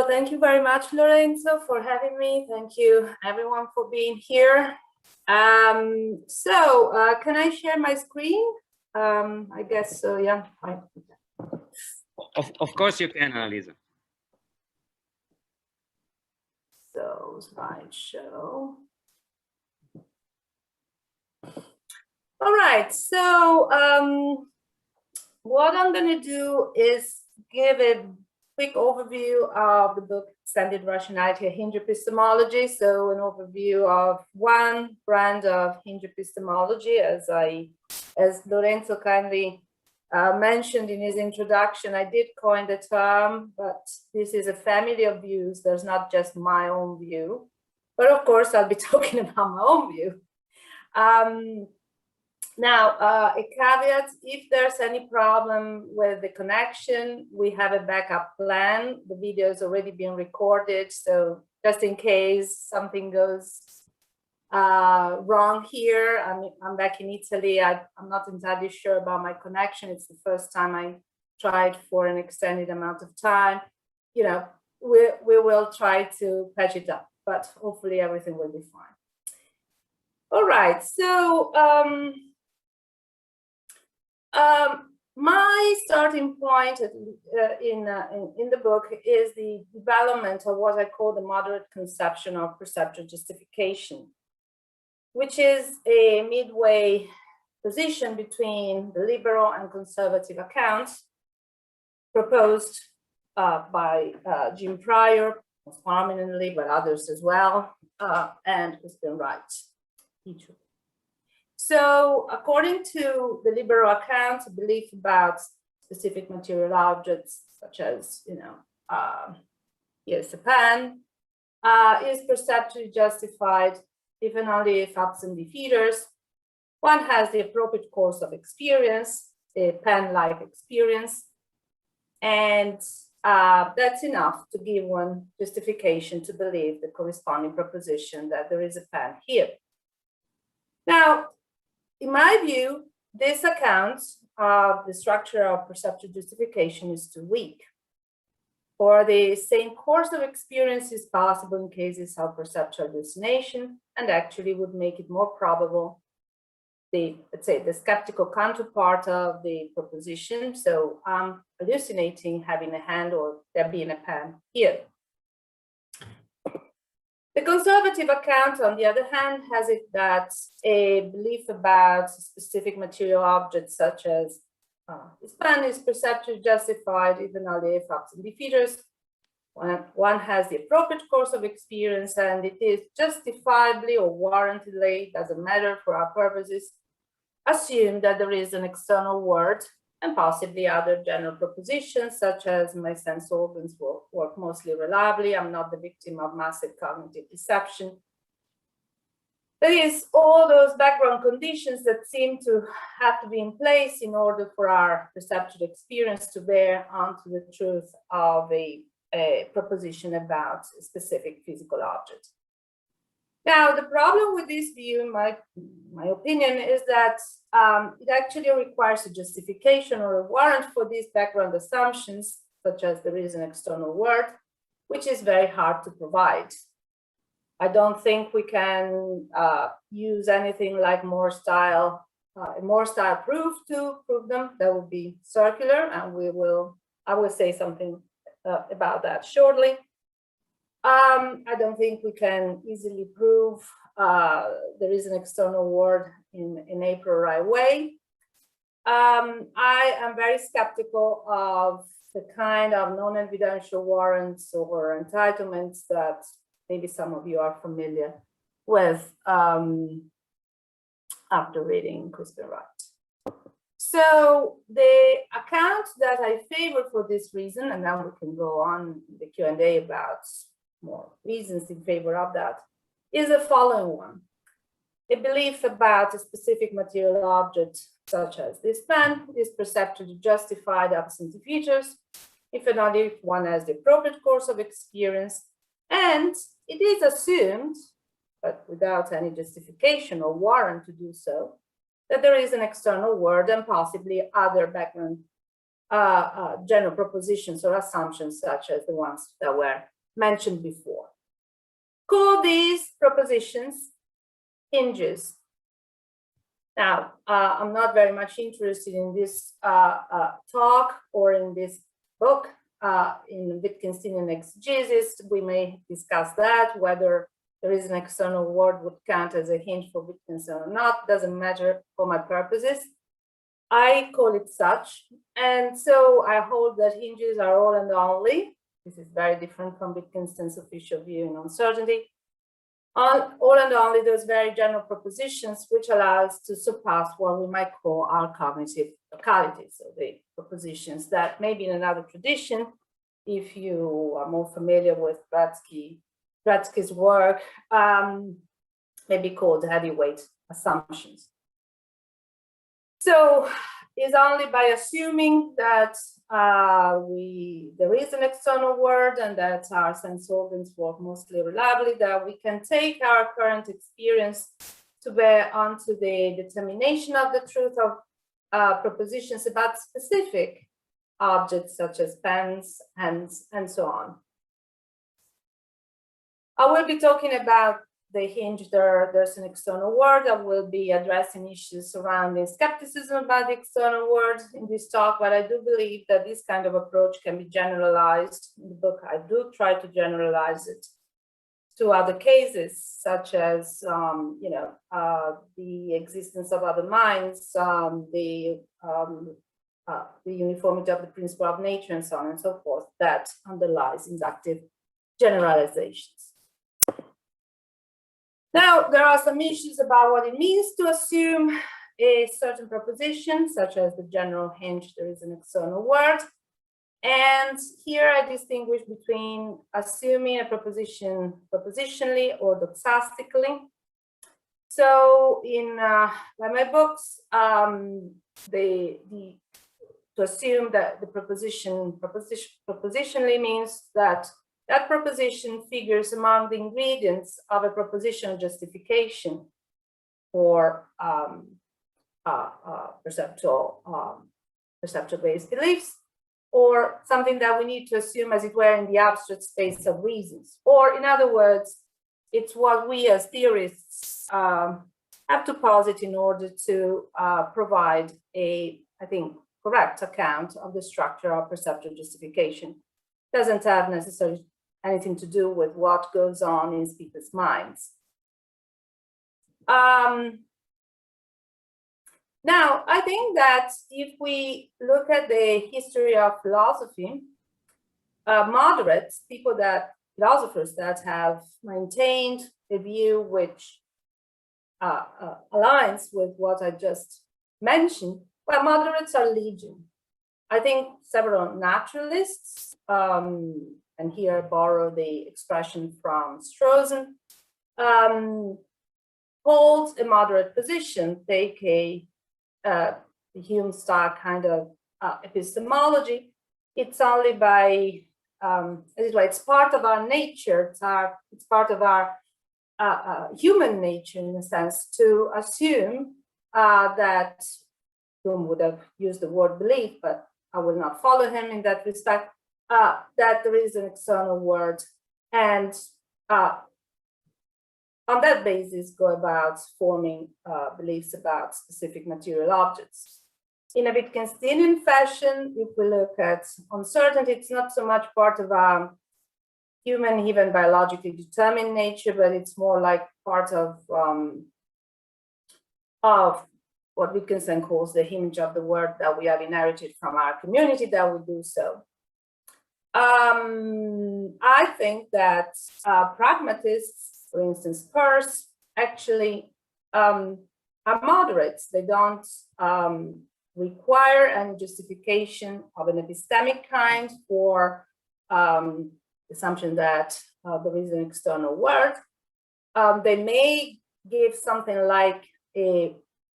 thank you very much, Lorenzo, for having me. Thank you, everyone, for being here. Can I share my screen? I guess so, yeah. Fine. Of course you can, Annalisa. So, slideshow. All right, so what I'm going to do is give a quick overview of the book Extended Rationality, a Hinge Epistemology. So an overview of one brand of Hinge Epistemology, as Lorenzo kindly mentioned in his introduction. I did coin the term, but this is a family of views. There's not just my own view, but of course I'll be talking about my own view. Now, a caveat, if there's any problem with the connection, we have a backup plan. The video has already been recorded, so just in case something goes wrong here, I'm back in Italy. I'm not entirely sure about my connection. It's the first time I tried for an extended amount of time. You know, we will try to patch it up, but hopefully everything will be fine. All right, so my starting point in the book is the development of what I call the moderate conception of perceptual justification, which is a midway position between the liberal and conservative accounts proposed by Jim Pryor, most prominently, but others as well, and Crispin Wright. So according to the liberal account, belief about specific material objects, such as, here's a pen, is perceptually justified if and only if absent defeaters, one has the appropriate course of experience, a pen-like experience, and that's enough to give one justification to believe the corresponding proposition that there is a pen here. Now, in my view, this account of the structure of perceptual justification is too weak. For the same course of experience is possible in cases of perceptual hallucination, and actually would make it more probable, let's say, the skeptical counterpart of the proposition. So I'm hallucinating having a hand or there being a pen here. The conservative account, on the other hand, has it that a belief about specific material objects, such as this pen, is perceptually justified even only if absent defeaters. One has the appropriate course of experience, and it is justifiably or warrantedly, doesn't matter for our purposes, assume that there is an external world and possibly other general propositions, such as my sense organs will work mostly reliably, I'm not the victim of massive cognitive deception. That is, all those background conditions that seem to have to be in place in order for our perceptual experience to bear onto the truth of a proposition about a specific physical object. Now, the problem with this view, in my opinion, is that it actually requires a justification or a warrant for these background assumptions, such as there is an external world, which is very hard to provide. I don't think we can use anything like Moore style proof to prove them. That would be circular, and I will say something about that shortly. I don't think we can easily prove there is an external world in a priori way. I am very skeptical of the kind of non-evidential warrants or entitlements that maybe some of you are familiar with after reading Crispin Wright. So the account that I favor for this reason, and then we can go on in the Q&A about more reasons in favor of that, is the following one. A belief about a specific material object, such as this pen, is perceptually justified absent features, if and only if one has the appropriate course of experience, and it is assumed, but without any justification or warrant to do so, that there is an external world and possibly other background general propositions or assumptions, such as the ones that were mentioned before. Call these propositions hinges. Now, I'm not very much interested in this talk or in this book in Wittgensteinian exegesis. We may discuss that, whether there is an external word would count as a hinge for Wittgenstein or not, doesn't matter for my purposes. I call it such, and so I hold that hinges are all and only. This is very different from Wittgenstein's official view in uncertainty. All and only those very general propositions which allow us to surpass what we might call our cognitive locality. So the propositions that maybe in another tradition, if you are more familiar with Bradsky's work, may be called heavyweight assumptions. So it's only by assuming that there is an external word and that our sense organs work mostly reliably that we can take our current experience to bear onto the determination of the truth of propositions about specific objects such as pens, hands, and so on. I will be talking about the hinge. There's an external word. I will be addressing issues surrounding skepticism about the external word in this talk, but I do believe that this kind of approach can be generalized. In the book, I do try to generalize it to other cases, such as the existence of other minds, the uniformity of the principle of nature, and so on and so forth, that underlies inductive generalizations. Now, there are some issues about what it means to assume a certain proposition, such as the general hinge, there is an external word. And here I distinguish between assuming a proposition propositionally or doxastically. So in my books, to assume that the proposition propositionally means that that proposition figures among the ingredients of a propositional justification for perceptual-based beliefs, or something that we need to assume, as it were, in the abstract space of reasons. Or in other words, it's what we as theorists have to posit in order to provide a, I think, correct account of the structure of perceptual justification. Doesn't have necessarily anything to do with what goes on in people's minds. Now, I think that if we look at the history of philosophy, moderates, philosophers that have maintained a view which aligns with what I just mentioned, well, moderates are legion. I think several naturalists, and here I borrow the expression from Strozen, hold a moderate position, take a Hume-style kind of epistemology. It's only by, it's part of our nature, it's part of our human nature, in a sense, to assume that Hume would have used the word belief, but I will not follow him in that respect, that there is an external word, and on that basis go about forming beliefs about specific material objects. In a Wittgensteinian fashion, if we look at uncertainty, it's not so much part of our human, even biologically determined nature, but it's more like part of what Wittgenstein calls the hinge of the word that we have inherited from our community that we do so. I think that pragmatists, for instance, Peirce, actually are moderates. They don't require any justification of an epistemic kind for assumption that there is an external word. They may give something like a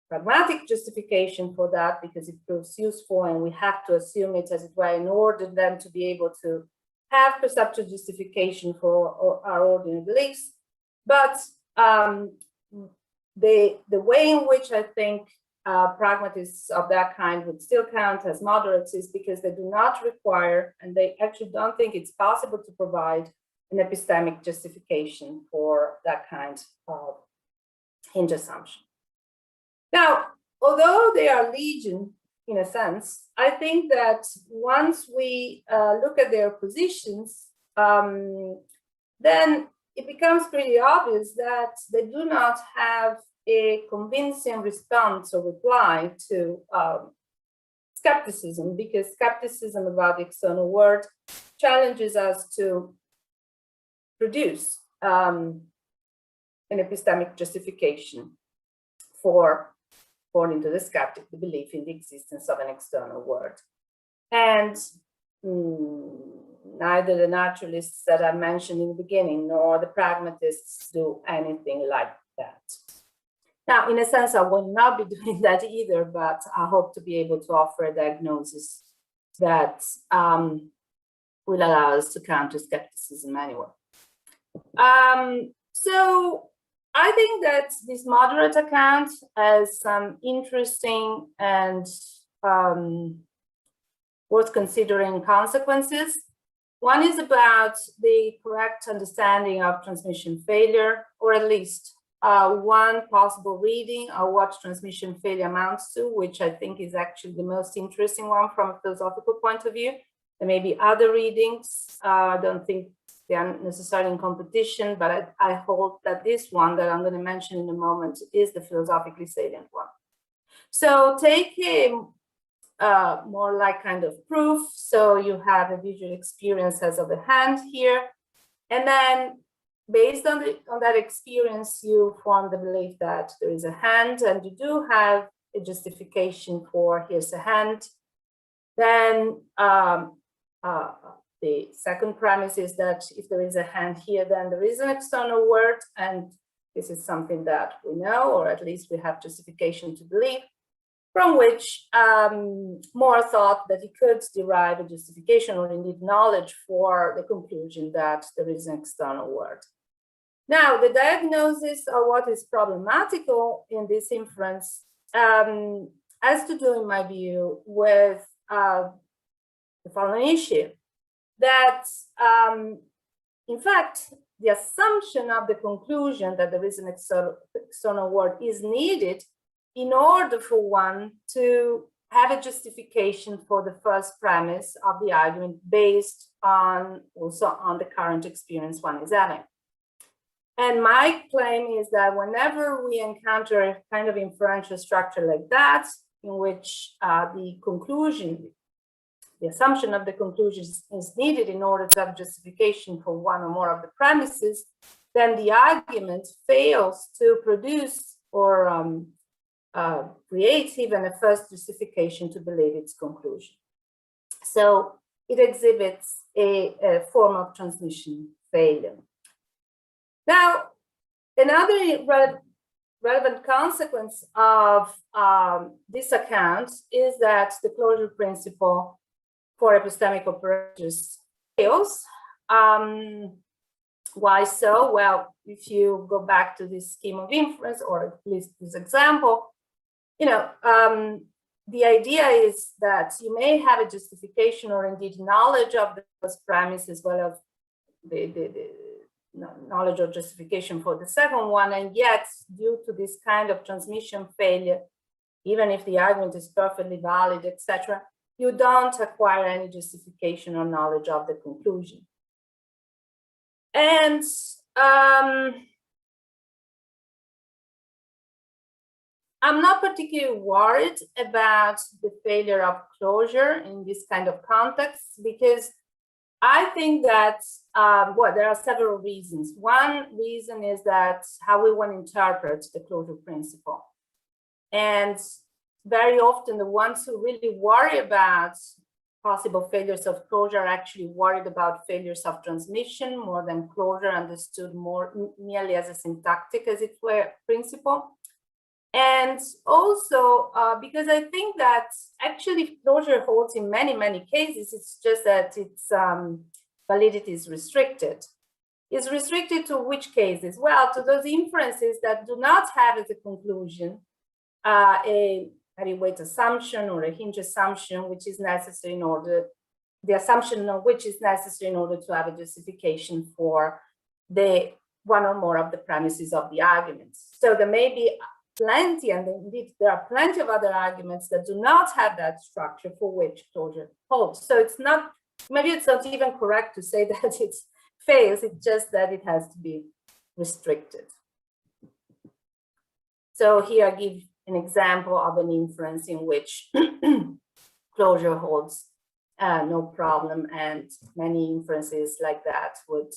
pragmatic justification for that because it proves useful and we have to assume it, as it were, in order then to be able to have perceptual justification for our ordinary beliefs. But the way in which I think pragmatists of that kind would still count as moderates is because they do not require, and they actually don't think it's possible to provide an epistemic justification for that kind of hinge assumption. Now, although they are legion in a sense, I think that once we look at their positions, then it becomes pretty obvious that they do not have a convincing response or reply to skepticism, because skepticism about the external world challenges us to produce an epistemic justification for, according to the skeptic, the belief in the existence of an external world. And neither the naturalists that I mentioned in the beginning nor the pragmatists do anything like that. Now, in a sense, I will not be doing that either, but I hope to be able to offer a diagnosis that will allow us to counter skepticism anyway. So I think that this moderate account has some interesting and worth considering consequences. One is about the correct understanding of transmission failure, or at least one possible reading of what transmission failure amounts to, which I think is actually the most interesting one from a philosophical point of view. There may be other readings. I don't think they are necessarily in competition, but I hope that this one that I'm going to mention in a moment is the philosophically salient one. So take a more like kind of proof. So you have a visual experience as of a hand here, and then based on that experience, you form the belief that there is a hand, and you do have a justification for here's a hand. Then the second premise is that if there is a hand here, then there is an external world, and this is something that we know, or at least we have justification to believe, from which Moore thought that he could derive a justification or indeed knowledge for the conclusion that there is an external world. Now, the diagnosis of what is problematical in this inference has to do, in my view, with the following issue, that in fact, the assumption of the conclusion that there is an external world is needed in order for one to have a justification for the first premise of the argument based on also on the current experience one is having. And my claim is that whenever we encounter a kind of inferential structure like that, in which the conclusion, the assumption of the conclusion is needed in order to have justification for one or more of the premises, then the argument fails to produce or creates even a first justification to believe its conclusion. So it exhibits a form of transmission failure. Now, another relevant consequence of this account is that the closure principle for epistemic operators fails. Why so? Well, if you go back to this scheme of inference, or at least this example, you know, the idea is that you may have a justification or indeed knowledge of the first premise as well as the knowledge or justification for the second one, and yet due to this kind of transmission failure, even if the argument is perfectly valid, etc., you don't acquire any justification or knowledge of the conclusion. And I'm not particularly worried about the failure of closure in this kind of context, because I think that, well, there are several reasons. One reason is that how we want to interpret the closure principle. And very often the ones who really worry about possible failures of closure are actually worried about failures of transmission more than closure, understood more merely as a syntactic, as it were, principle. And also because I think that actually closure holds in many, many cases. It's just that its validity is restricted. It's restricted to which cases? Well, to those inferences that do not have as a conclusion a heavyweight assumption or a hinge assumption, which is necessary in order the assumption of which is necessary in order to have a justification for the one or more of the premises of the arguments. So there may be plenty, and indeed there are plenty of other arguments that do not have that structure for which closure holds. So it's not, maybe it's not even correct to say that it fails, it's just that it has to be restricted. So here I give an example of an inference in which closure holds no problem, and many inferences like that would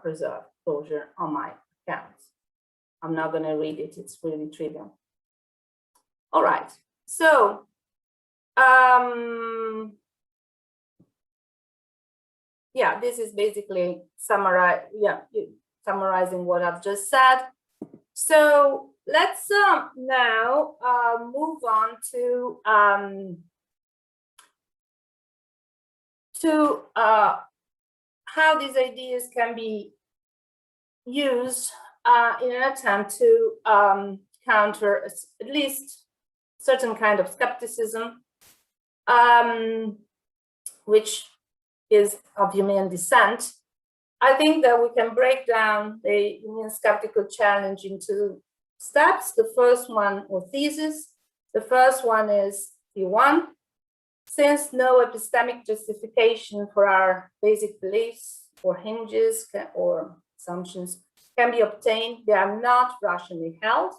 preserve closure on my account. I'm not going to read it, it's really trivial. All right, so yeah, this is basically summarizing what I've just said. So let's now move on to how these ideas can be used in an attempt to counter at least certain kind of skepticism, which is of Humean descent. I think that we can break down the Humean skeptical challenge into steps. The first one, or thesis. The first one is P1. Since no epistemic justification for our basic beliefs or hinges or assumptions can be obtained, they are not rationally held.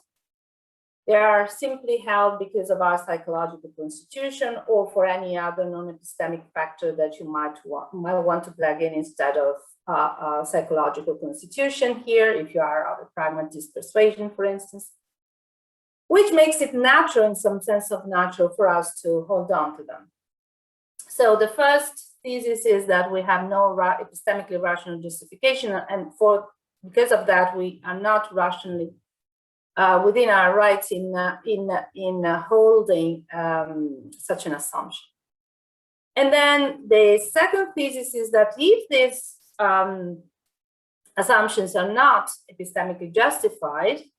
They are simply held because of our psychological constitution or for any other non-epistemic factor that you might want to plug in instead of psychological constitution here, if you are of a pragmatist persuasion, for instance, which makes it natural, in some sense of natural, for us to hold on to them. So the first thesis is that we have no epistemically rational justification, and because of that, we are not rationally within our rights in holding such an assumption. And then the second thesis is that if these assumptions are not epistemically justified,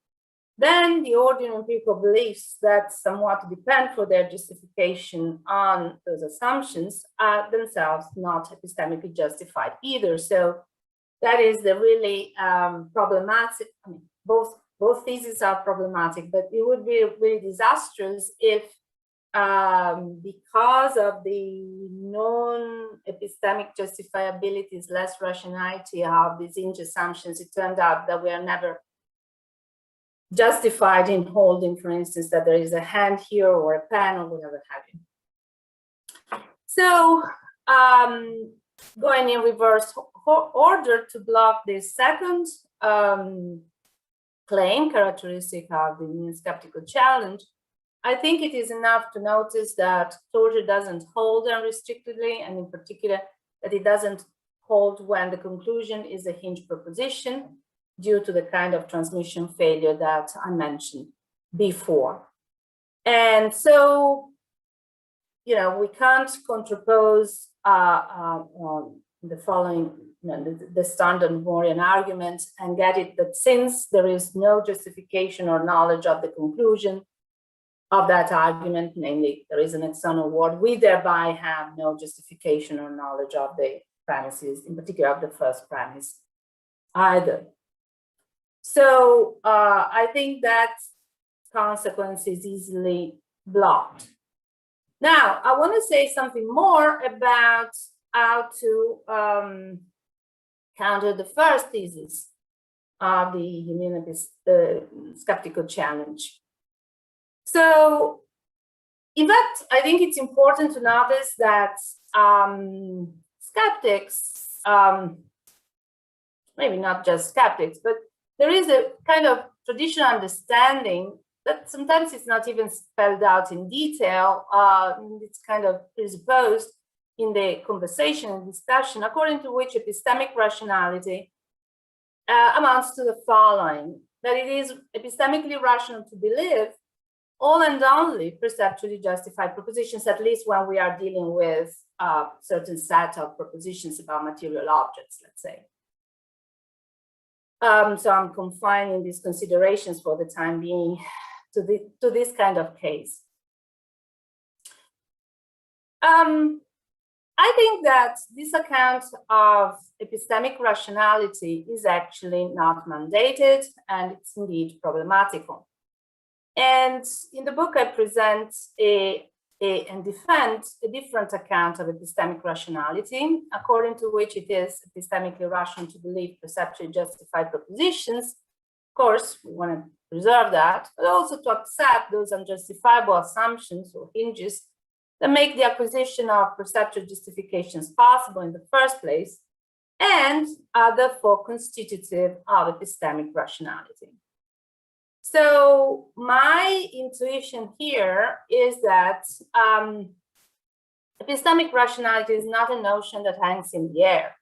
then the ordinary empirical beliefs that somewhat depend for their justification on those assumptions are themselves not epistemically justified either. So that is the really problematic, I mean, both theses are problematic, but it would be really disastrous if because of the non-epistemic justifiabilities, less rationality of these hinge assumptions, it turned out that we are never justified in holding, for instance, that there is a hand here or a pen or whatever have you. So going in reverse order to block this second claim, characteristic of the Humean skeptical challenge, I think it is enough to notice that closure doesn't hold unrestrictedly, and in particular, that it doesn't hold when the conclusion is a hinge proposition due to the kind of transmission failure that I mentioned before. And so, you know, we can't contrapose the following, you know, the standard Morean argument and get it that since there is no justification or knowledge of the conclusion of that argument, namely there is an external world, we thereby have no justification or knowledge of the premises, in particular of the first premise either. So I think that consequence is easily blocked. Now, I want to say something more about how to counter the first thesis of the Humean skeptical challenge. So, in fact, I think it's important to notice that skeptics, maybe not just skeptics, but there is a kind of traditional understanding that sometimes it's not even spelled out in detail. It's kind of presupposed in the conversation and discussion, according to which epistemic rationality amounts to the following: that it is epistemically rational to believe all and only perceptually justified propositions, at least when we are dealing with a certain set of propositions about material objects, let's say. So I'm confining these considerations for the time being to this kind of case. I think that this account of epistemic rationality is actually not mandated, and it's indeed problematical. And in the book, I present and defend a different account of epistemic rationality, according to which it is epistemically rational to believe perceptually justified propositions. Of course, we want to preserve that, but also to accept those unjustifiable assumptions or hinges that make the acquisition of perceptual justifications possible in the first place, and are therefore constitutive of epistemic rationality. So my intuition here is that epistemic rationality is not a notion that hangs in the air.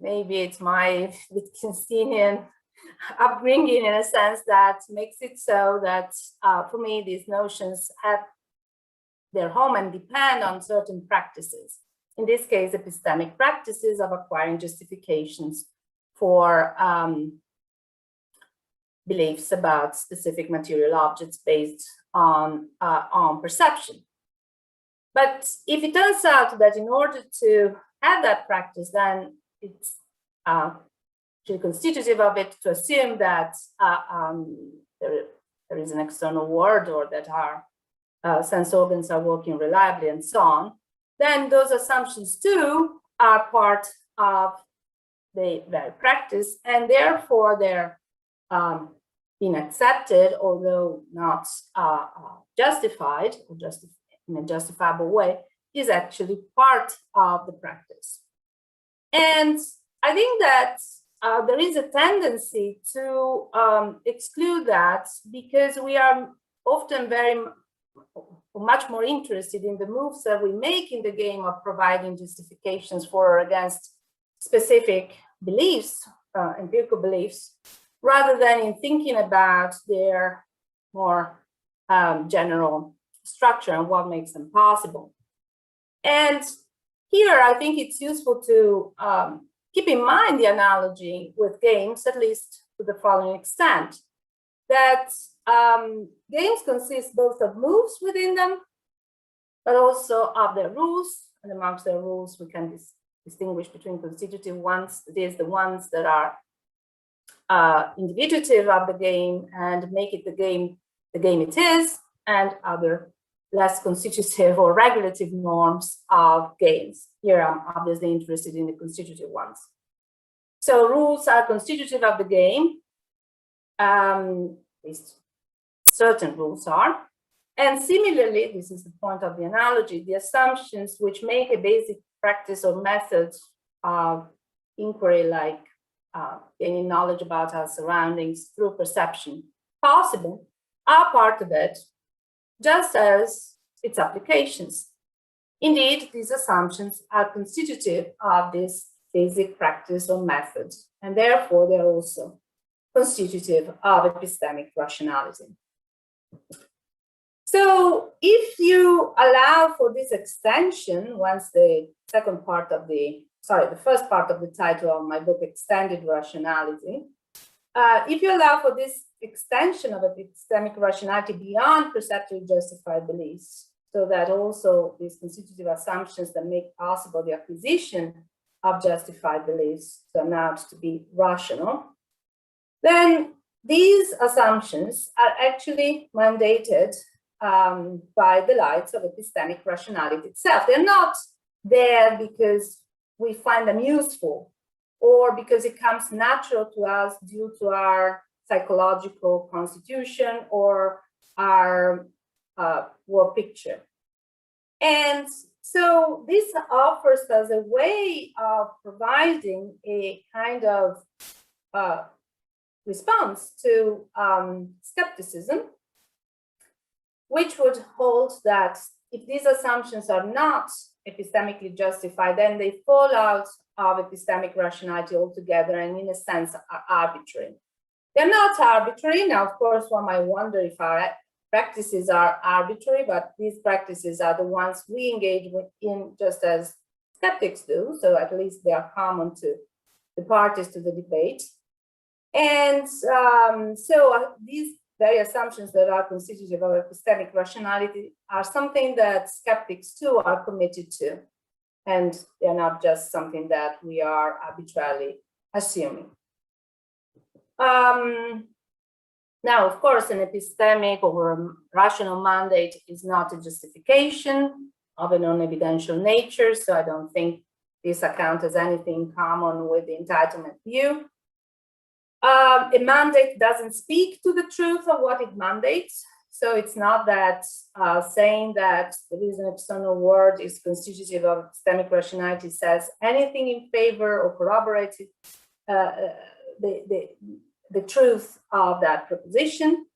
Maybe it's my Wittgensteinian upbringing in a sense that makes it so that for me, these notions have their home and depend on certain practices. In this case, epistemic practices of acquiring justifications for beliefs about specific material objects based on perception. But if it turns out that in order to have that practice, then it's constitutive of it to assume that there is an external world, or that our sense organs are working reliably and so on, then those assumptions too are part of the very practice, and therefore they're being accepted, although not justified or in a justifiable way, is actually part of the practice. And I think that there is a tendency to exclude that, because we are often much more interested in the moves that we make in the game of providing justifications for or against specific beliefs, empirical beliefs, rather than in thinking about their more general structure and what makes them possible. And here, I think it's useful to keep in mind the analogy with games, at least to the following extent, that games consist both of moves within them, but also of their rules. And amongst their rules, we can distinguish between constitutive ones, that is, the ones that are individuative of the game and make it the game it is, and other less constitutive or regulative norms of games. Here I'm obviously interested in the constitutive ones. So rules are constitutive of the game, at least certain rules are. And similarly, this is the point of the analogy, the assumptions which make a basic practice or method of inquiry, like gaining knowledge about our surroundings through perception, possible, are part of it, just as its applications. Indeed, these assumptions are constitutive of this basic practice or method, and therefore they're also constitutive of epistemic rationality. So if you allow for this extension, once the first part of the title of my book, Extended Rationality, if you allow for this extension of epistemic rationality beyond perceptually justified beliefs, so that also these constitutive assumptions that make possible the acquisition of justified beliefs turn out to be rational, then these assumptions are actually mandated by the lights of epistemic rationality itself. They're not there because we find them useful, or because it comes natural to us due to our psychological constitution or our world picture. And so this offers us a way of providing a kind of response to skepticism, which would hold that if these assumptions are not epistemically justified, then they fall out of epistemic rationality altogether, and in a sense are arbitrary. They're not arbitrary. Now, of course, one might wonder if our practices are arbitrary, but these practices are the ones we engage in just as skeptics do, so at least they are common to the parties to the debate. And so these very assumptions that are constitutive of epistemic rationality are something that skeptics too are committed to. And they're not just something that we are arbitrarily assuming. Now, of course, an epistemic or a rational mandate is not a justification of a non-evidential nature, so I don't think this account has anything in common with the entitlement view. A mandate doesn't speak to the truth of what it mandates, so it's not that saying that there is an external world is constitutive of epistemic rationality says anything in favor or corroborates the truth of that proposition.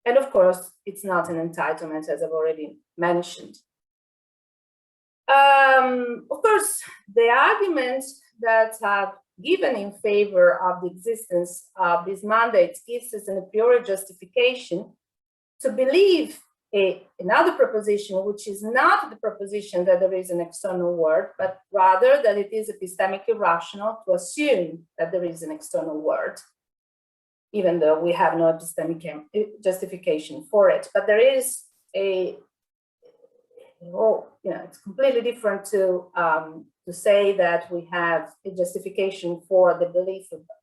And of course, it's not an entitlement, as I've already mentioned. Of course, the arguments that have given in favor of the existence of these mandates gives us an a priori justification to believe another proposition, which is not the proposition that there is an external world, but rather that it is epistemically rational to assume that there is an external world, even though we have no epistemic justification for it. But there is it's completely different to say that we have a justification for the belief of the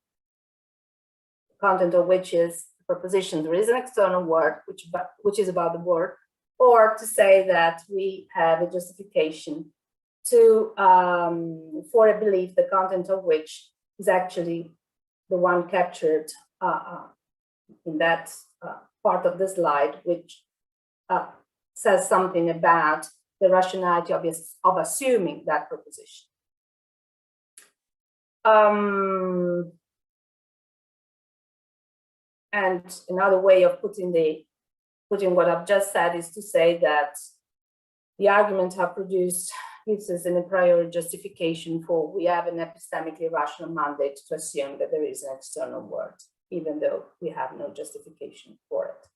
content of which is the proposition there is an external world, which is about the world, or to say that we have a justification to for a belief the content of which is actually the one captured in that part of the slide, which says something about the rationality of assuming that proposition. And another way of putting what I've just said is to say that the arguments have produced gives us an a priori justification for we have an epistemically rational mandate to assume that there is an external world, even though we have no justification for it.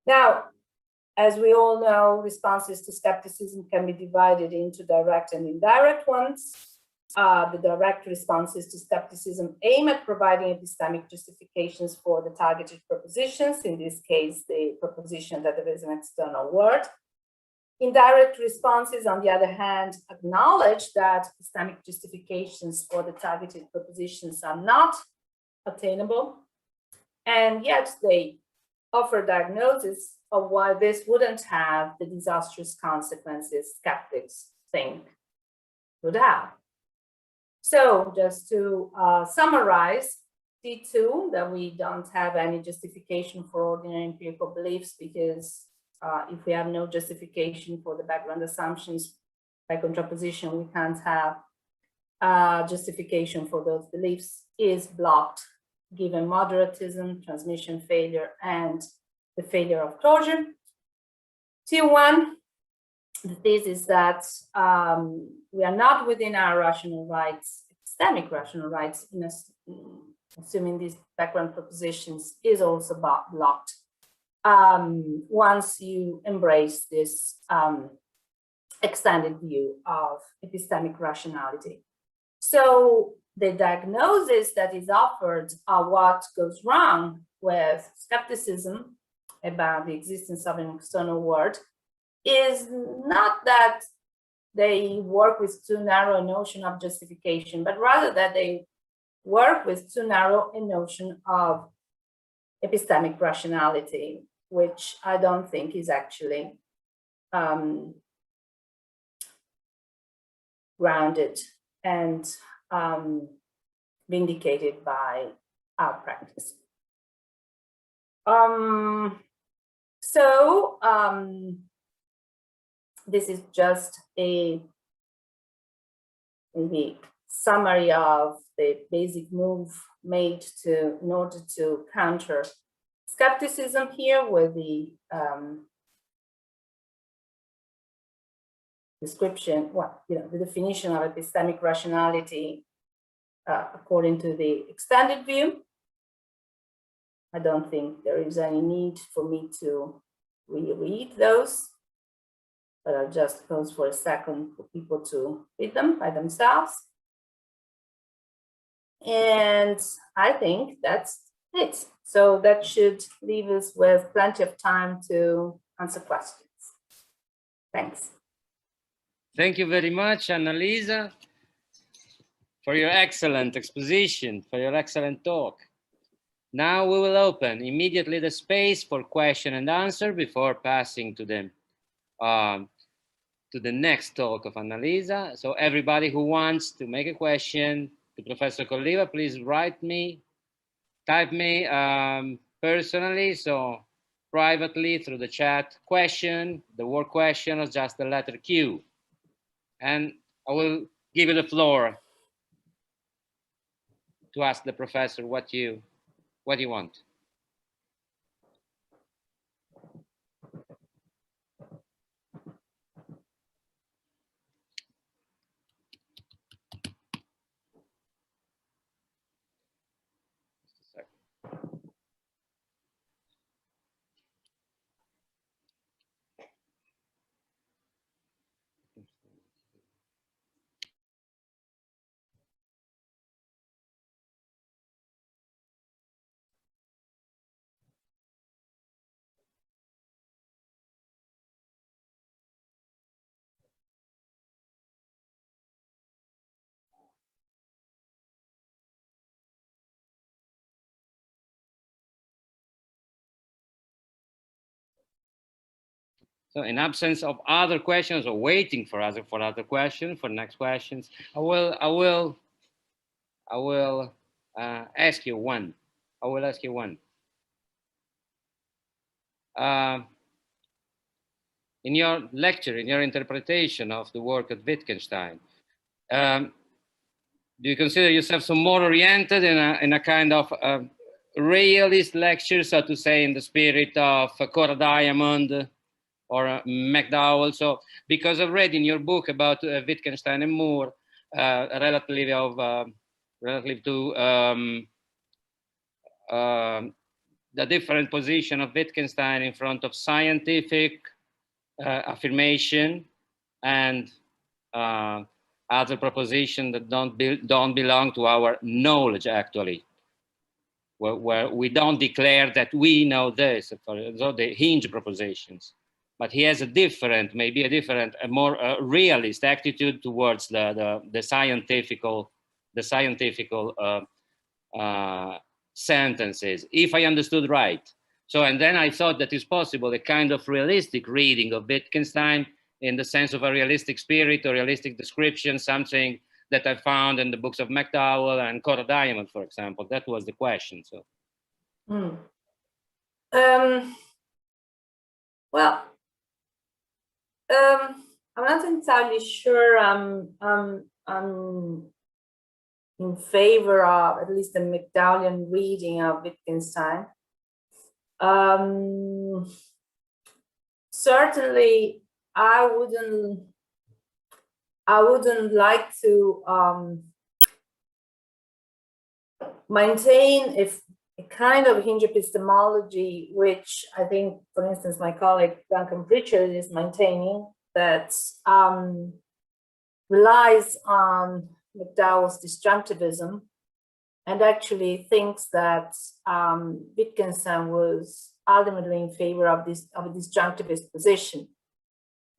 Now, as we all know, responses to skepticism can be divided into direct and indirect ones. The direct responses to skepticism aim at providing epistemic justifications for the targeted propositions, in this case, the proposition that there is an external world. Indirect responses, on the other hand, acknowledge that epistemic justifications for the targeted propositions are not attainable, and yet they offer diagnosis of why this wouldn't have the disastrous consequences skeptics think would have. So just to summarize, C2, that we don't have any justification for ordinary empirical beliefs because if we have no justification for the background assumptions, by contraposition, we can't have justification for those beliefs, is blocked given moderatism, transmission failure, and the failure of closure. C1, the thesis that we are not within our rational rights, epistemic rational rights, in assuming these background propositions is also blocked once you embrace this extended view of epistemic rationality. So the diagnosis that is offered of what goes wrong with skepticism about the existence of an external world is not that they work with too narrow a notion of justification, but rather that they work with too narrow a notion of epistemic rationality, which I don't think is actually grounded and vindicated by our practice. This is just a summary of the basic move made in order to counter skepticism here with the description, the definition of epistemic rationality according to the extended view. I don't think there is any need for me to reread those, but I'll just pause for a second for people to read them by themselves. And I think that's Great. So that should leave us with plenty of time to answer questions. Thanks. Thank you very much, Annalisa, for your excellent exposition, for your excellent talk. Now we will open immediately the space for question and answer before passing to the next talk of Annalisa. So everybody who wants to make a question to Professor Coliva, please write me, type me personally, so privately through the chat, question, the word question, or just the letter Q. And I will give you the floor to ask the professor what you want. So in absence of other questions or waiting for other questions, for next questions, I will ask you one. I will ask you one. In your lecture, in your interpretation of the work of Wittgenstein, do you consider yourself some more oriented in a kind of realist lecture, so to say, in the spirit of Cora Diamond or McDowell? So, because I've read in your book about Wittgenstein and Moore, relative to the different position of Wittgenstein in front of scientific affirmation and other propositions that don't belong to our knowledge, actually, where we don't declare that we know this, so the hinge propositions. But he has a different, maybe a different, a more realist attitude towards the scientific sentences, if I understood right. So, and then I thought that it's possible a kind of realistic reading of Wittgenstein in the sense of a realistic spirit or realistic description, something that I found in the books of McDowell and Cora Diamond, for example. That was the question. So, well, I'm not entirely sure I'm in favor of at least the McDowellian reading of Wittgenstein. Certainly, I wouldn't like to maintain a kind of hinge epistemology, which I think, for instance, my colleague Duncan Pritchard is maintaining, that relies on McDowell's disjunctivism, and actually thinks that Wittgenstein was ultimately in favor of a disjunctivist position,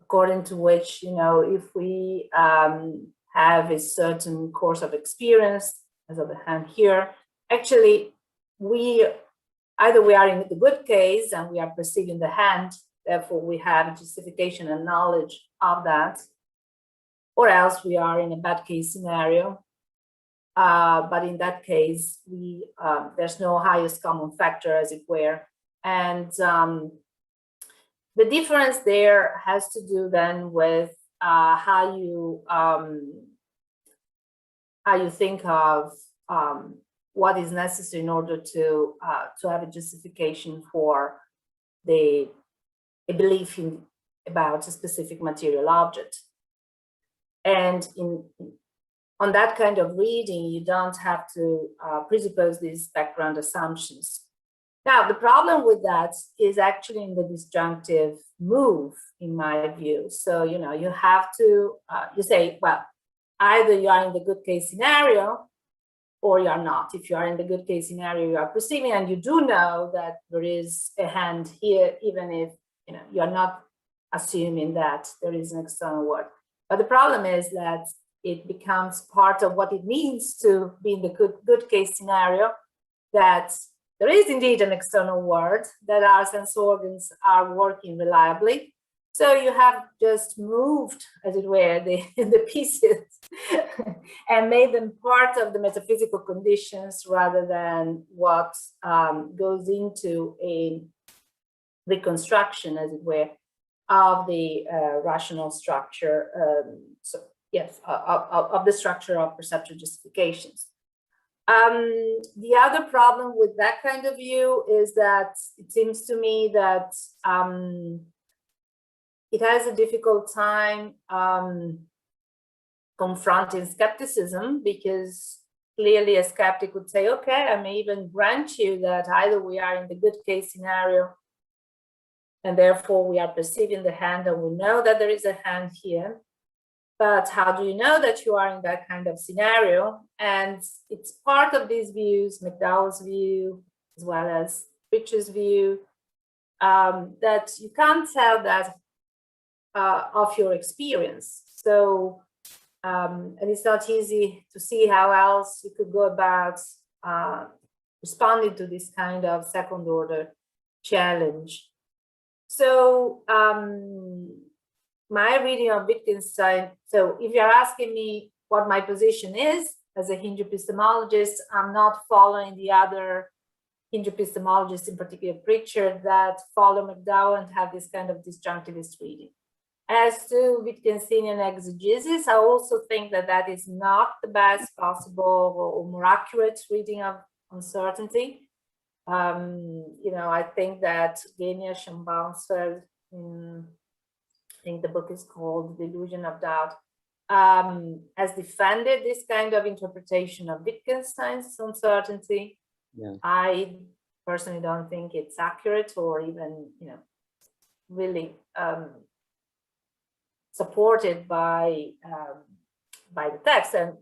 according to which, you know, if we have a certain course of experience, as of the hand here, actually either we are in the good case and we are perceiving the hand, therefore we have justification and knowledge of that, or else we are in a bad case scenario. But in that case, there's no highest common factor, as it were. And the difference there has to do then with how you think of what is necessary in order to have a justification for a belief about a specific material object. And on that kind of reading, you don't have to presuppose these background assumptions. Now, the problem with that is actually in the disjunctive move, in my view. So, you know, you have to, you say, well, either you are in the good case scenario, or you are not. If you are in the good case scenario, you are perceiving, and you do know that there is a hand here, even if you are not assuming that there is an external world. But the problem is that it becomes part of what it means to be in the good case scenario, that there is indeed an external world, that our sense organs are working reliably. So you have just moved, as it were, the pieces and made them part of the metaphysical conditions rather than what goes into a reconstruction, as it were, of the rational structure, of the structure of perceptual justifications. The other problem with that kind of view is that it seems to me that it has a difficult time confronting skepticism, because clearly a skeptic would say, okay, I may even grant you that either we are in the good case scenario and therefore we are perceiving the hand and we know that there is a hand here, but how do you know that you are in that kind of scenario? And it's part of these views, McDowell's view, as well as Rich's view, that you can't tell that of your experience. So, and it's not easy to see how else you could go about responding to this kind of second order challenge. So, my reading of Wittgenstein, so if you're asking me what my position is as a Hindu epistemologist, I'm not following the other Hindu epistemologists, in particular Pritchard, that follow McDowell and have this kind of disjunctivist reading. As to Wittgensteinian exegesis, I also think that that is not the best possible or more accurate reading of uncertainty. I think that Ganesh and Bounsfeld, I think the book is called The Illusion of Doubt, has defended this kind of interpretation of Wittgenstein's uncertainty. Yeah. I personally don't think it's accurate or even, really supported by the text. And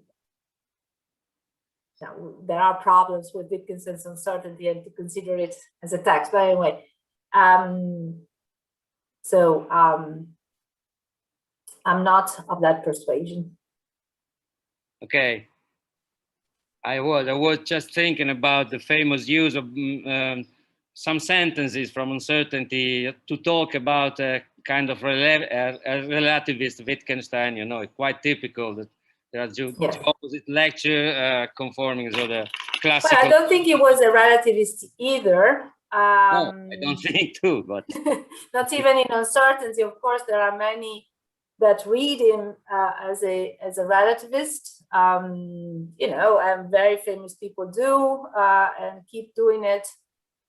there are problems with Wittgenstein's uncertainty and to consider it as a text. But anyway, I'm not of that persuasion. Okay. I was just thinking about the famous use of some sentences from uncertainty to talk about a kind of relativist Wittgenstein, quite typical that there are two opposite lecture conforming to the classical. But I don't think he was a relativist either. No, I don't think too, but not even in uncertainty. Of course, there are many that read him as a relativist, and very famous people do and keep doing it,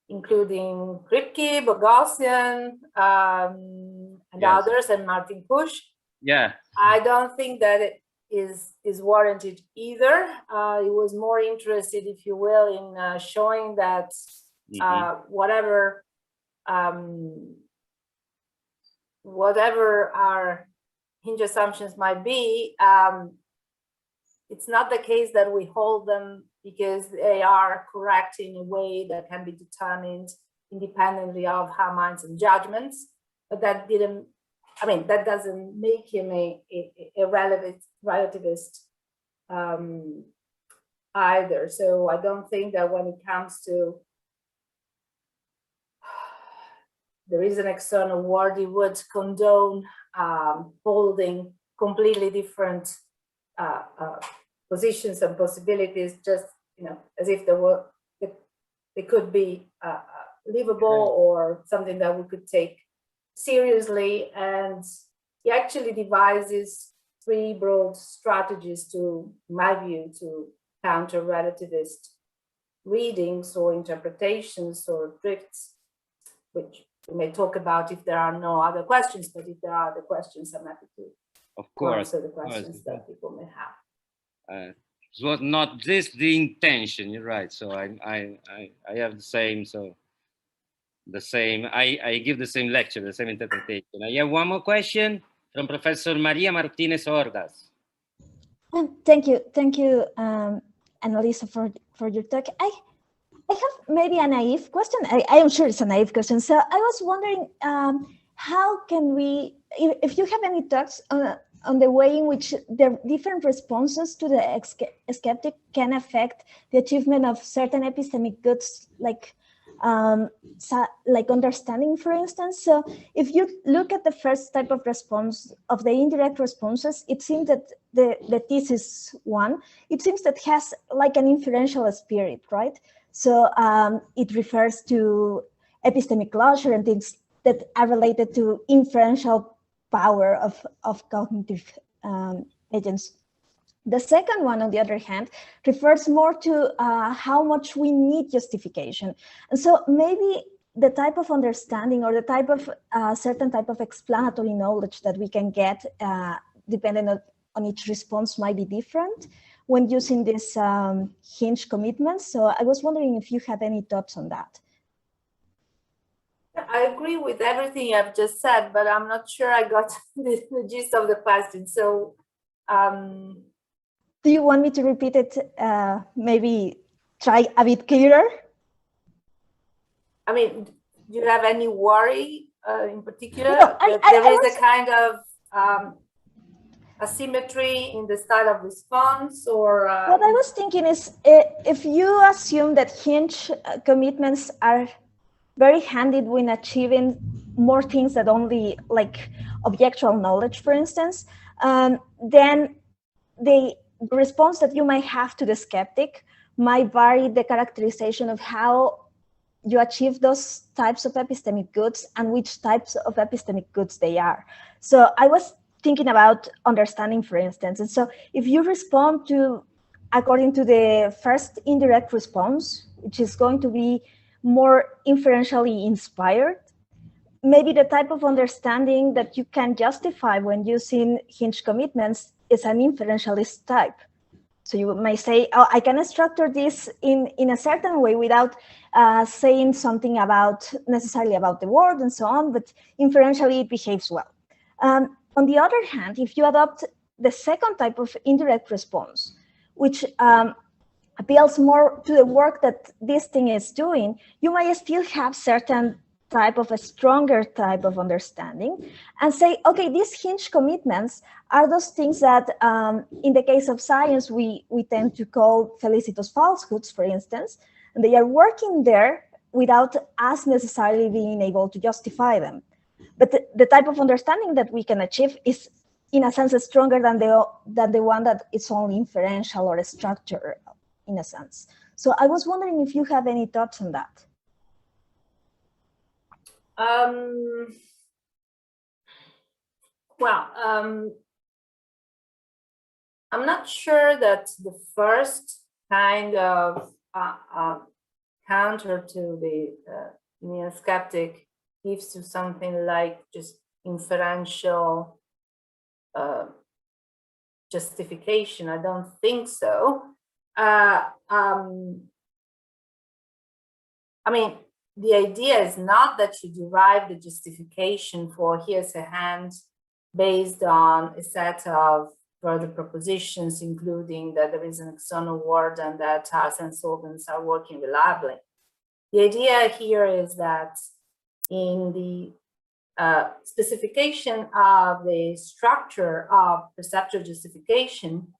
including Kripke, Boghossian, and others, and Martin Pusch. Yeah, I don't think that it is warranted either. He was more interested, if you will, in showing that whatever our hinge assumptions might be, it's not the case that we hold them because they are correct in a way that can be determined independently of our minds and judgments. But that that doesn't make him a relativist either. So I don't think that when it comes to there is an external world, he would condone holding completely different positions and possibilities, just as if they could be livable or something that we could take seriously. And he actually devises three broad strategies to, in my view, to counter relativist readings or interpretations or drifts, which we may talk about if there are no other questions, but if there are other questions, I'm happy to answer the questions that people may have. It was not this the intention, you're right. So I have the same, I give the same lecture, the same interpretation. I have one more question from Professor Maria Martinez Ordaz. Thank you. Annalisa, for your talk. I have maybe a naive question. I am sure it's a naive question. So I was wondering, how can we, if you have any thoughts on the way in which the different responses to the skeptic can affect the achievement of certain epistemic goods, like understanding, for instance. So if you look at the first type of response of the indirect responses, it seems that the thesis one, it seems that has like an inferential spirit, right? So it refers to epistemic closure and things that are related to inferential power of cognitive agents. The second one, on the other hand, refers more to how much we need justification. And so maybe the type of understanding or the type of certain type of explanatory knowledge that we can get depending on each response might be different when using this hinge commitments. So I was wondering if you had any thoughts on that. I agree with everything I've just said, but I'm not sure I got the gist of the question. So, do you want me to repeat it? Maybe try a bit clearer? I mean, do you have any worry in particular? No, there is a kind of asymmetry in the style of response, or what I was thinking is, if you assume that hinge commitments are very handy when achieving more things than only like objectual knowledge, for instance, then the response that you might have to the skeptic might vary the characterization of how you achieve those types of epistemic goods and which types of epistemic goods they are. So I was thinking about understanding, for instance. And so if you respond to, according to the first indirect response, which is going to be more inferentially inspired, maybe the type of understanding that you can justify when using hinge commitments is an inferentialist type. So you may say, oh, I can structure this in a certain way without saying something about necessarily about the word and so on, but inferentially it behaves well. On the other hand, if you adopt the second type of indirect response, which appeals more to the work that this thing is doing, you might still have certain type of a stronger type of understanding and say, okay, these hinge commitments are those things that in the case of science, we tend to call felicitous falsehoods, for instance, and they are working there without us necessarily being able to justify them. But the type of understanding that we can achieve is, in a sense, stronger than the one that is only inferential or a structure, in a sense. So I was wondering if you have any thoughts on that. Well, I'm not sure that the first kind of counter to the neo-skeptic gives you something like just inferential justification. I don't think so. I mean, the idea is not that you derive the justification for here's a hand based on a set of further propositions, including that there is an external world and that our sense organs are working reliably. The idea here is that in the specification of the structure of perceptual justification,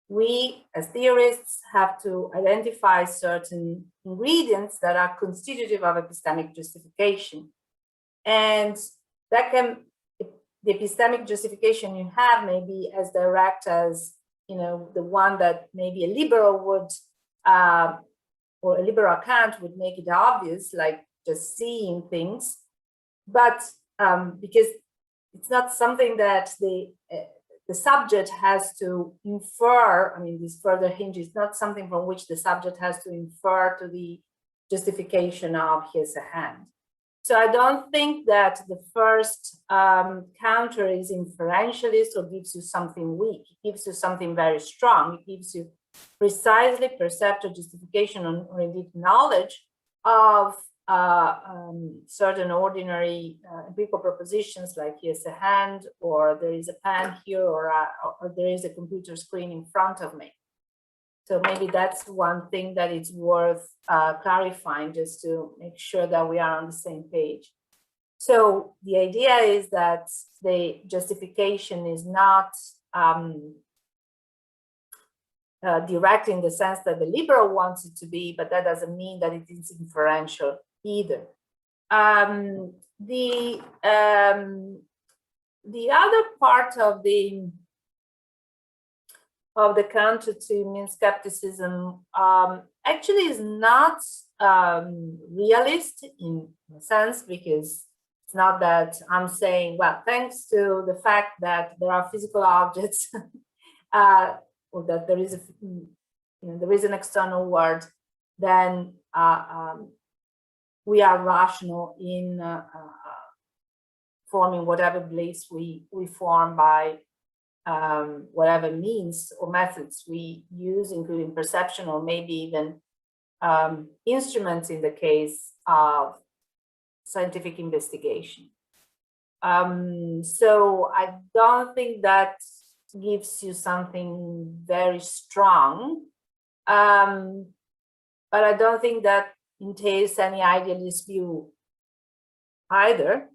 we as theorists have to identify certain ingredients that are constitutive of epistemic justification. And that can, the epistemic justification you have may be as direct as, you know, the one that maybe a liberal would, or a liberal account would make it obvious, like just seeing things. But because it's not something that the subject has to infer, I mean, this further hinge is not something from which the subject has to infer to the justification of here's a hand. So I don't think that the first counter is inferentialist or gives you something weak. It gives you something very strong. It gives you precisely perceptual justification or indeed knowledge of certain ordinary empirical propositions like here's a hand, or there is a pen here, or there is a computer screen in front of me. So maybe that's one thing that it's worth clarifying, just to make sure that we are on the same page. So the idea is that the justification is not direct in the sense that the liberal wants it to be, but that doesn't mean that it is inferential either. The other part of the counter to mean skepticism actually is not realist in a sense, because it's not that I'm saying, well, thanks to the fact that there are physical objects, or that there is there is an external world, then we are rational in forming whatever beliefs we form by whatever means or methods we use, including perception, or maybe even instruments in the case of scientific investigation. So I don't think that gives you something very strong, but I don't think that entails any idealist view either.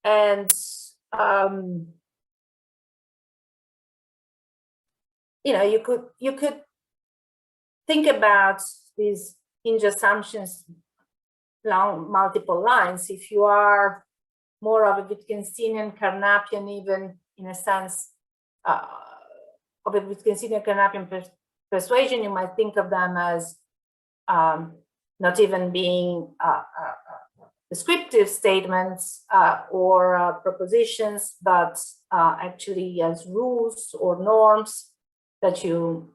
And you could think about these hinge assumptions along multiple lines. If you are more of a Wittgensteinian Carnapian, even in a sense of a Wittgensteinian Carnapian persuasion, you might think of them as not even being descriptive statements or propositions, but actually as rules or norms that you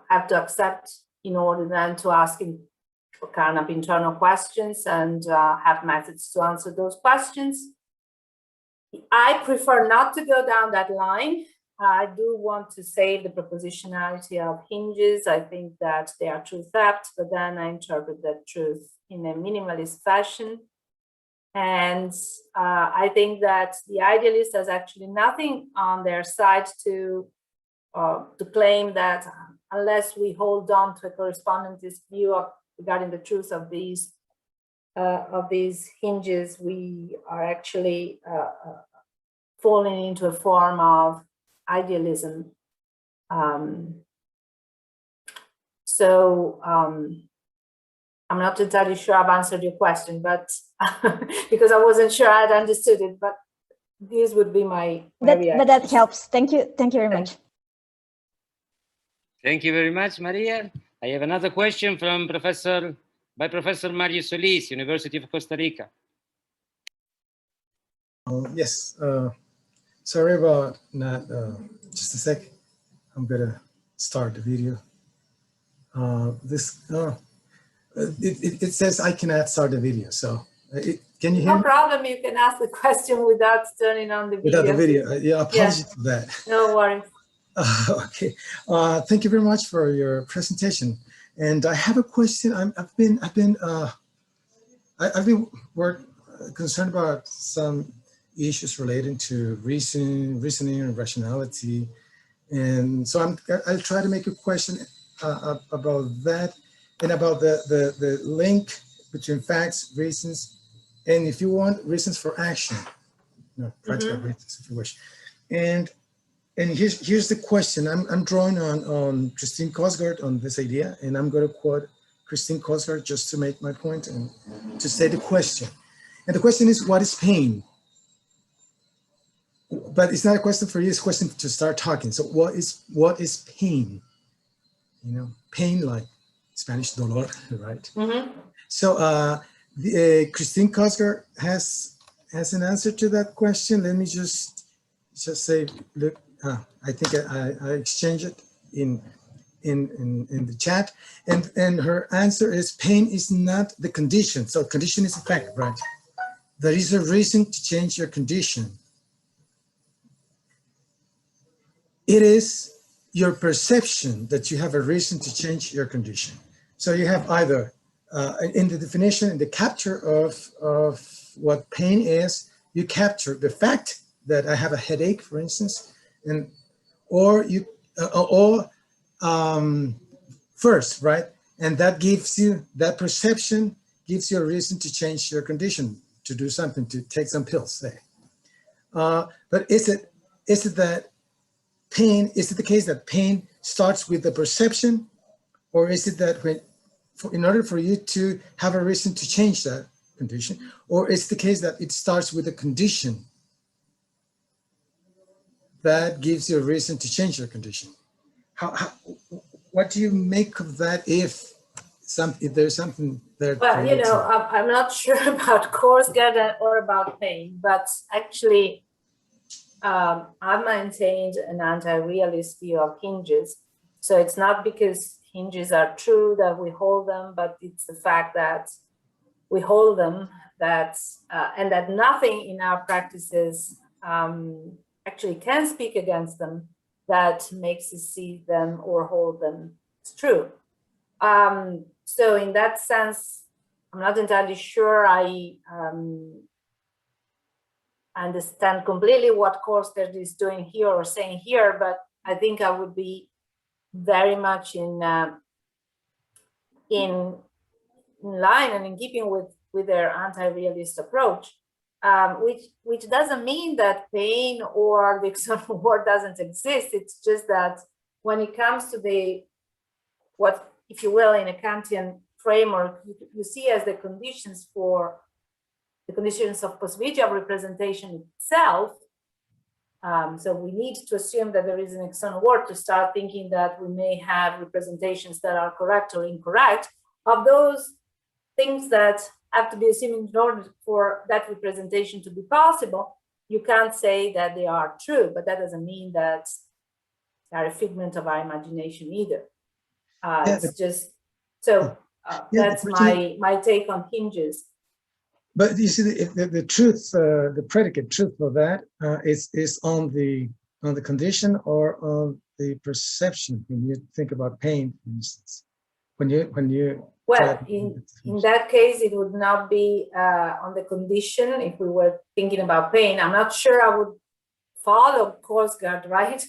have to accept in order then to ask kind of internal questions and have methods to answer those questions. I prefer not to go down that line. I do want to save the propositionality of hinges. I think that they are truth-apt, but then I interpret that truth in a minimalist fashion. And I think that the idealist has actually nothing on their side to claim that unless we hold on to a correspondentist view regarding the truth of these hinges, we are actually falling into a form of idealism. So I'm not entirely sure I've answered your question, but because I wasn't sure I'd understood it, but these would be my reactions. But that helps. Thank you very much. Thank you very much, Maria. I have another question from Professor Mario Solis, University of Costa Rica. Yes, sorry about not, just a sec. I'm gonna start the video. It says I cannot start the video, so can you hear me? No problem, you can ask the question without turning on the video. Without the video, yeah, apologies for that. No worries. Okay, thank you very much for your presentation. And I have a question. I've been concerned about some issues relating to reasoning and rationality, and so I'll try to make a question about that and about the link between facts, reasons, and if you want, reasons for action, practical reasons, if you wish. And here's the question. I'm drawing on Christine Kosgaard on this idea, and I'm going to quote Christine Kosgaard just to make my point and to say the question. And the question is, what is pain? But it's not a question for you, it's a question to start talking. So what is pain? Pain like Spanish dolor, right? So Christine Kosgaard has an answer to that question. Let me just say, look, I think I exchanged it in the chat, and her answer is pain is not the condition. So condition is a fact, right? There is a reason to change your condition. It is your perception that you have a reason to change your condition. So you have either in the definition, in the capture of what pain is, you capture the fact that I have a headache, for instance, or first, right? And that gives you, that perception gives you a reason to change your condition, to do something, to take some pills, say. But is it that pain, is it the case that pain starts with the perception, or is it that in order for you to have a reason to change that condition, or is it the case that it starts with a condition that gives you a reason to change your condition? What do you make of that if there's something there? Well, you know, I'm not sure about Korsgaard or about pain, but actually, I've maintained an anti-realist view of hinges. So it's not because hinges are true that we hold them, but it's the fact that we hold them, and that nothing in our practices actually can speak against them, that makes us see them or hold them. It's true. So in that sense, I'm not entirely sure I understand completely what Korsgaard is doing here or saying here, but I think I would be very much in line and in keeping with their anti-realist approach, which doesn't mean that pain or the external world doesn't exist. It's just that when it comes to what, if you will, in a Kantian framework, you see as the conditions of possibility of representation itself. So we need to assume that there is an external world to start thinking that we may have representations that are correct or incorrect. Of those things that have to be assumed in order for that representation to be possible, you can't say that they are true, but that doesn't mean that they are a figment of our imagination either. It's just, so that's my take on hinges. But you see, the truth, the predicate truth for that is on the condition or on the perception. When you think about pain, for instance, when you well, in that case, it would not be on the condition. If we were thinking about pain, I'm not sure I would follow Korsgaard, right,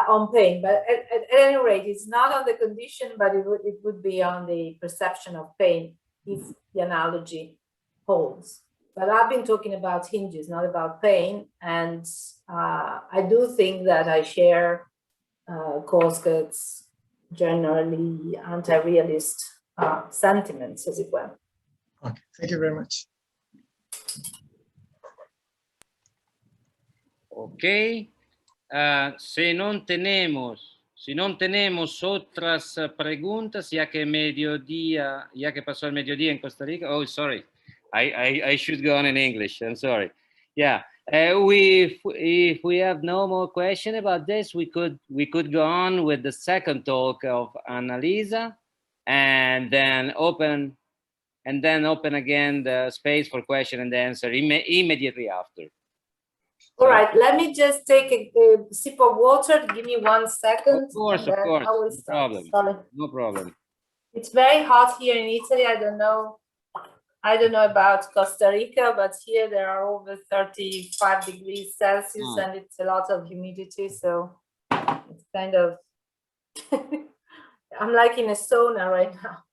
on pain. But at any rate, it's not on the condition, but it would be on the perception of pain, if the analogy holds. But I've been talking about hinges, not about pain. And I do think that I share Korsgaard's generally anti-realist sentiments, as it were. Okay, thank you very much. Ok, si no tenemos otras preguntas, ya que pasó el mediodía en Costa Rica. Oh, sorry, I should go on in English. I'm sorry. Yeah, if we have no more question about this, we could go on with the second talk of Annalisa, and then open again the space for question and answer immediately after. All right, let me just take a sip of water. Give me 1 second. Of course. No problem. It's very hot here in Italy. I don't know about Costa Rica, but here there are over 35 degrees Celsius and it's a lot of humidity. So it's kind of, I'm like in a sauna right now.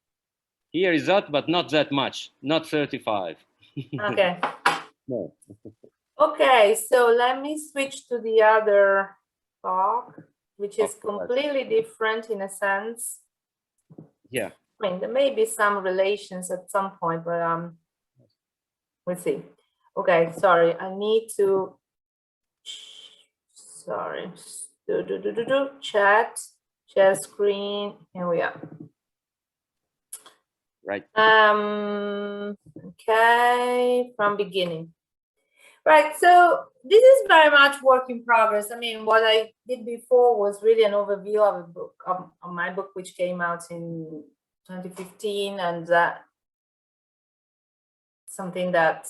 Here is hot, but not that much, not 35. Okay. No. Okay, so let me switch to the other talk, which is completely different in a sense. Yeah. I mean, there may be some relations at some point, but we'll see. Okay, sorry, I need to, share screen, here we are. Right. Okay, from beginning. Right, so this is very much work in progress. I mean, what I did before was really an overview of a book, of my book, which came out in 2015, and something that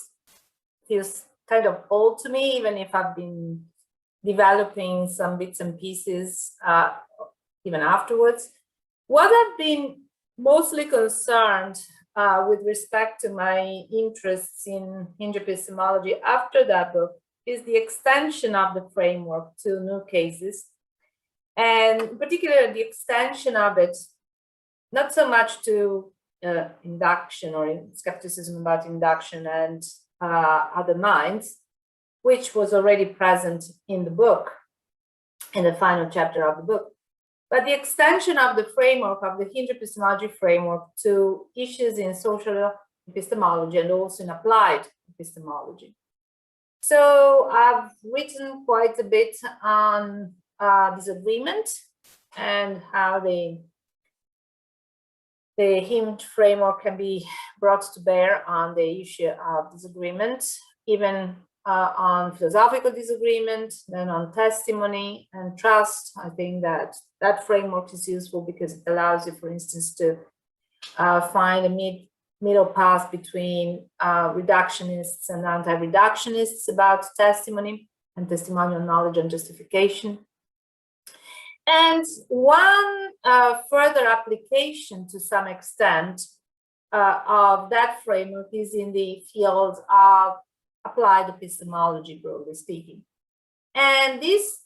feels kind of old to me, even if I've been developing some bits and pieces even afterwards. What I've been mostly concerned with respect to my interests in hinge epistemology after that book is the extension of the framework to new cases. and in particular the extension of it, not so much to induction or skepticism about induction and other minds, which was already present in the book, in the final chapter of the book, but the extension of the framework of the Hinge epistemology framework to issues in social epistemology and also in applied epistemology. So I've written quite a bit on disagreement and how the Hinge framework can be brought to bear on the issue of disagreement, even on philosophical disagreement, then on testimony and trust. I think that that framework is useful because it allows you, for instance, to find a middle path between reductionists and anti-reductionists about testimony and testimonial knowledge and justification. And one further application to some extent of that framework is in the field of applied epistemology, broadly speaking. And this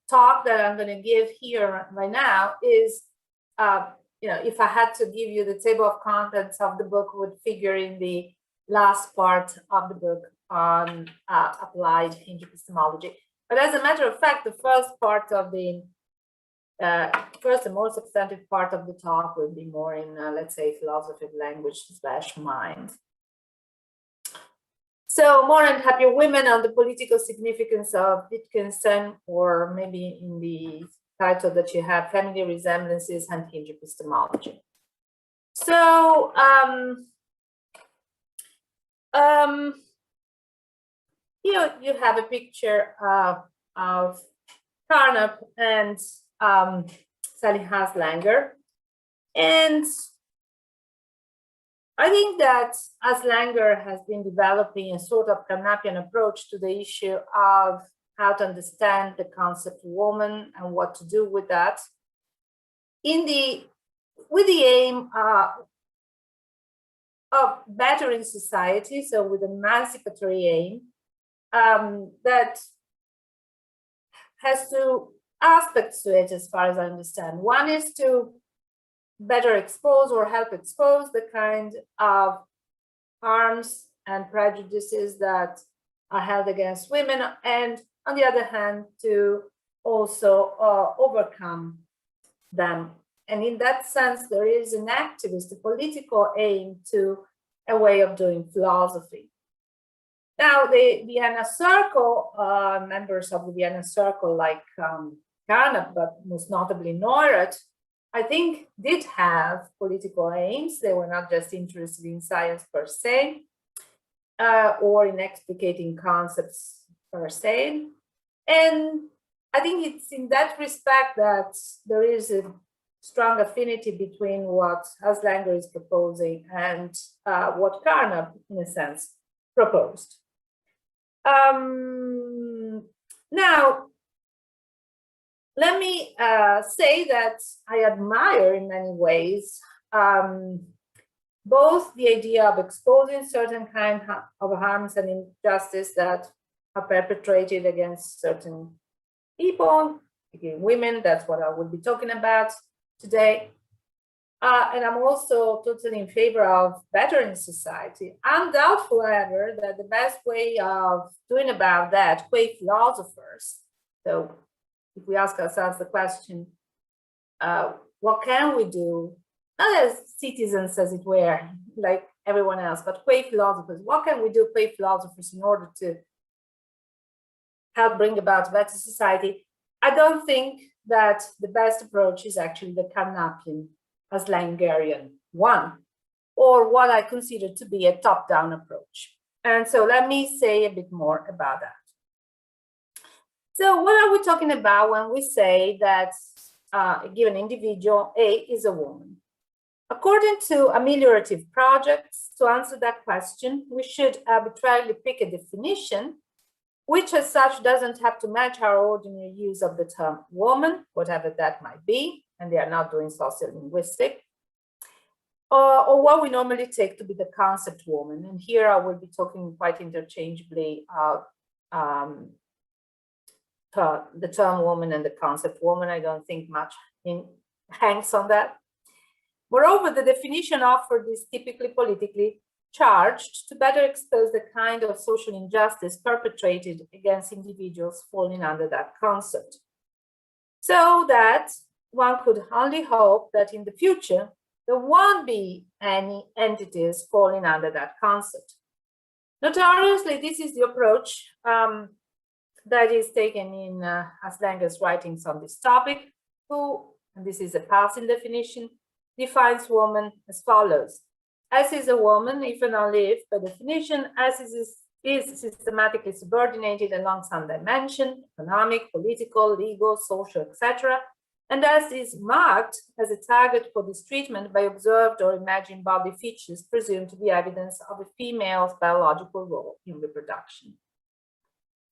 talk that I'm going to give here right now is, if I had to give you the table of contents of the book, would figure in the last part of the book on applied Hinge epistemology. But as a matter of fact, the first part of the first and more substantive part of the talk will be more in, let's say, philosophy of language / mind. So more and happier women on the political significance of Wittgenstein, or maybe in the title that you have, family resemblances and Hinge epistemology. So here you have a picture of Carnap and Sally Haslanger. And I think that Haslanger has been developing a sort of Carnapian approach to the issue of how to understand the concept woman and what to do with that, with the aim of bettering society, so with an emancipatory aim that has two aspects to it, as far as I understand. One is to better expose or help expose the kind of harms and prejudices that are held against women, and on the other hand, to also overcome them. And in that sense, there is an activist, a political aim to a way of doing philosophy. Now, the Vienna Circle, members of the Vienna Circle, like Carnap, but most notably Neurath, I think did have political aims. They were not just interested in science per se, or in explicating concepts per se. And I think it's in that respect that there is a strong affinity between what Haslanger is proposing and what Carnap, in a sense, proposed. Now, let me say that I admire in many ways both the idea of exposing certain kind of harms and injustice that are perpetrated against certain people, again, women. That's what I will be talking about today. And I'm also totally in favor of bettering society. I'm doubtful, however, that the best way of doing about that, qua philosophers, so if we ask ourselves the question, what can we do, not as citizens, as it were, like everyone else, but qua philosophers, what can we do qua philosophers in order to help bring about a better society? I don't think that the best approach is actually the Carnapian, Haslangerian one, or what I consider to be a top-down approach. And so let me say a bit more about that. So what are we talking about when we say that a given individual, A, is a woman? According to ameliorative projects, to answer that question, we should arbitrarily pick a definition, which as such doesn't have to match our ordinary use of the term woman, whatever that might be, and they are not doing sociolinguistic, or what we normally take to be the concept woman. And here I will be talking quite interchangeably of the term woman and the concept woman. I don't think much hangs on that. Moreover, the definition offered is typically politically charged to better expose the kind of social injustice perpetrated against individuals falling under that concept. So that one could only hope that in the future, there won't be any entities falling under that concept. Notoriously, this is the approach that is taken in Aslanger's writings on this topic, who, and this is a passing definition, defines woman as follows. As is a woman, if and only if, by definition, as is systematically subordinated along some dimension, economic, political, legal, social, etc., and as is marked as a target for this treatment by observed or imagined body features presumed to be evidence of a female's biological role in reproduction.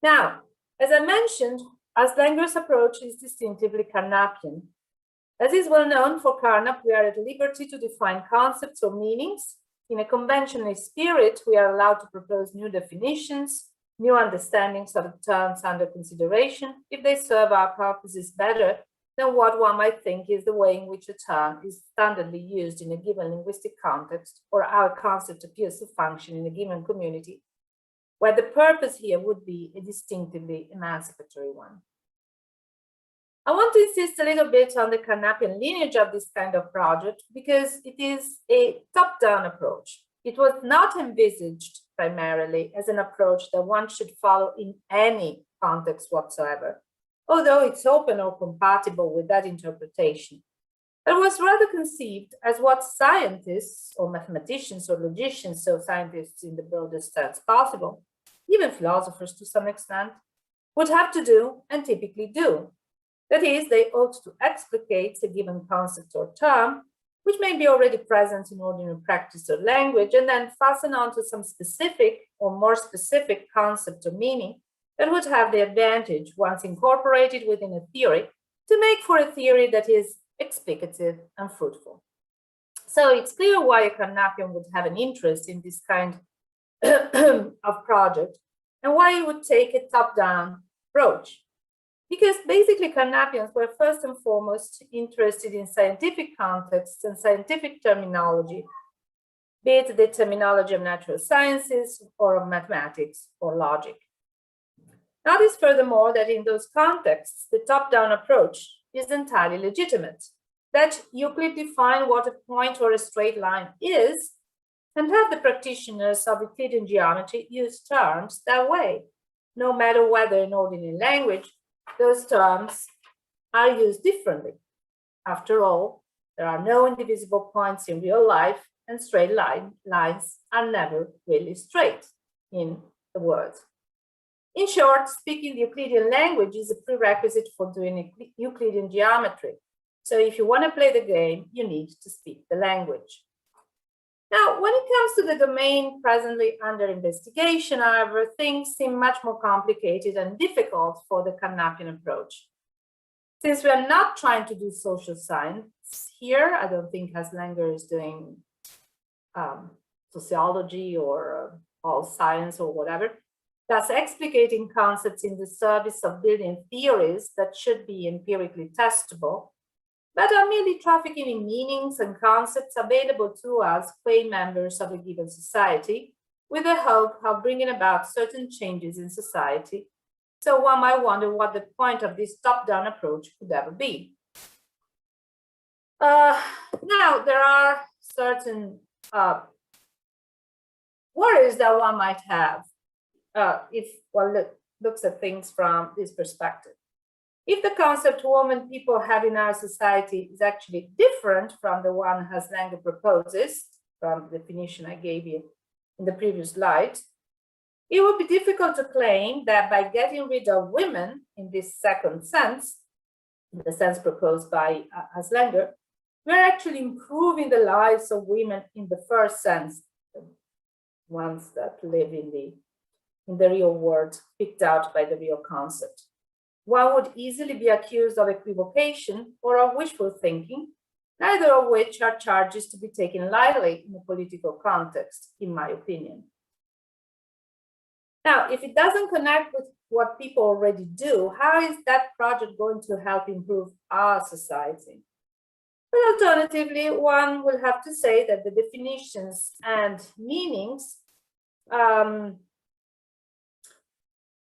Now, as I mentioned, Aslanger's approach is distinctively Carnapian. As is well known for Carnap, we are at liberty to define concepts or meanings. In a conventional spirit, we are allowed to propose new definitions, new understandings of the terms under consideration, if they serve our purposes better than what one might think is the way in which a term is standardly used in a given linguistic context, or our concept appears to function in a given community, where the purpose here would be a distinctively emancipatory one. I want to insist a little bit on the Carnapian lineage of this kind of project because it is a top-down approach. It was not envisaged primarily as an approach that one should follow in any context whatsoever, although it's open or compatible with that interpretation. It was rather conceived as what scientists or mathematicians or logicians, so scientists in the broadest sense possible, even philosophers to some extent, would have to do and typically do. That is, they ought to explicate a given concept or term, which may be already present in ordinary practice or language, and then fasten onto some specific or more specific concept or meaning that would have the advantage, once incorporated within a theory, to make for a theory that is explicative and fruitful. So it's clear why a Carnapian would have an interest in this kind of project and why he would take a top-down approach. Because basically Carnapians were first and foremost interested in scientific contexts and scientific terminology, be it the terminology of natural sciences or of mathematics or logic. Notice furthermore that in those contexts, the top-down approach is entirely legitimate, that Euclid defined what a point or a straight line is, and have the practitioners of Euclidean geometry use terms that way, no matter whether in ordinary language those terms are used differently. After all, there are no indivisible points in real life, and straight lines are never really straight in the world. In short, speaking the Euclidean language is a prerequisite for doing Euclidean geometry. So if you want to play the game, you need to speak the language. Now, when it comes to the domain presently under investigation, however, things seem much more complicated and difficult for the Carnapian approach. Since we are not trying to do social science here, I don't think Aslanger is doing sociology or all science or whatever, thus explicating concepts in the service of building theories that should be empirically testable, but are merely trafficking in meanings and concepts available to us, qua members of a given society, with the hope of bringing about certain changes in society. So one might wonder what the point of this top-down approach could ever be. Now, there are certain worries that one might have if one looks at things from this perspective. If the concept woman people have in our society is actually different from the one Aslanger proposes, from the definition I gave you in the previous slide, it would be difficult to claim that by getting rid of women in this second sense, in the sense proposed by Aslanger, we're actually improving the lives of women in the first sense, the ones that live in the real world, picked out by the real concept. One would easily be accused of equivocation or of wishful thinking, neither of which are charges to be taken lightly in a political context, in my opinion. Now, if it doesn't connect with what people already do, how is that project going to help improve our society? But alternatively, one will have to say that the definitions and meanings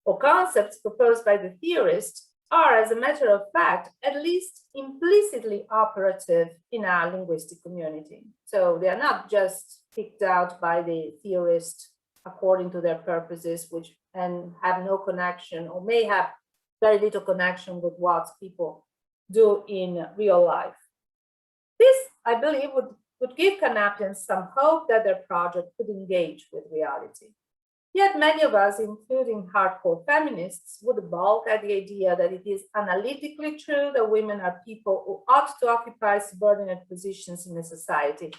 or concepts proposed by the theorist are, as a matter of fact, at least implicitly operative in our linguistic community. So they are not just picked out by the theorist according to their purposes, which and have no connection or may have very little connection with what people do in real life. This, I believe, would give Canapians some hope that their project could engage with reality. Yet many of us, including hardcore feminists, would balk at the idea that it is analytically true that women are people who ought to occupy subordinate positions in a society,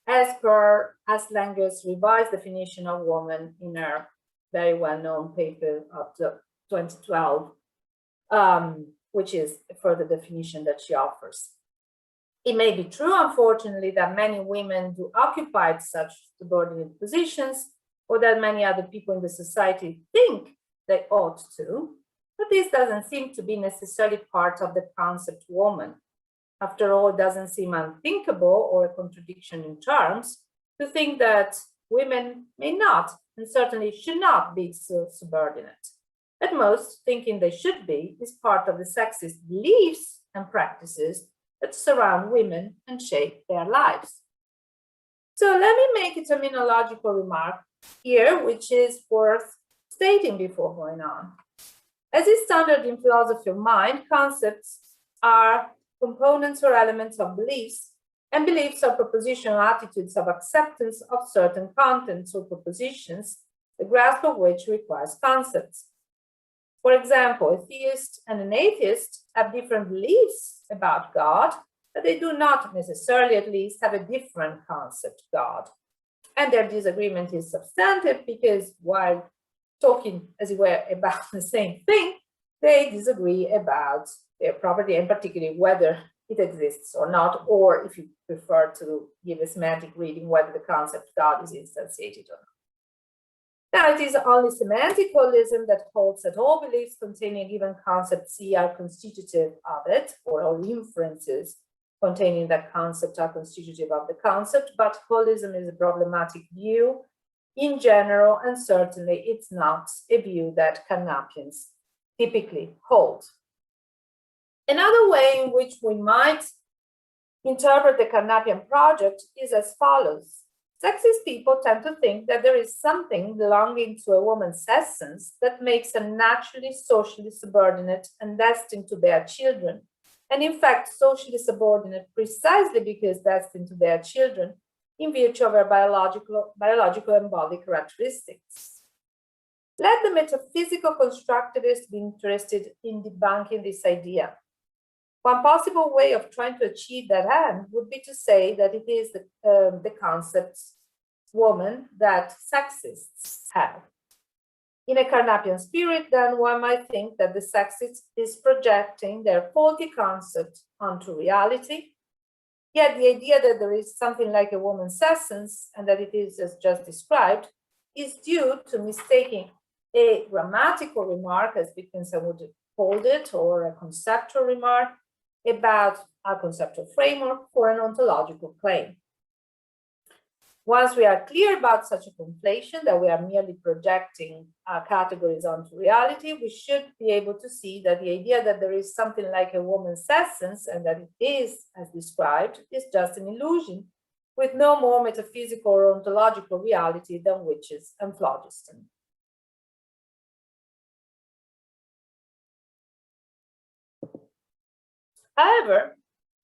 as per Aslanger's revised definition of woman in her very well-known paper of 2012, which is a further definition that she offers. It may be true, unfortunately, that many women do occupy such subordinate positions, or that many other people in the society think they ought to, but this doesn't seem to be necessarily part of the concept woman. After all, it doesn't seem unthinkable or a contradiction in terms to think that women may not and certainly should not be so subordinate. At most, thinking they should be is part of the sexist beliefs and practices that surround women and shape their lives. So let me make a terminological remark here, which is worth stating before going on. As is standard in philosophy of mind, concepts are components or elements of beliefs, and beliefs are propositional attitudes of acceptance of certain contents or propositions, the grasp of which requires concepts. For example, a theist and an atheist have different beliefs about God, but they do not necessarily, at least, have a different concept of God. And their disagreement is substantive because while talking, as it were, about the same thing, they disagree about their property and particularly whether it exists or not, or if you prefer to give a semantic reading, whether the concept of God is instantiated or not. Now, it is only semantic holism that holds that all beliefs containing a given concept C are constitutive of it, or all inferences containing that concept are constitutive of the concept, but holism is a problematic view in general, and certainly it's not a view that Canapians typically hold. Another way in which we might interpret the Canapian project is as follows. Sexist people tend to think that there is something belonging to a woman's essence that makes her naturally socially subordinate and destined to bear children, and in fact socially subordinate precisely because destined to bear children in virtue of her biological and body characteristics. Let the metaphysical constructivist be interested in debunking this idea. One possible way of trying to achieve that end would be to say that it is the concept woman that sexists have. In a Carnapian spirit, then one might think that the sexist is projecting their faulty concept onto reality. Yet the idea that there is something like a woman's essence and that it is as just described is due to mistaking a grammatical remark, as Wittgenstein would hold it, or a conceptual remark about a conceptual framework for an ontological claim. Once we are clear about such a conflation, that we are merely projecting categories onto reality, we should be able to see that the idea that there is something like a woman's essence and that it is, as described, is just an illusion with no more metaphysical or ontological reality than witches and phlogiston. However,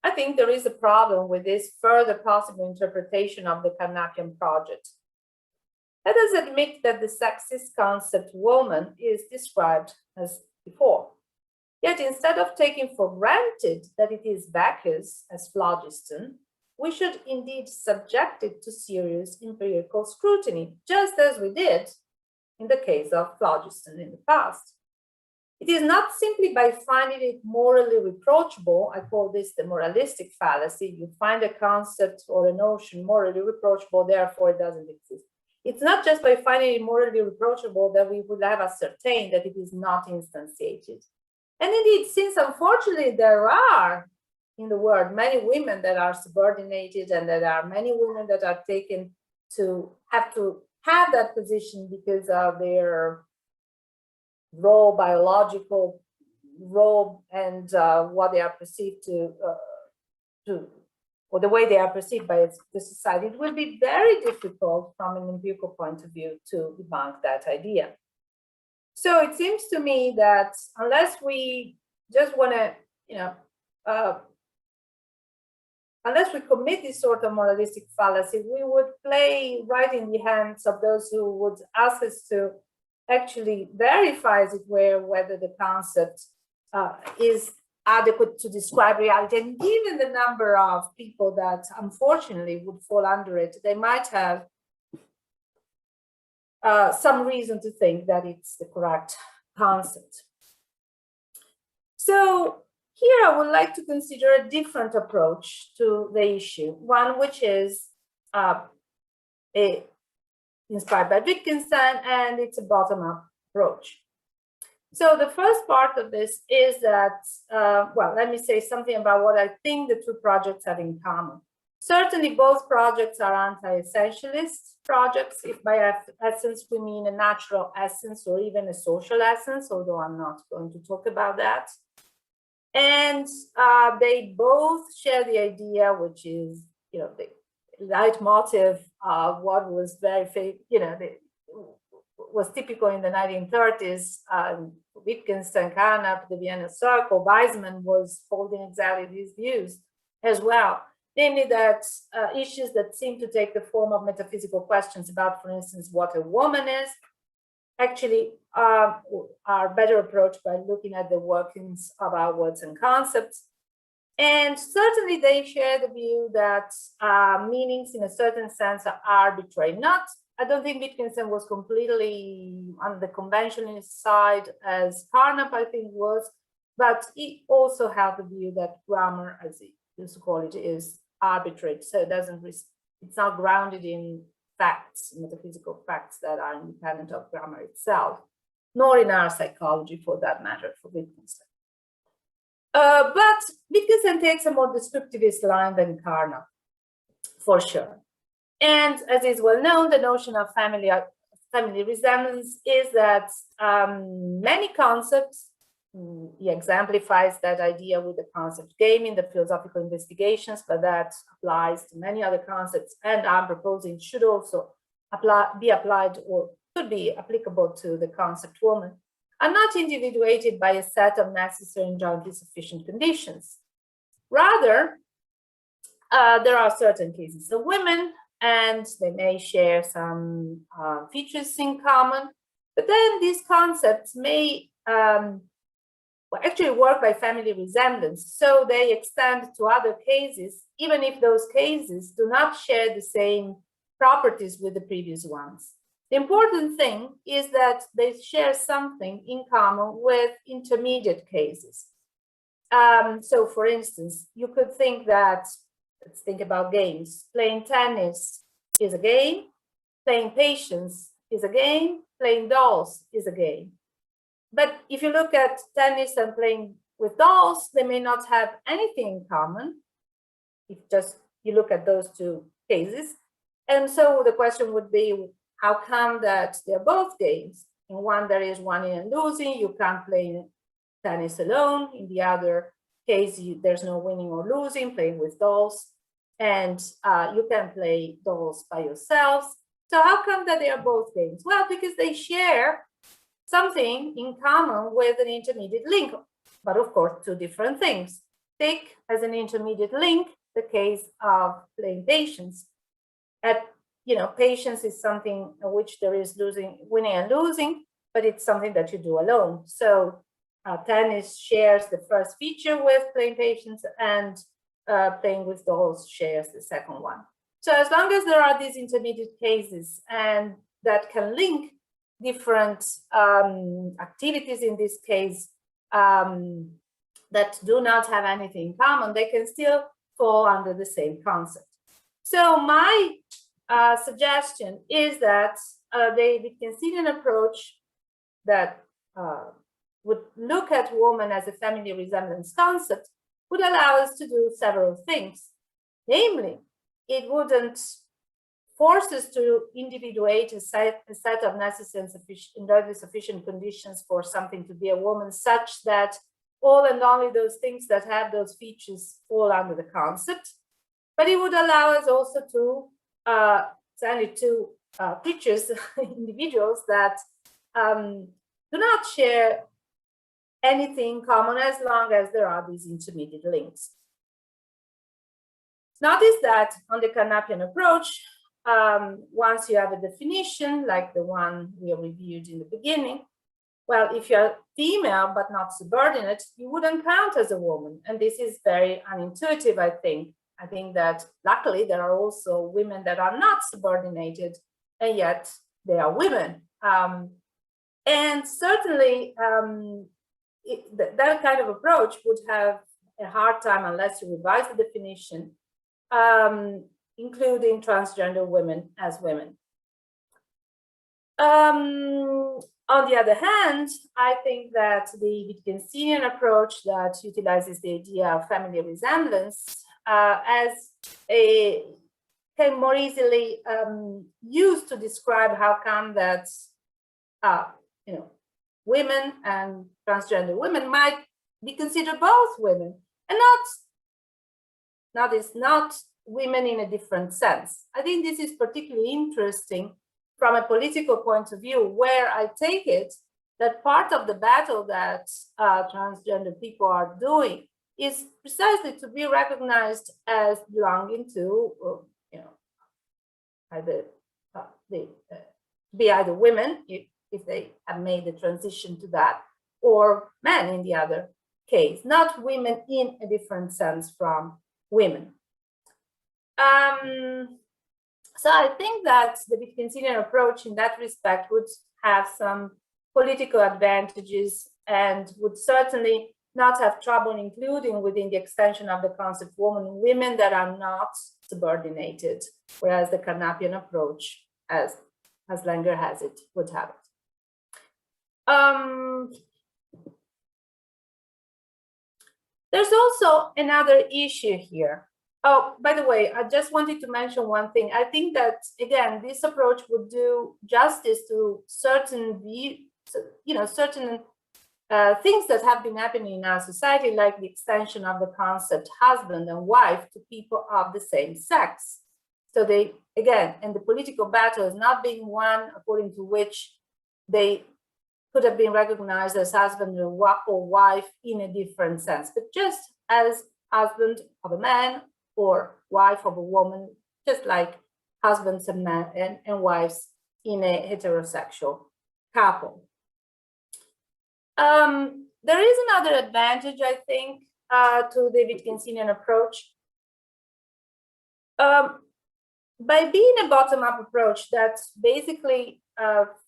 I think there is a problem with this further possible interpretation of the Carnapian project. Let us admit that the sexist concept woman is described as before. Yet instead of taking for granted that it is Bacchus as phlogiston, we should indeed subject it to serious empirical scrutiny, just as we did in the case of phlogiston in the past. It is not simply by finding it morally reproachable, I call this the moralistic fallacy, you find a concept or a notion morally reproachable, therefore it doesn't exist. it's not just by finding it morally reproachable that we would have ascertained that it is not instantiated. And indeed, since unfortunately there are in the world many women that are subordinated, and there are many women that are taken to have that position because of their raw biological role and what they are perceived to, or the way they are perceived by the society, it will be very difficult from an empirical point of view to debunk that idea. So it seems to me that unless we just want to, unless we commit this sort of moralistic fallacy, we would play right in the hands of those who would ask us to actually verify, as it were, whether the concept is adequate to describe reality. And given the number of people that unfortunately would fall under it, they might have some reason to think that it's the correct concept. So here I would like to consider a different approach to the issue, one which is inspired by Wittgenstein, and it's a bottom-up approach. So the first part of this is that, well, let me say something about what I think the two projects have in common. Certainly both projects are anti-essentialist projects, if by essence we mean a natural essence or even a social essence, although I'm not going to talk about that. And they both share the idea, which is, the leitmotif of what was very, was typical in the 1930s. Wittgenstein, Carnap, the Vienna Circle, Weizmann was holding exactly these views as well. Namely that issues that seem to take the form of metaphysical questions about, for instance, what a woman is, actually are better approached by looking at the workings of our words and concepts. And certainly they share the view that meanings in a certain sense are arbitrary. I don't think Wittgenstein was completely on the conventionalist side as Carnap, I think, was, but he also held the view that grammar, as he used to call it, is arbitrary. So it's not grounded in facts, metaphysical facts that are independent of grammar itself, nor in our psychology for that matter, for Wittgenstein. But Wittgenstein takes a more descriptivist line than Carnap, for sure. And as is well known, the notion of family resemblance is that many concepts, he exemplifies that idea with the concept game in the philosophical investigations, but that applies to many other concepts, and I'm proposing should also be applied or could be applicable to the concept woman, are not individuated by a set of necessary and jointly sufficient conditions. Rather, there are certain cases of women, and they may share some features in common, but then these concepts may actually work by family resemblance. So they extend to other cases, even if those cases do not share the same properties with the previous ones. The important thing is that they share something in common with intermediate cases. So for instance, you could think that, let's think about games. Playing tennis is a game, playing patience is a game, playing dolls is a game. But if you look at tennis and playing with dolls, they may not have anything in common if just you look at those two cases. And so the question would be, how come that they're both games? In one, there is winning and losing. You can't play tennis alone. In the other case, there's no winning or losing, playing with dolls. And you can play dolls by yourselves. So how come that they are both games? Well, because they share something in common with an intermediate link, but of course, two different things. Take as an intermediate link the case of playing patience. Patience is something in which there is winning and losing, but it's something that you do alone. So tennis shares the first feature with playing patience, and playing with dolls shares the second one. So as long as there are these intermediate cases and that can link different activities in this case that do not have anything in common, they can still fall under the same concept. So my suggestion is that the Wittgensteinian approach that would look at woman as a family resemblance concept would allow us to do several things. Namely, it wouldn't force us to individuate a set of necessary and sufficient conditions for something to be a woman, such that all and only those things that have those features fall under the concept. But it would allow us also to send to creatures, individuals that do not share anything common as long as there are these intermediate links. Notice that on the Carnapian approach, once you have a definition like the one we reviewed in the beginning, well, if you're female but not subordinate, you wouldn't count as a woman. And this is very unintuitive, I think. I think that luckily there are also women that are not subordinated, and yet they are women. And certainly that kind of approach would have a hard time unless you revise the definition, including transgender women as women. On the other hand, I think that the Wittgensteinian approach that utilizes the idea of family resemblance can more easily used to describe how come that women and transgender women might be considered both women and not women in a different sense. I think this is particularly interesting from a political point of view, where I take it that part of the battle that transgender people are doing is precisely to be recognized as belonging to, either women, if they have made the transition to that, or men in the other case, not women in a different sense from women. So I think that the Wittgensteinian approach in that respect would have some political advantages and would certainly not have trouble including within the extension of the concept women that are not subordinated, whereas the Carnapian approach, as Langer has it, would have it. There's also another issue here. Oh, by the way, I just wanted to mention one thing. I think that, again, this approach would do justice to certain things that have been happening in our society, like the extension of the concept husband and wife to people of the same sex. So they, again, and the political battle is not being one according to which they could have been recognized as husband or wife in a different sense, but just as husband of a man or wife of a woman, just like husbands and men and wives in a heterosexual couple. There is another advantage, I think, to the Wittgensteinian approach. By being a bottom-up approach that basically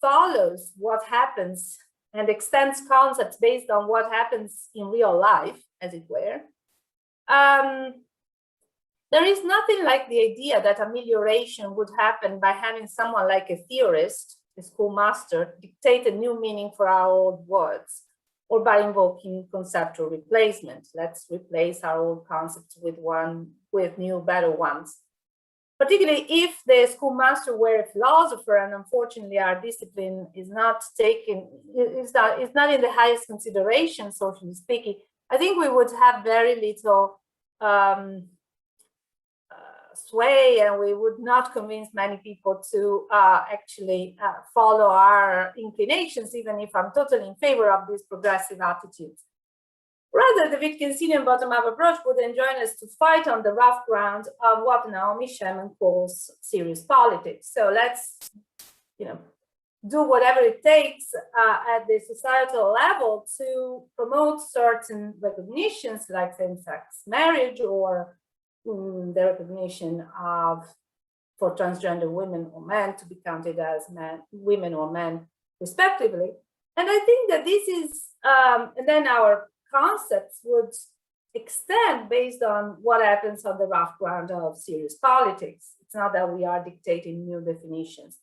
follows what happens and extends concepts based on what happens in real life, as it were, there is nothing like the idea that amelioration would happen by having someone like a theorist, a schoolmaster, dictate a new meaning for our old words, or by invoking conceptual replacement. Let's replace our old concepts with new, better ones. Particularly if the schoolmaster were a philosopher, and unfortunately our discipline is not in the highest consideration, socially speaking, I think we would have very little sway, and we would not convince many people to actually follow our inclinations, even if I'm totally in favor of these progressive attitudes. Rather, the Wittgensteinian bottom-up approach would enjoin us to fight on the rough ground of what Naomi Shemin calls serious politics. So let's, do whatever it takes at the societal level to promote certain recognitions like same-sex marriage or the recognition for transgender women or men to be counted as women or men, respectively. And I think that this is, and then our concepts would extent based on what happens on the rough ground of serious politics. It's not that we are dictating new definitions.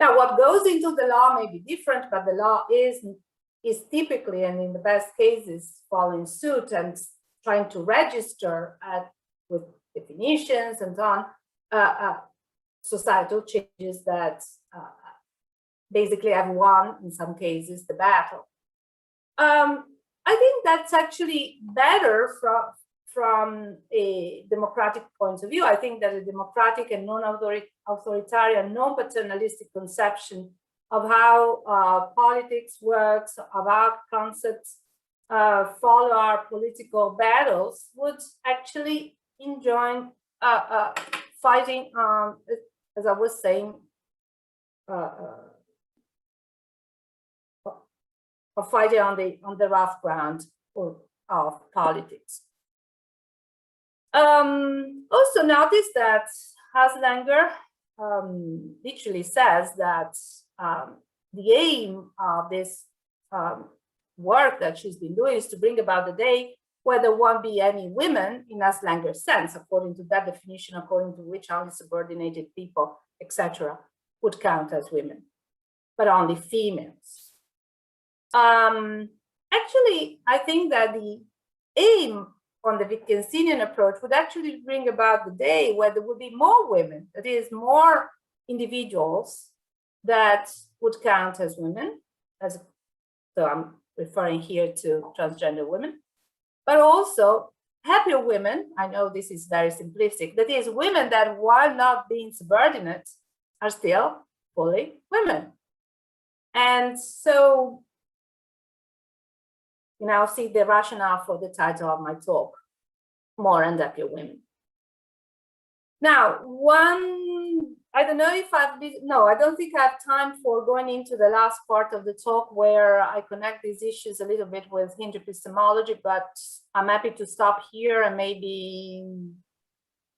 Now, what goes into the law may be different, but the law is typically, and in the best cases, following suit and trying to register with definitions and so on, societal changes that basically have won, in some cases, the battle. I think that's actually better from a democratic point of view. I think that a democratic and non-authoritarian, non-paternalistic conception of how politics works, of how concepts follow our political battles would actually enjoin fighting, as I was saying, of fighting on the rough ground of politics. Also notice that Haslinger literally says that the aim of this work that she's been doing is to bring about the day where there won't be any women in Haslinger's sense, according to that definition, according to which only subordinated people, etc., would count as women, but only females. Actually, I think that the aim on the Wittgensteinian approach would actually bring about the day where there would be more women, that is, more individuals that would count as women, so I'm referring here to transgender women, but also happier women. I know this is very simplistic, that is, women that, while not being subordinate, are still fully women. And so, you now see the rationale for the title of my talk, More and Happier Women. Now, I don't know if I don't think I have time for going into the last part of the talk where I connect these issues a little bit with hinge epistemology, but I'm happy to stop here and maybe,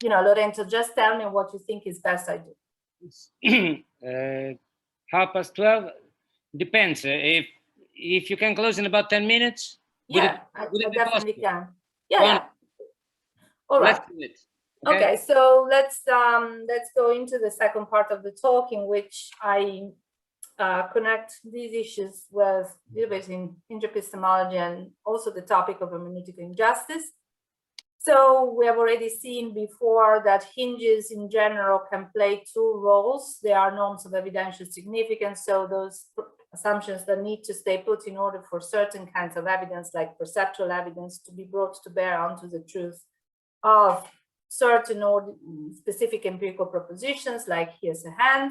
Lorenzo, just tell me what you think is best I do. 12:30, depends. If you can close in about 10 minutes. Yeah, I definitely can. Yeah. All right. Let's do it. Okay, so let's go into the second part of the talk, in which I connect these issues with a little bit in hinge epistemology and also the topic of hermeneutical injustice. So we have already seen before that hinges in general can play two roles. They are norms of evidential significance, so those assumptions that need to stay put in order for certain kinds of evidence, like perceptual evidence, to be brought to bear onto the truth of certain or specific empirical propositions, like here's a hand.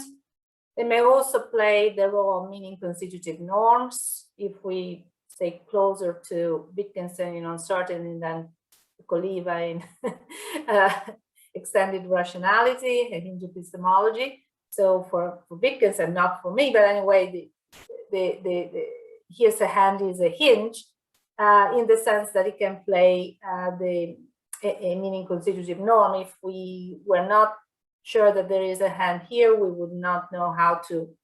They may also play the role of meaning constitutive norms, if we stay closer to Wittgenstein in uncertainty than Coliva in extended rationality and hinge epistemology. So for Wittgenstein, not for me, but anyway, the here's a hand is a hinge in the sense that it can play a meaning constitutive norm. If we were not sure that there is a hand here, we would not know how to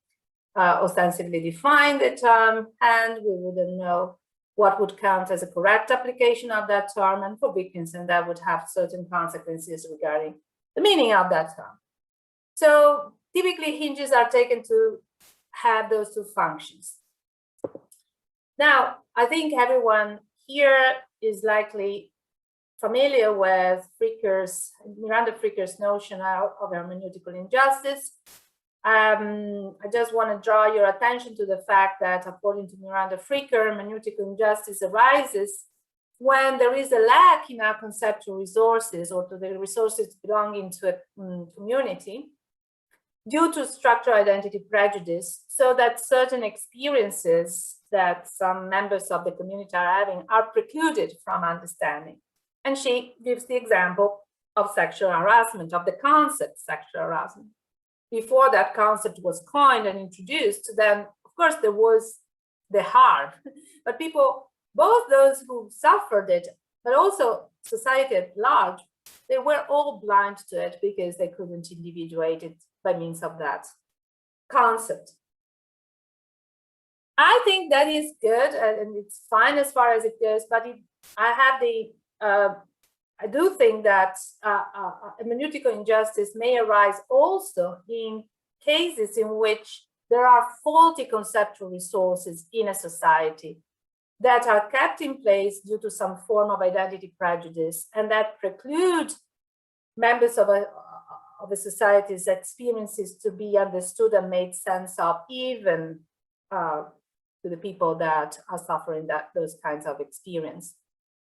ostensibly define the term hand. We wouldn't know what would count as a correct application of that term, and for Wittgenstein, that would have certain consequences regarding the meaning of that term. So typically, hinges are taken to have those two functions. Now, I think everyone here is likely familiar with Miranda Fricker's notion of hermeneutical injustice. I just want to draw your attention to the fact that, according to Miranda Fricker, hermeneutical injustice arises when there is a lack in our conceptual resources or to the resources belonging to a community due to structural identity prejudice, so that certain experiences that some members of the community are having are precluded from understanding. And she gives the example of sexual harassment, of the concept sexual harassment. Before that concept was coined and introduced, then of course there was the harm. But people, both those who suffered it, but also society at large, they were all blind to it because they couldn't individuate it by means of that concept. I think that is good and it's fine as far as it goes, but I have the I do think that hermeneutical injustice may arise also in cases in which there are faulty conceptual resources in a society that are kept in place due to some form of identity prejudice and that preclude members of a society's experiences to be understood and made sense of, even to the people that are suffering those kinds of experience.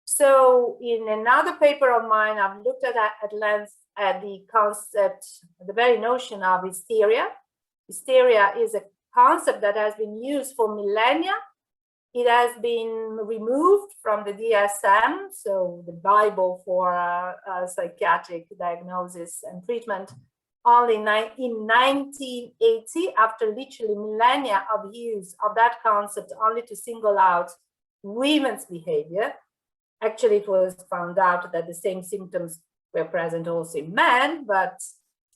So in another paper of mine, I've looked at length at the concept, the very notion of hysteria. Hysteria is a concept that has been used for millennia. It has been removed from the DSM, so the Bible for psychiatric diagnosis and treatment, only in 1980, after literally millennia of use of that concept only to single out women's behavior. Actually, it was found out that the same symptoms were present also in men, but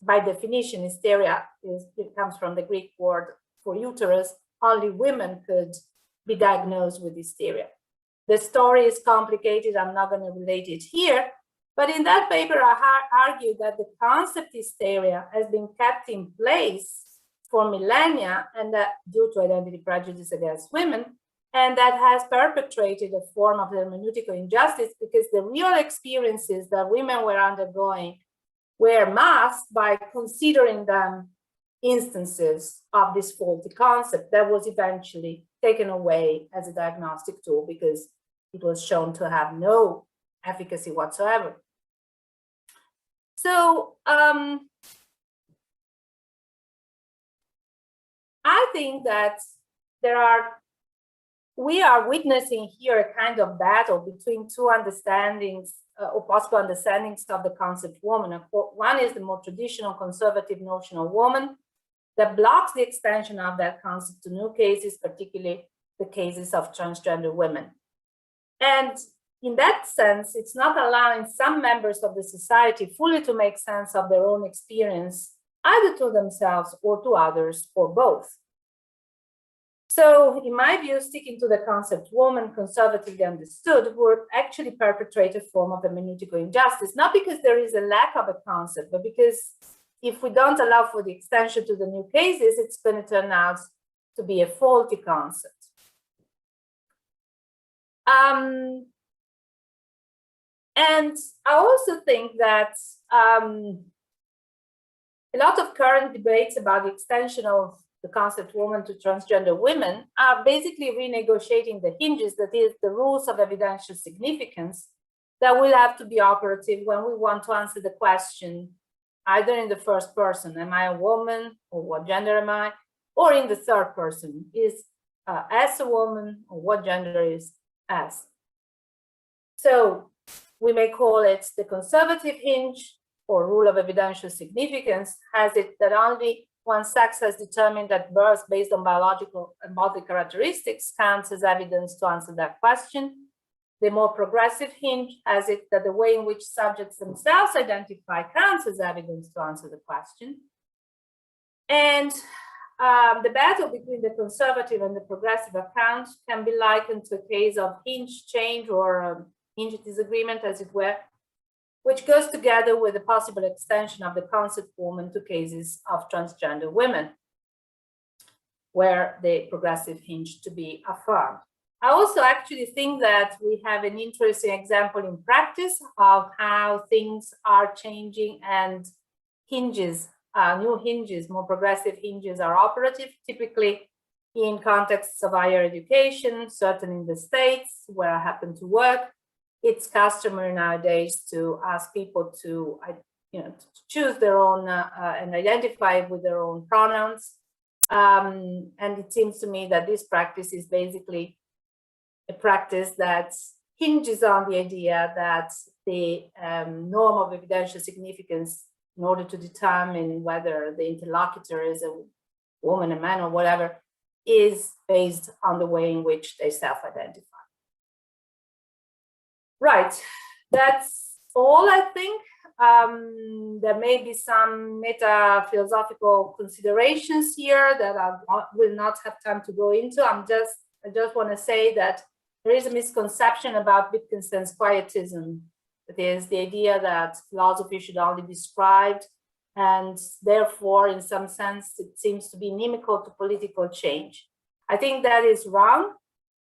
by definition, hysteria it comes from the Greek word for uterus. Only women could be diagnosed with hysteria. The story is complicated. I'm not going to relate it here. But in that paper, I argued that the concept hysteria has been kept in place for millennia, and that due to identity prejudice against women, and that has perpetrated a form of hermeneutical injustice because the real experiences that women were undergoing were masked by considering them instances of this faulty concept that was eventually taken away as a diagnostic tool because it was shown to have no efficacy whatsoever. So I think that we are witnessing here a kind of battle between two understandings or possible understandings of the concept woman. One is the more traditional conservative notion of woman that blocks the extension of that concept to new cases, particularly the cases of transgender women. And in that sense, it's not allowing some members of the society fully to make sense of their own experience, either to themselves or to others, or both. So in my view, sticking to the concept woman conservatively understood would actually perpetrate a form of hermeneutical injustice, not because there is a lack of a concept, but because if we don't allow for the extension to the new cases, it's going to turn out to be a faulty concept. And I also think that a lot of current debates about the extension of the concept woman to transgender women are basically renegotiating the hinges, that is, the rules of evidential significance that will have to be operative when we want to answer the question, either in the first person, am I a woman, or what gender am I, or in the third person, is S a woman, or what gender is S. So we may call it the conservative hinge or rule of evidential significance, has it that only one sex has determined that birth based on biological and bodily characteristics counts as evidence to answer that question. The more progressive hinge has it that the way in which subjects themselves identify counts as evidence to answer the question. And the battle between the conservative and the progressive account can be likened to a case of hinge change or hinge disagreement, as it were, which goes together with the possible extension of the concept woman to cases of transgender women, where the progressive hinge to be affirmed. I also actually think that we have an interesting example in practice of how things are changing and hinges, new hinges, more progressive hinges are operative, typically in contexts of higher education, certainly in the States where I happen to work. It's customary nowadays to ask people to, to choose their own and identify with their own pronouns. And it seems to me that this practice is basically a practice that hinges on the idea that the norm of evidential significance, in order to determine whether the interlocutor is a woman, a man, or whatever, is based on the way in which they self-identify. Right, that's all, I think. There may be some meta-philosophical considerations here that I will not have time to go into. I just want to say that there is a misconception about Wittgenstein's quietism. It is the idea that philosophy should only be described, and therefore, in some sense, it seems to be inimical to political change. I think that is wrong.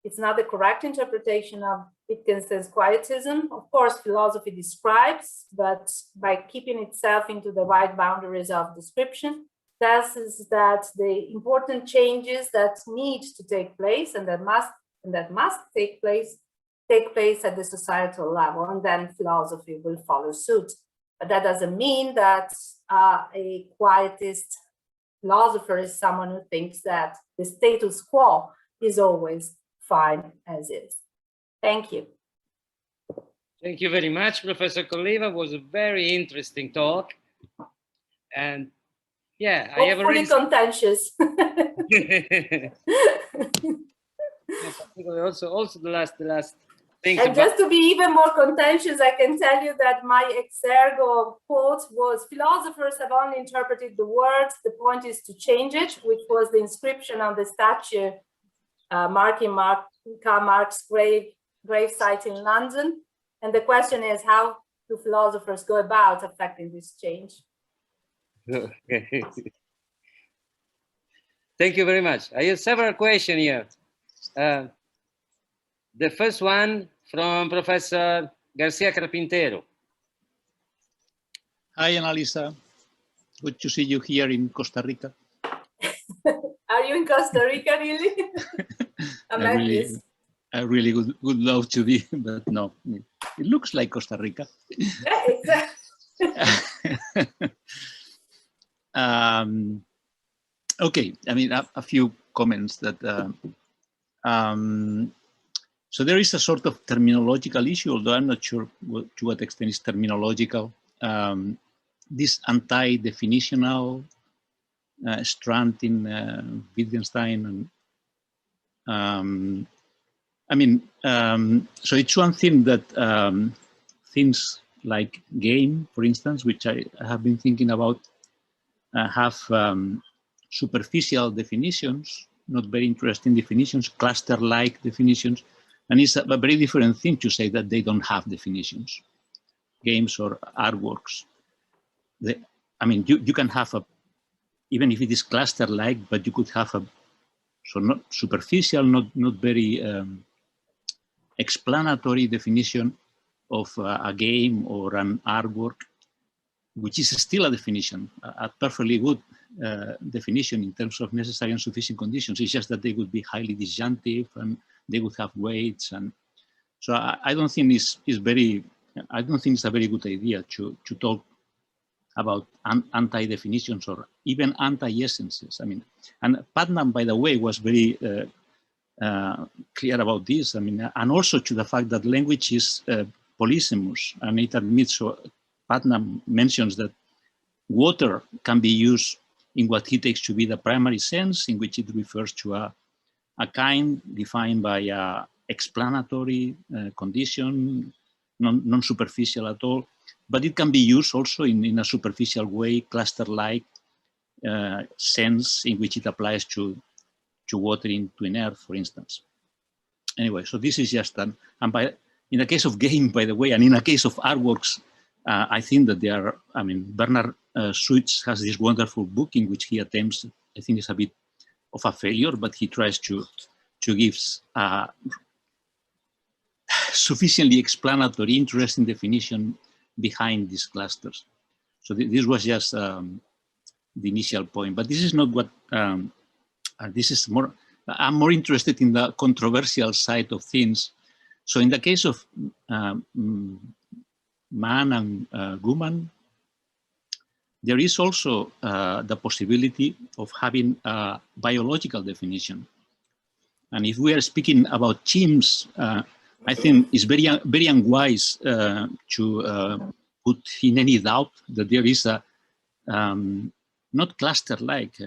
It's not the correct interpretation of Wittgenstein's quietism. Of course, philosophy describes, but by keeping itself into the right boundaries of description, that is that the important changes that need to take place and that must take place at the societal level, and then philosophy will follow suit. But that doesn't mean that a quietist philosopher is someone who thinks that the status quo is always fine as is. Thank you. Thank you very much, Professor Coliva. It was a very interesting talk. And yeah, I have already contentious. also the last thing. And just to be even more contentious, I can tell you that my exergo quote was, philosophers have only interpreted the words, the point is to change it, which was the inscription on the statue marking Karl Marx's grave site in London. And the question is, how do philosophers go about affecting this change? Okay. Thank you very much. I have several questions here. The first one from Professor Garcia Carpintero. Hi, Annalisa. Good to see you here in Costa Rica. Are you in Costa Rica, really? I really would love to be, but no. It looks like Costa Rica. Yeah, exactly. Okay, I mean, a few comments that, so there is a sort of terminological issue, although I'm not sure to what extent it's terminological. This anti-definitional strand in Wittgenstein. And, I mean, so it's one thing that things like game, for instance, which I have been thinking about, have superficial definitions, not very interesting definitions, cluster-like definitions, and it's a very different thing to say that they don't have definitions, games or artworks. I mean, you can have a, even if it is cluster-like, but you could have a, so not superficial, not very explanatory definition of a game or an artwork, which is still a definition, a perfectly good definition in terms of necessary and sufficient conditions. It's just that they would be highly disjunctive and they would have weights. And so I don't think it's very, I don't think it's a very good idea to talk about anti-definitions or even anti-essences. I mean, and Putnam, by the way, was very clear about this. I mean, and also to the fact that language is polysemous, and it admits, so Putnam mentions that water can be used in what he takes to be the primary sense, in which it refers to a kind defined by a explanatory condition, non-superficial at all, but it can be used also in a superficial way, cluster-like sense in which it applies to water in twin earth, for instance. Anyway, so this is just an, and in the case of game, by the way, and in the case of artworks, I think that they are, I mean, Bernard Suits has this wonderful book in which he attempts, I think it's a bit of a failure, but he tries to give sufficiently explanatory, interesting definition behind these clusters. So this was just the initial point, but this is not what, this is more, I'm more interested in the controversial side of things. So in the case of man and woman, there is also the possibility of having a biological definition. And if we are speaking about chimps, I think it's very unwise to put in any doubt that there is a, not cluster-like,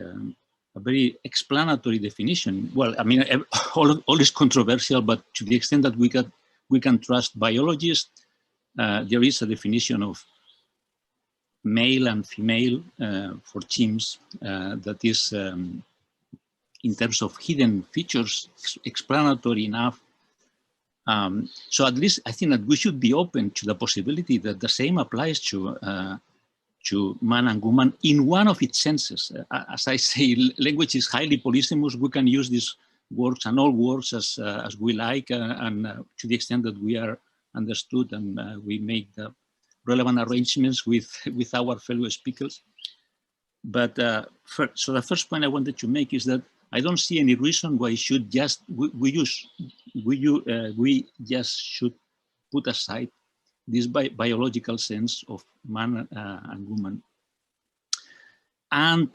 a very explanatory definition. Well, I mean, all is controversial, but to the extent that we can trust biologists, there is a definition of male and female for chimps that is, in terms of hidden features, explanatory enough So at least I think that we should be open to the possibility that the same applies to man and woman in one of its senses. As I say, language is highly polysemous. We can use these words and all words as we like, and to the extent that we are understood, and we make the relevant arrangements with our fellow speakers. But so the first point I wanted to make is that I don't see any reason why should just we just should put aside this biological sense of man and woman. And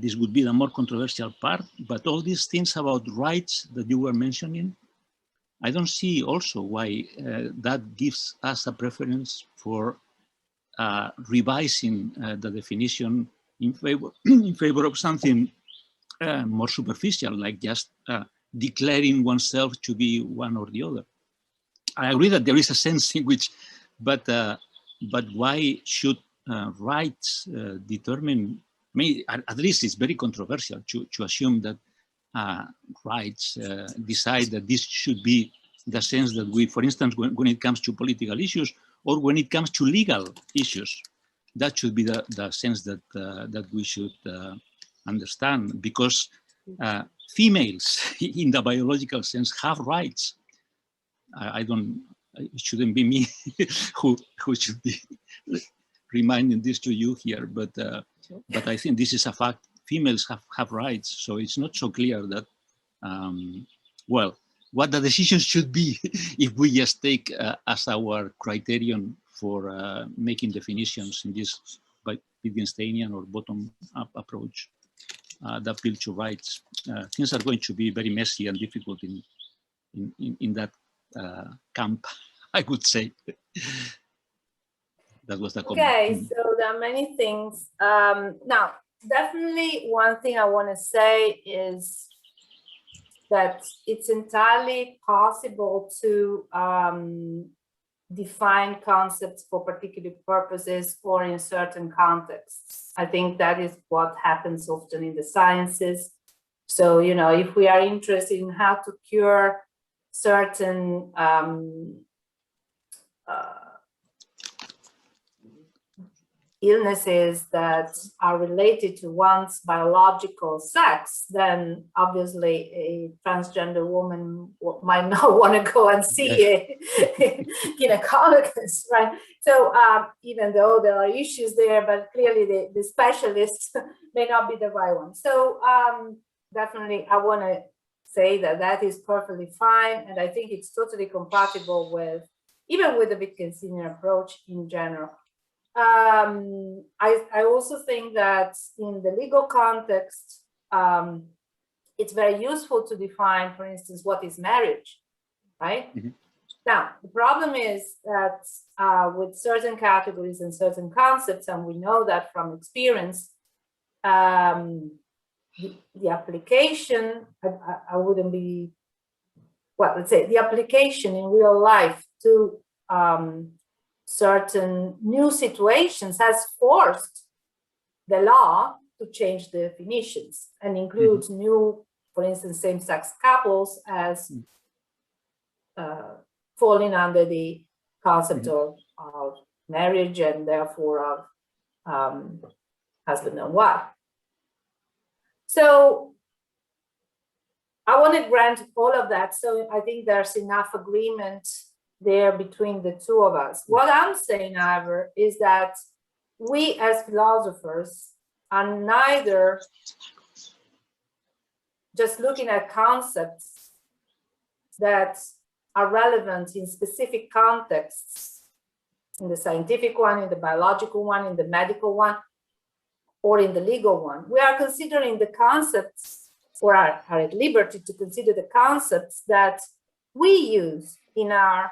this would be the more controversial part, but all these things about rights that you were mentioning, I don't see also why that gives us a preference for revising the definition in favor of something more superficial, like just declaring oneself to be one or the other. I agree that there is a sense in which, but why should rights determine? I mean, at least it's very controversial to assume that rights decide that this should be the sense that we, for instance, when it comes to political issues or when it comes to legal issues, that should be the sense that that we should understand, because females in the biological sense have rights. It shouldn't be me who should be reminding this to you here, but I think this is a fact. Females have rights, so it's not so clear that, well, what the decision should be if we just take as our criterion for making definitions in this Wittgensteinian or bottom-up approach that appeal to rights. Things are going to be very messy and difficult in that camp, I would say. That was the comment. Okay, so there are many things. Now, definitely one thing I want to say is that it's entirely possible to define concepts for particular purposes or in certain contexts. I think that is what happens often in the sciences. So, you know, if we are interested in how to cure certain illnesses that are related to one's biological sex, then obviously a transgender woman might not want to go and see a gynecologist, right? So even though there are issues there, but clearly the specialist may not be the right one. So definitely I want to say that that is perfectly fine, and I think it's totally compatible with, even with the Wittgensteinian approach in general. I also think that in the legal context, it's very useful to define, for instance, what is marriage, right? Mm-hmm. Now, the problem is that with certain categories and certain concepts, and we know that from experience, the application, I wouldn't be, well, let's say the application in real life to certain new situations has forced the law to change the definitions and includes new, for instance, same-sex couples as falling under the concept of marriage and therefore of husband and wife. So I want to grant all of that. So I think there's enough agreement there between the two of us. What I'm saying, however, is that we as philosophers are neither just looking at concepts that are relevant in specific contexts, in the scientific one, in the biological one, in the medical one, or in the legal one. We are considering the concepts, or are at liberty to consider the concepts that we use in our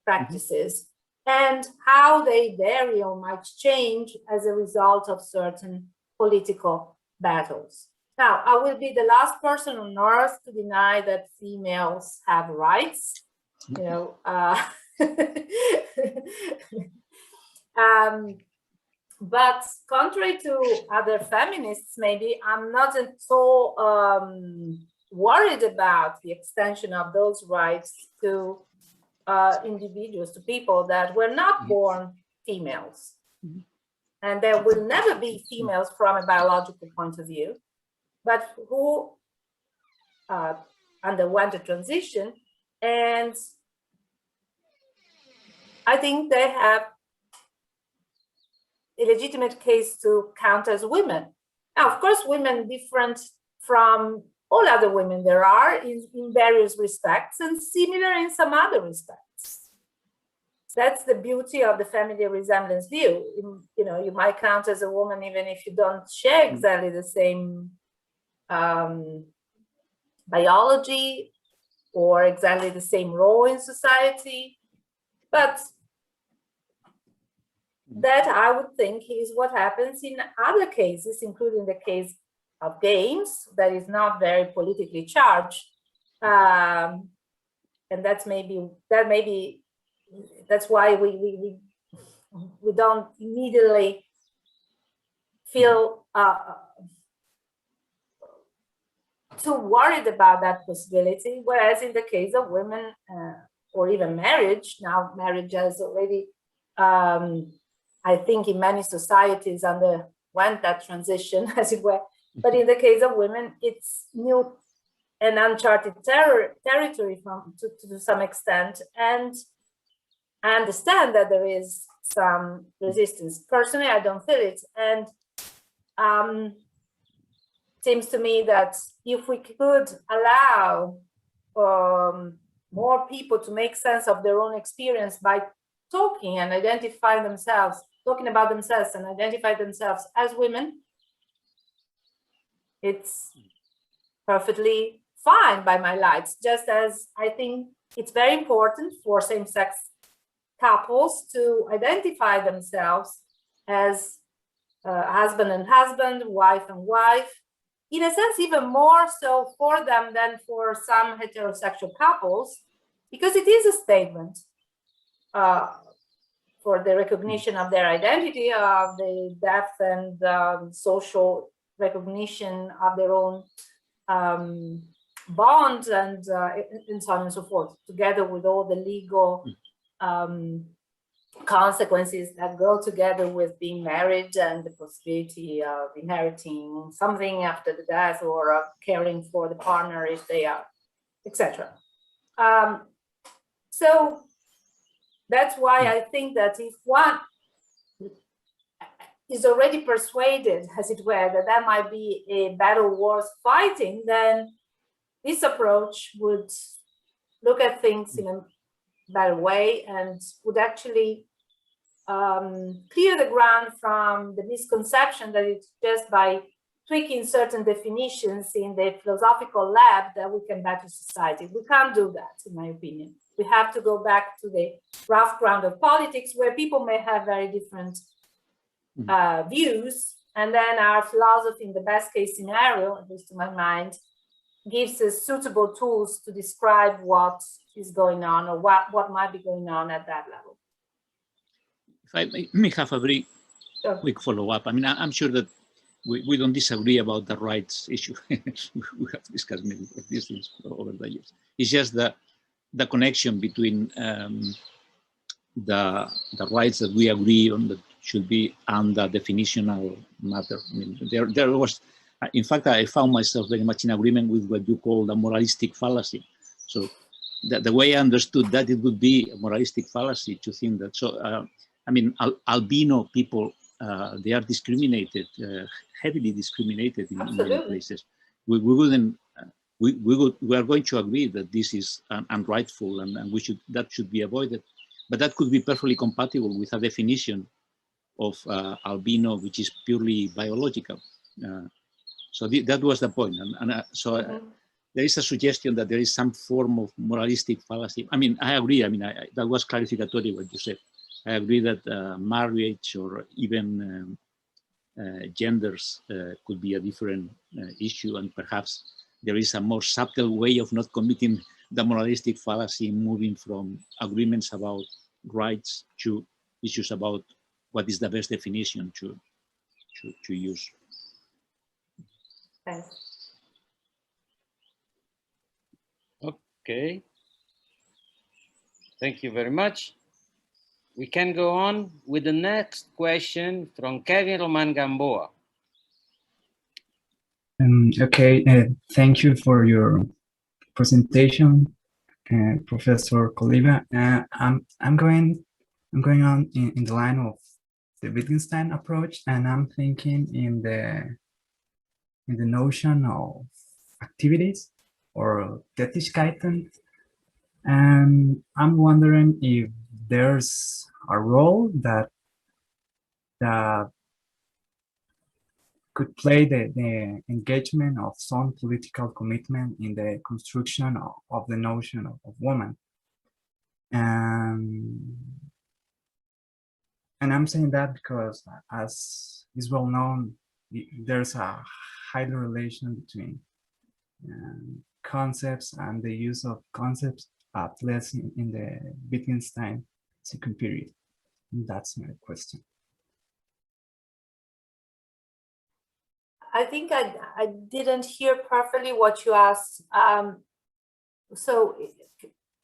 practices and how they vary or might change as a result of certain political battles. Now, I will be the last person on earth to deny that females have rights, you know. But contrary to other feminists, maybe, I'm not at all worried about the extension of those rights to individuals, to people that were not born females. And there will never be females from a biological point of view, but who underwent a transition. And I think they have a legitimate case to count as women. Now, of course, women different from all other women there are in various respects, and similar in some other respects. That's the beauty of the family resemblance view. You know, you might count as a woman even if you don't share exactly the same biology or exactly the same role in society. But that, I would think, is what happens in other cases, including the case of games that is not very politically charged. And that's why we don't immediately feel too worried about that possibility. Whereas in the case of women or even marriage, now marriage has already, I think in many societies underwent that transition, as it were. But in the case of women, it's new and uncharted territory to some extent. And I understand that there is some resistance. Personally, I don't feel it. And seems to me that if we could allow more people to make sense of their own experience by talking and identifying themselves, talking about themselves and identify themselves as women, it's perfectly fine by my lights. Just as I think it's very important for same-sex couples to identify themselves as husband and husband, wife and wife, in a sense, even more so for them than for some heterosexual couples, because it is a statement for the recognition of their identity, of the depth and social recognition of their own bonds, and so on and so forth, together with all the legal consequences that go together with being married and the possibility of inheriting something after the death, or of caring for the partner if they are, etc. So that's why I think that if one is already persuaded, as it were, that that might be a battle worth fighting, then this approach would look at things in a better way and would actually clear the ground from the misconception that it's just by tweaking certain definitions in the philosophical lab that we can better society. We can't do that, in my opinion. We have to go back to the rough ground of politics, where people may have very different views, and then our philosophy, in the best case scenario, at least to my mind, gives us suitable tools to describe what is going on, or what might be going on at that level. If I may have a very quick follow-up. I mean, I'm sure that we don't disagree about the rights issue. We have discussed many of these things over the years. It's just the connection between the rights that we agree on that should be and the definitional matter. I mean, there was, in fact, I found myself very much in agreement with what you call the moralistic fallacy. So the way I understood that, it would be a moralistic fallacy to think that. So, I mean, albino people, they are discriminated, heavily discriminated in many places. We are going to agree that this is unrightful, and that should be avoided. But that could be perfectly compatible with a definition of albino, which is purely biological. So that was the point. There is a suggestion that there is some form of moralistic fallacy. I mean, I agree. I mean, that was clarificatory what you said. I agree that marriage or even genders could be a different issue, and perhaps there is a more subtle way of not committing the moralistic fallacy, moving from agreements about rights to issues about what is the best definition to use. Thanks. Okay. Thank you very much. We can go on with the next question from Kevin Roman Gamboa. Okay, thank you for your presentation, Professor Coliva. I'm going on in the line of the Wittgenstein approach, and I'm thinking in the notion of activities or Tätigkeiten, and I'm wondering if there's a role that could play the engagement of some political commitment in the construction of the notion of woman. And I'm saying that because, as is well known, there's a high relation between concepts and the use of concepts, at least in the Wittgenstein second period. And that's my question. I think I didn't hear perfectly what you asked. So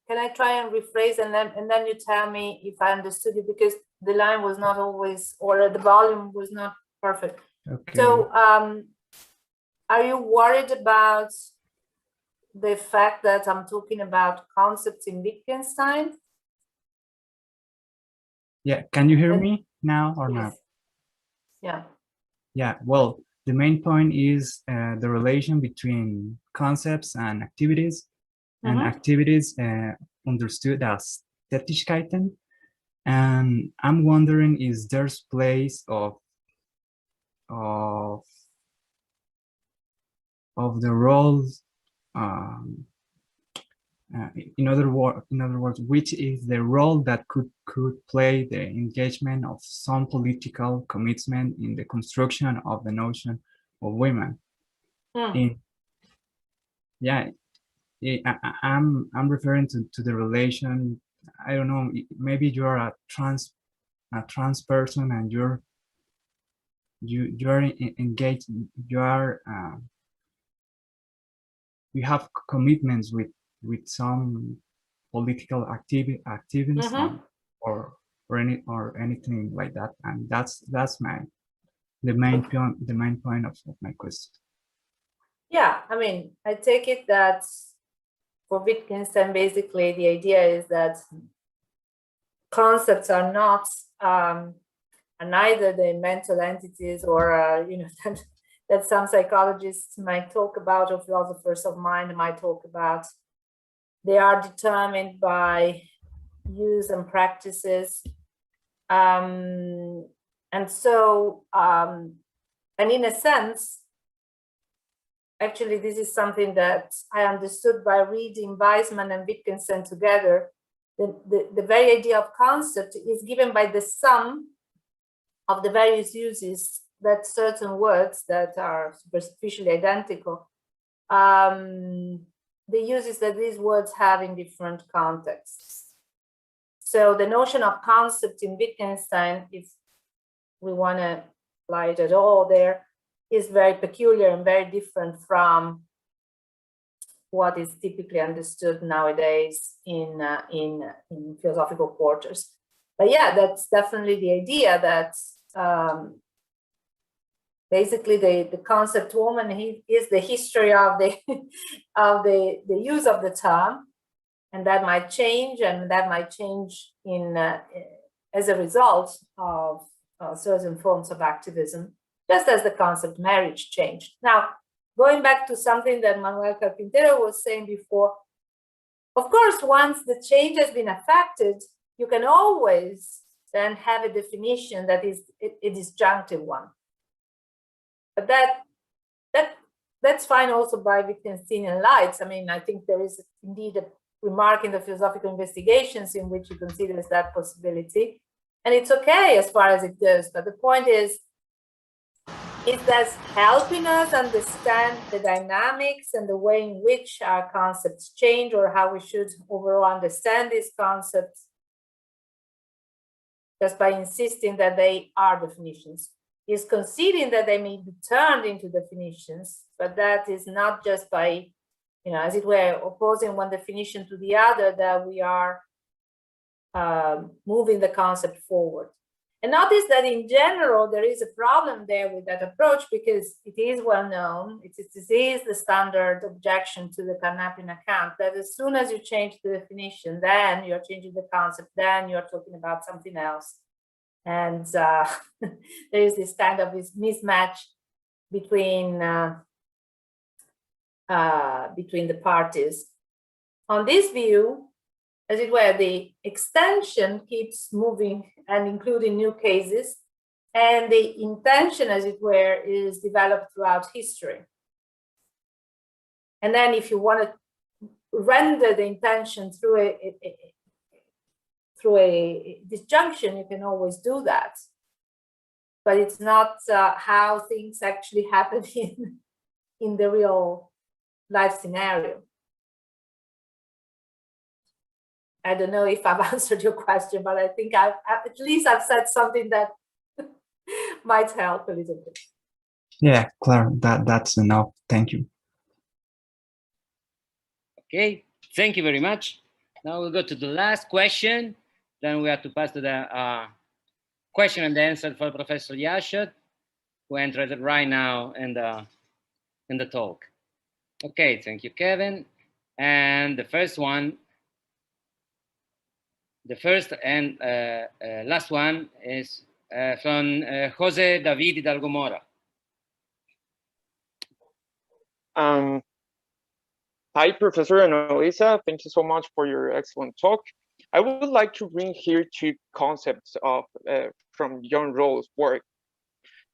can I try and rephrase, and then you tell me if I understood you, because the line was not always, or the volume was not perfect. Okay. So are you worried about the fact that I'm talking about concepts in Wittgenstein? Yeah, can you hear me now or not? Yeah. Yeah, well, the main point is the relation between concepts and activities, and activities understood as Tätigkeiten. And I'm wondering, is there's place of the roles, in other words, which is the role that could play the engagement of some political commitment in the construction of the notion of women. I'm referring to the relation. I don't know, maybe you are a trans person and you are engaged, you have commitments with some political activism or anything like that, and that's the main point of my question. Yeah, I mean, I take it that for Wittgenstein, basically the idea is that concepts are not neither the mental entities or that some psychologists might talk about, or philosophers of mind might talk about. They are determined by use and practices. And so, and in a sense, actually, this is something that I understood by reading Weismann and Wittgenstein together. The very idea of concept is given by the sum of the various uses that certain words that are superficially identical, the uses that these words have in different contexts. So the notion of concept in Wittgenstein, if we want to apply it at all there, is very peculiar and very different from what is typically understood nowadays in philosophical quarters. But yeah, that's definitely the idea that basically the concept woman is the history of the the use of the term, and that might change, and that might change in as a result of certain forms of activism, just as the concept marriage changed. Now, going back to something that Manuel Carpintero was saying before, of course, once the change has been effected, you can always then have a definition that is a disjunctive one. But that's fine also by Wittgensteinian lights. I mean, I think there is indeed a remark in the Philosophical Investigations in which he considers that possibility. And it's okay as far as it goes. But the point is that's helping us understand the dynamics and the way in which our concepts change, or how we should overall understand these concepts, just by insisting that they are definitions. Is conceding that they may be turned into definitions, but that is not just by, as it were, opposing one definition to the other, that we are moving the concept forward. And notice that in general, there is a problem there with that approach because it is well known, it is the standard objection to the Carnapian account, that as soon as you change the definition, then you're changing the concept, then you're talking about something else. And there is this kind of this mismatch between the parties. On this view, as it were, the extension keeps moving and including new cases, and the intention, as it were, is developed throughout history. And then if you want to render the intention through a disjunction, you can always do that. But it's not how things actually happen in the real life scenario. I don't know if I've answered your question, but I think at least I've said something that might help a little bit. Yeah, Clara, that's enough. Thank you. Okay, thank you very much. Now we'll go to the last question. Then we have to pass to the question and answer for Professor Yashad, who entered right now in the talk. Okay, thank you, Kevin. And the first one, the first and last one is from Jose David Hidalgo Mora. Hi, Professor Annalisa. Thank you so much for your excellent talk. I would like to bring here two concepts of from John Rawls' work.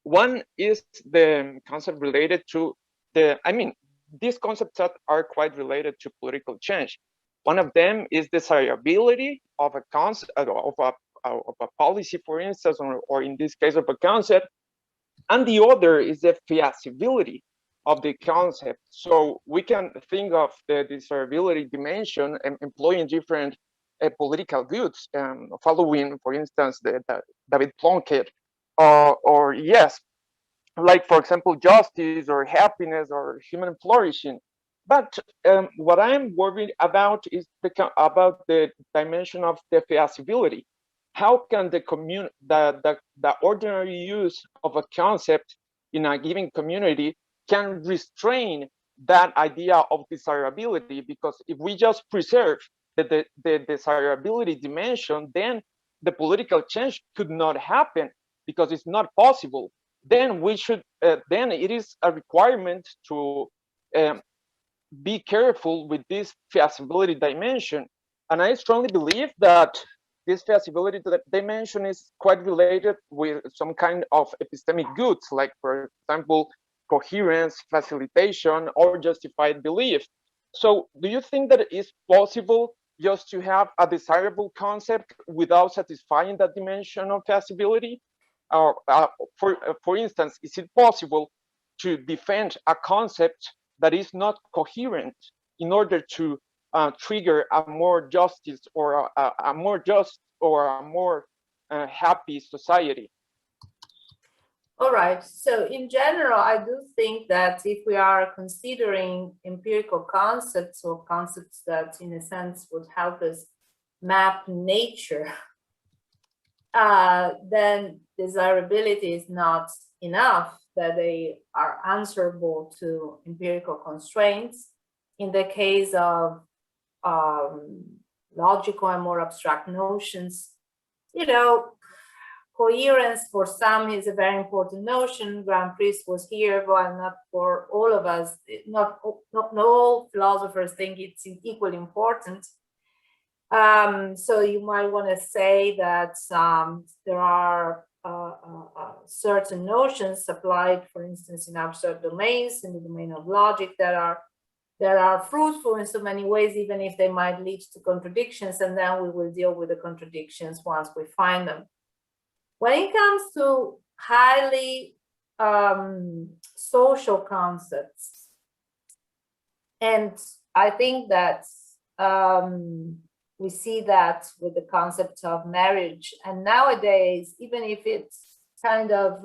One is the concept related to these concepts that are quite related to political change. One of them is desirability of a concept, of a policy, for instance, or in this case of a concept. And the other is the feasibility of the concept. So we can think of the desirability dimension and employing different political goods, following, for instance, the David Plunkett, or yes, like, for example, justice or happiness or human flourishing. But what I'm worried about is about the dimension of the feasibility. How can the ordinary use of a concept in a given community can restrain that idea of desirability? Because if we just preserve the desirability dimension, then the political change could not happen because it's not possible. Then we should, then it is a requirement to be careful with this feasibility dimension. And I strongly believe that this feasibility dimension is quite related with some kind of epistemic goods, like, for example, coherence, facilitation, or justified belief. So do you think that it is possible just to have a desirable concept without satisfying that dimension of feasibility? Or for instance, is it possible to defend a concept that is not coherent in order to trigger a more justice or a more just or a more happy society? All right. So in general, I do think that if we are considering empirical concepts or concepts that in a sense would help us map nature, then desirability is not enough, that they are answerable to empirical constraints. In the case of logical and more abstract notions, you know, coherence for some is a very important notion. Grand Priest was here, but not for all of us. Not all philosophers think it's equally important. So you might want to say that there are certain notions applied, for instance, in abstract domains, in the domain of logic, that are fruitful in so many ways, even if they might lead to contradictions, and then we will deal with the contradictions once we find them. When it comes to highly social concepts, and I think that we see that with the concept of marriage, and nowadays, even if it's kind of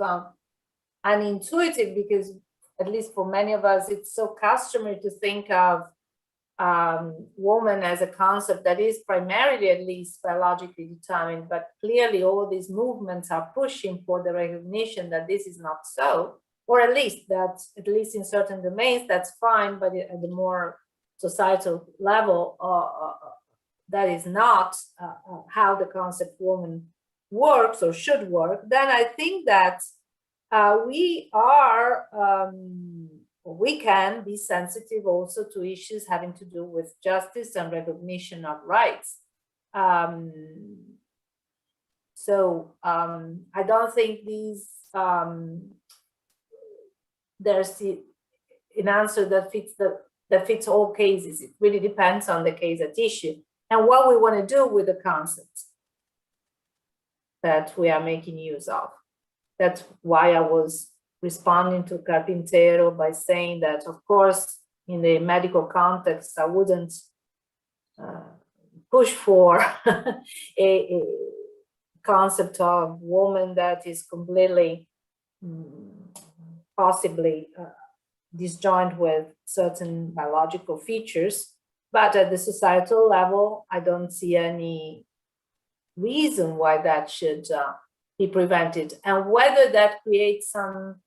unintuitive, because at least for many of us, it's so customary to think of woman as a concept that is primarily at least biologically determined, but clearly all these movements are pushing for the recognition that this is not so, or at least that, at least in certain domains, that's fine, but at the more societal level, that is not how the concept woman works or should work, then I think that we can be sensitive also to issues having to do with justice and recognition of rights. So I don't think these, there's an answer that fits all cases. It really depends on the case at issue and what we want to do with the concepts that we are making use of. That's why I was responding to Carpintero by saying that, of course, in the medical context, I wouldn't push for a concept of woman that is completely possibly disjoint with certain biological features. But at the societal level, I don't see any reason why that should be prevented. And whether that creates some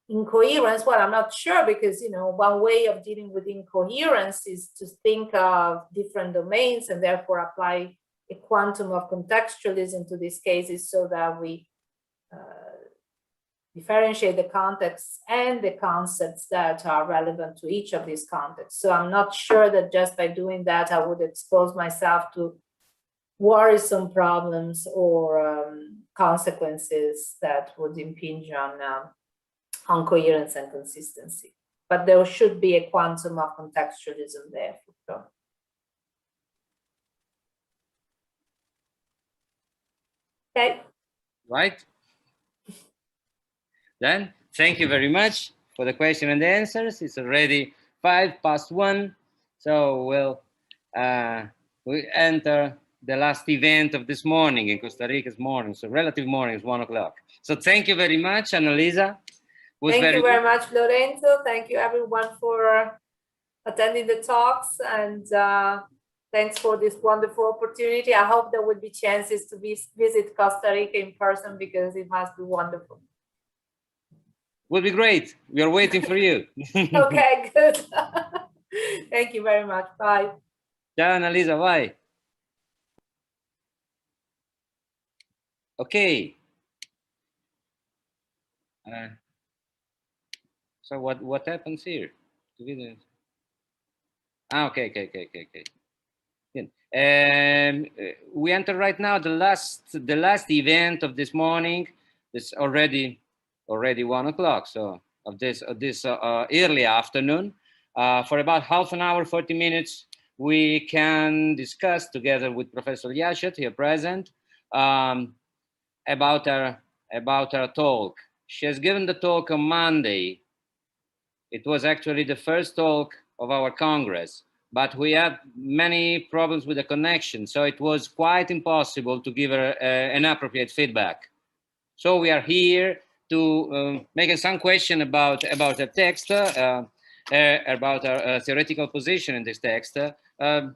incoherence, well, I'm not sure, because, you know, one way of dealing with incoherence is to think of different domains and therefore apply a quantum of contextualism to these cases so that we differentiate the contexts and the concepts that are relevant to each of these contexts. So I'm not sure that just by doing that, I would expose myself to worrisome problems or consequences that would impinge on coherence and consistency. But there should be a quantum of contextualism there for sure. Okay. Right. Then, thank you very much for the question and the answers. It's already 1:05. So we enter the last event of this morning in Costa Rica's morning. So relative morning is 1 o'clock. So thank you very much, Annalisa. Thank you very much, Lorenzo. Thank you everyone for attending the talks, and thanks for this wonderful opportunity. I hope there will be chances to visit Costa Rica in person, because it must be wonderful. Will be great. We are waiting for you. Okay, good. Thank you very much. Bye. Ciao, Annalisa. Bye. Okay. So what happens here? Okay. We enter right now the last event of this morning. It's already 1 o'clock. So of this early afternoon, for about half an hour, 40 minutes, we can discuss together with Professor Yashet here present about our talk. She has given the talk on Monday. It was actually the first talk of our Congress, but we had many problems with the connection, so it was quite impossible to give her an appropriate feedback. So we are here to make some question about the text, about our theoretical position in this text, to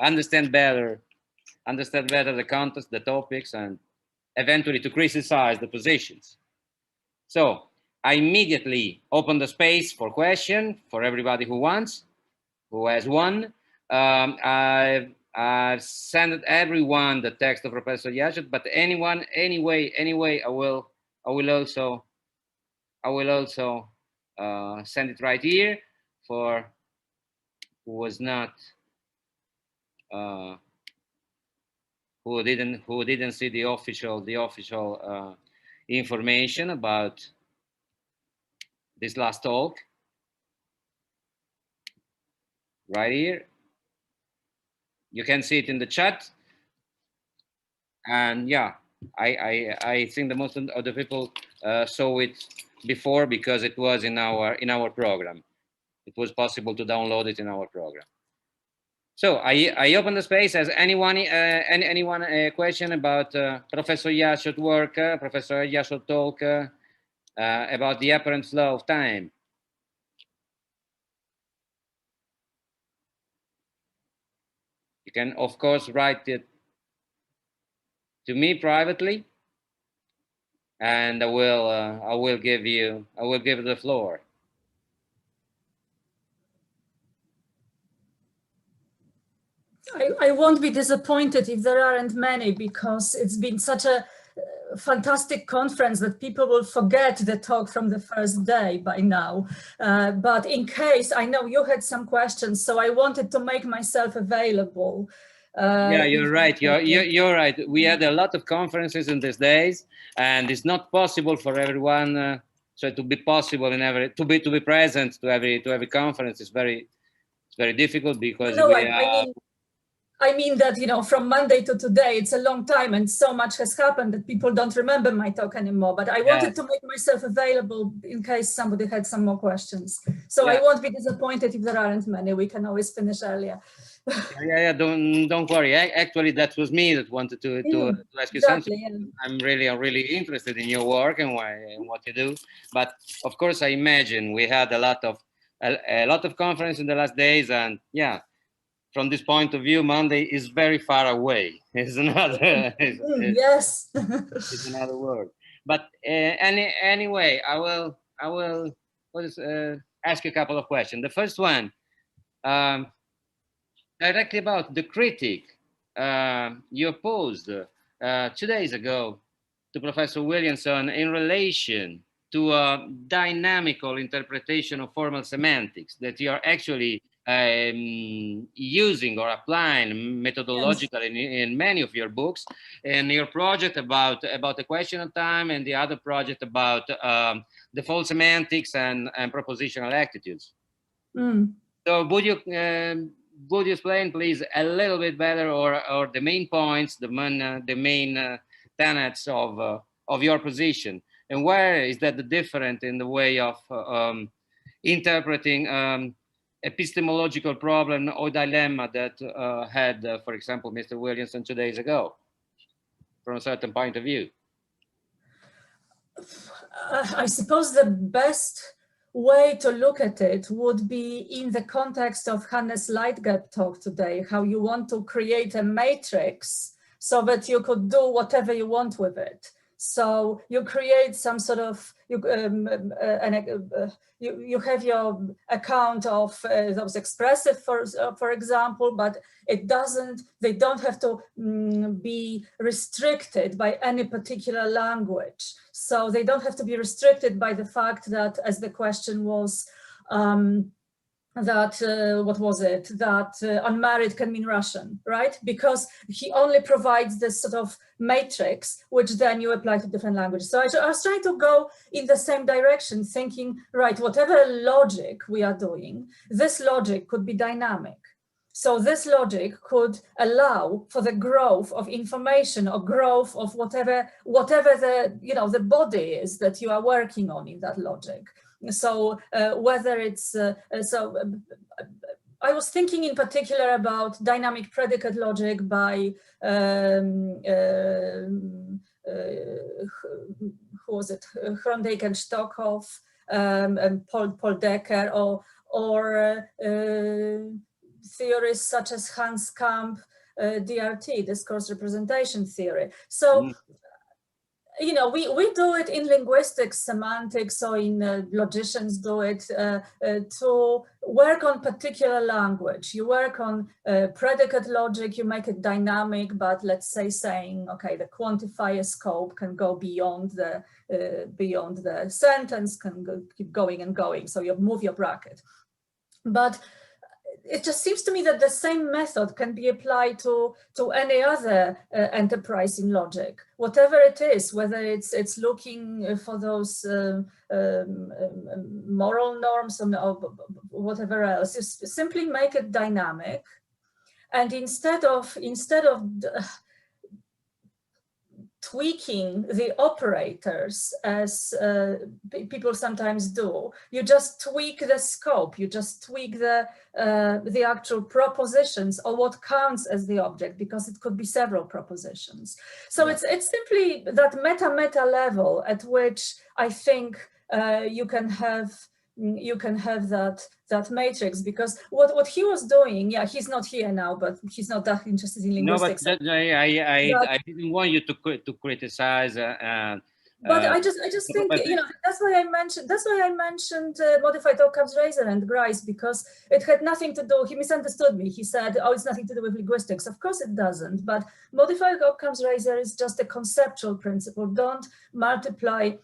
understand better the context, the topics, and eventually to criticize the positions. So I immediately open the space for question for everybody who has one. I've sent everyone the text of Professor Yashet, but anyway, I will also send it right here for who didn't see the official information about this last talk. Right here. You can see it in the chat. And yeah, I think the most of the people saw it before, because it was in our program. It was possible to download it in our program. So I open the space. Has anyone a question about Professor Yashet's work, Professor Yashet's talk about the apparent flow of time? You can, of course, write it to me privately, and I will give the floor. I won't be disappointed if there aren't many, because it's been such a fantastic conference that people will forget the talk from the first day by now. But in case, I know you had some questions, so I wanted to make myself available. Yeah, you're right. You're right. We had a lot of conferences in these days, and it's not possible for everyone. So to be possible in every to be present to every conference is very difficult, because no, I mean that, you know, from Monday to today, it's a long time and so much has happened that people don't remember my talk anymore. But I wanted to make myself available in case somebody had some more questions. So I won't be disappointed if there aren't many. We can always finish earlier. Yeah, don't worry. Actually, that was me that wanted to ask you something. Yeah. I'm really interested in your work and what you do. But of course, I imagine we had a lot of conference in the last days, and yeah. From this point of view, Monday is very far away. It's another, yes, it's another word. But anyway, I will ask you a couple of questions. The first one, directly about the critique you posed 2 days ago to Professor Williamson in relation to a dynamical interpretation of formal semantics that you are actually using or applying methodologically in many of your books, and your project about the question of time, and the other project about default semantics and propositional attitudes. So would you explain, please, a little bit better, or the main points, the main tenets of your position, and where is that the different in the way of interpreting epistemological problem or dilemma that had, for example, Mr. Williamson 2 days ago, from a certain point of view? I suppose the best way to look at it would be in the context of Hannes Leitgeb talk today, how you want to create a matrix so that you could do whatever you want with it. So you create some sort of, you have your account of those expressive, for example, but they don't have to be restricted by any particular language. So they don't have to be restricted by the fact that, as the question was, that unmarried can mean Russian, right? Because he only provides this sort of matrix, which then you apply to different languages. So I was trying to go in the same direction, thinking, right, whatever logic we are doing, this logic could be dynamic. So this logic could allow for the growth of information or growth of whatever the, you know, the body is that you are working on in that logic. So whether it's, I was thinking in particular about dynamic predicate logic by, who was it, Grondijk and Stockhoff, and Paul Decker, or theories such as Hans Kamp, DRT, discourse representation theory. So, you know, we do it in linguistics, semantics, or in logicians do it to work on particular language. You work on predicate logic, you make it dynamic, but let's say saying, okay, the quantifier scope can go beyond the sentence, can keep going and going. So you move your bracket. But it just seems to me that the same method can be applied to any other enterprise in logic, whatever it is, whether it's looking for those moral norms or whatever else. You simply make it dynamic, and instead of tweaking the operators, as people sometimes do, you just tweak the scope, you just tweak the actual propositions or what counts as the object, because it could be several propositions. So it's simply that meta level at which I think you can have you can have that matrix, because what he was doing, yeah, he's not here now, but he's not that interested in linguistics. No, but I didn't want you to criticize. But I just think, you know, that's why I mentioned modified Occam's razor and Grice, because it had nothing to do. He misunderstood me. He said, "Oh, it's nothing to do with linguistics." Of course, it doesn't. But modified Occam's razor is just a conceptual principle. Don't multiply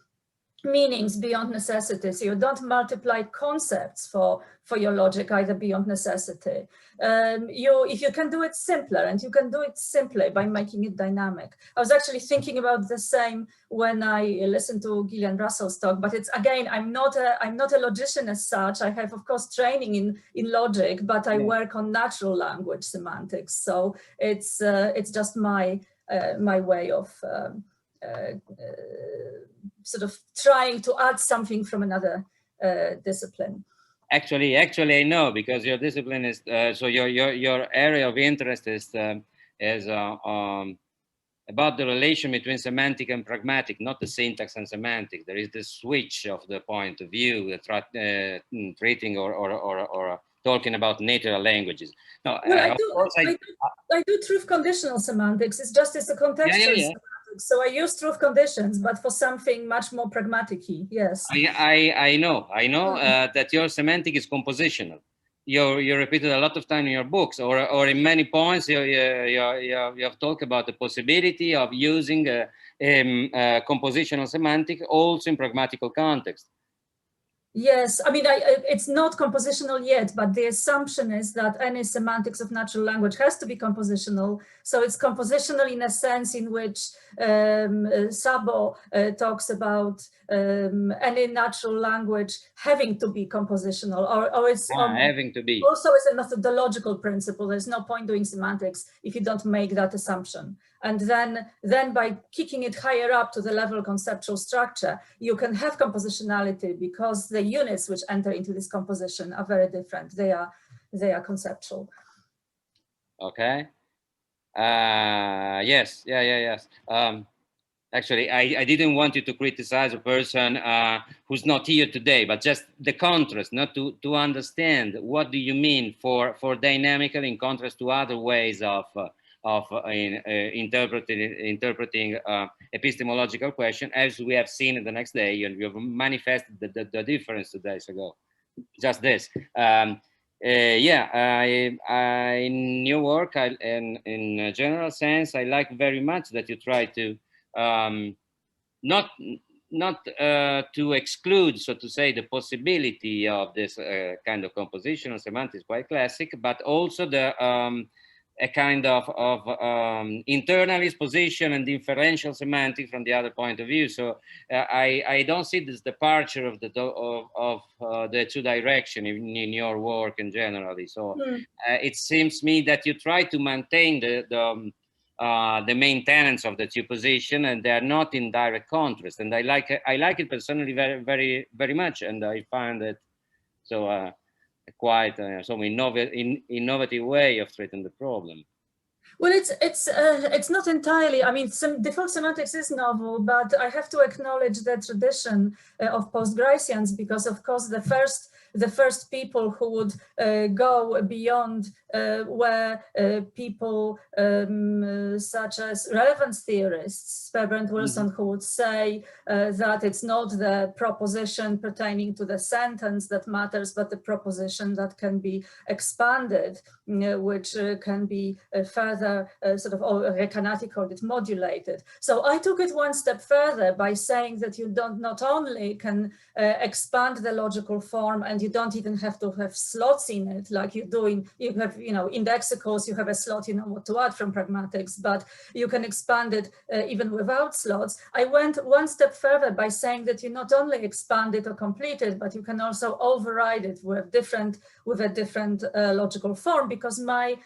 meanings beyond necessity. So you don't multiply concepts for your logic either beyond necessity. If you can do it simpler, and you can do it simply by making it dynamic. I was actually thinking about the same when I listened to Gillian Russell's talk, but it's, again, I'm not a logician as such. I have, of course, training in logic, but I work on natural language semantics. So it's just my way of sort of trying to add something from another discipline. Actually, I know, because your discipline is so your area of interest is about the relation between semantic and pragmatic, not the syntax and semantic. There is the switch of the point of view, treating or talking about natural languages. No, well, I do truth conditional semantics. It's just a contextual semantics. So I use truth conditions, but for something much more pragmatic-y, yes. I know that your semantic is compositional. You repeated a lot of time in your books, or in many points, you have talked about the possibility of using compositional semantic also in pragmatical context. Yes, I mean, it's not compositional yet, but the assumption is that any semantics of natural language has to be compositional. So it's compositional in a sense in which Szabo talks about any natural language having to be compositional, or it's having to be. Also, it's a methodological principle. There's no point doing semantics if you don't make that assumption. And then by kicking it higher up to the level of conceptual structure, you can have compositionality, because the units which enter into this composition are very different. They are conceptual. Okay. Yes. Actually, I didn't want you to criticize a person who's not here today, but just the contrast, not to understand what do you mean for dynamical in contrast to other ways of interpreting epistemological question, as we have seen in the next day, and you have manifested the difference 2 days ago. Just this. In your work, in a general sense, I like very much that you try to not to exclude, so to say, the possibility of this kind of compositional semantics, quite classic, but also the a kind of internalist position and differential semantics from the other point of view. So I don't see this departure of the two direction in your work and generally. So it seems me that you try to maintain the main tenets of the two positions, and they are not in direct contrast. And I like it personally very, very, very much, and I find that so. Quite some innovative way of treating the problem. Well, it's not entirely. I mean, default semantics is novel, but I have to acknowledge the tradition of post-Griceans, because, of course, the first people who would go beyond were people such as relevance theorists, Sperber and Wilson, who would say that it's not the proposition pertaining to the sentence that matters, but the proposition that can be expanded, which can be further sort of, Recanati called it, modulated. So I took it one step further by saying that you not only can expand the logical form, and you don't even have to have slots in it, like you have, in lexicals, you have a slot, you know what to add from pragmatics, but you can expand it even without slots. I went one step further by saying that you not only expand it or complete it, but you can also override it with a different logical form, because my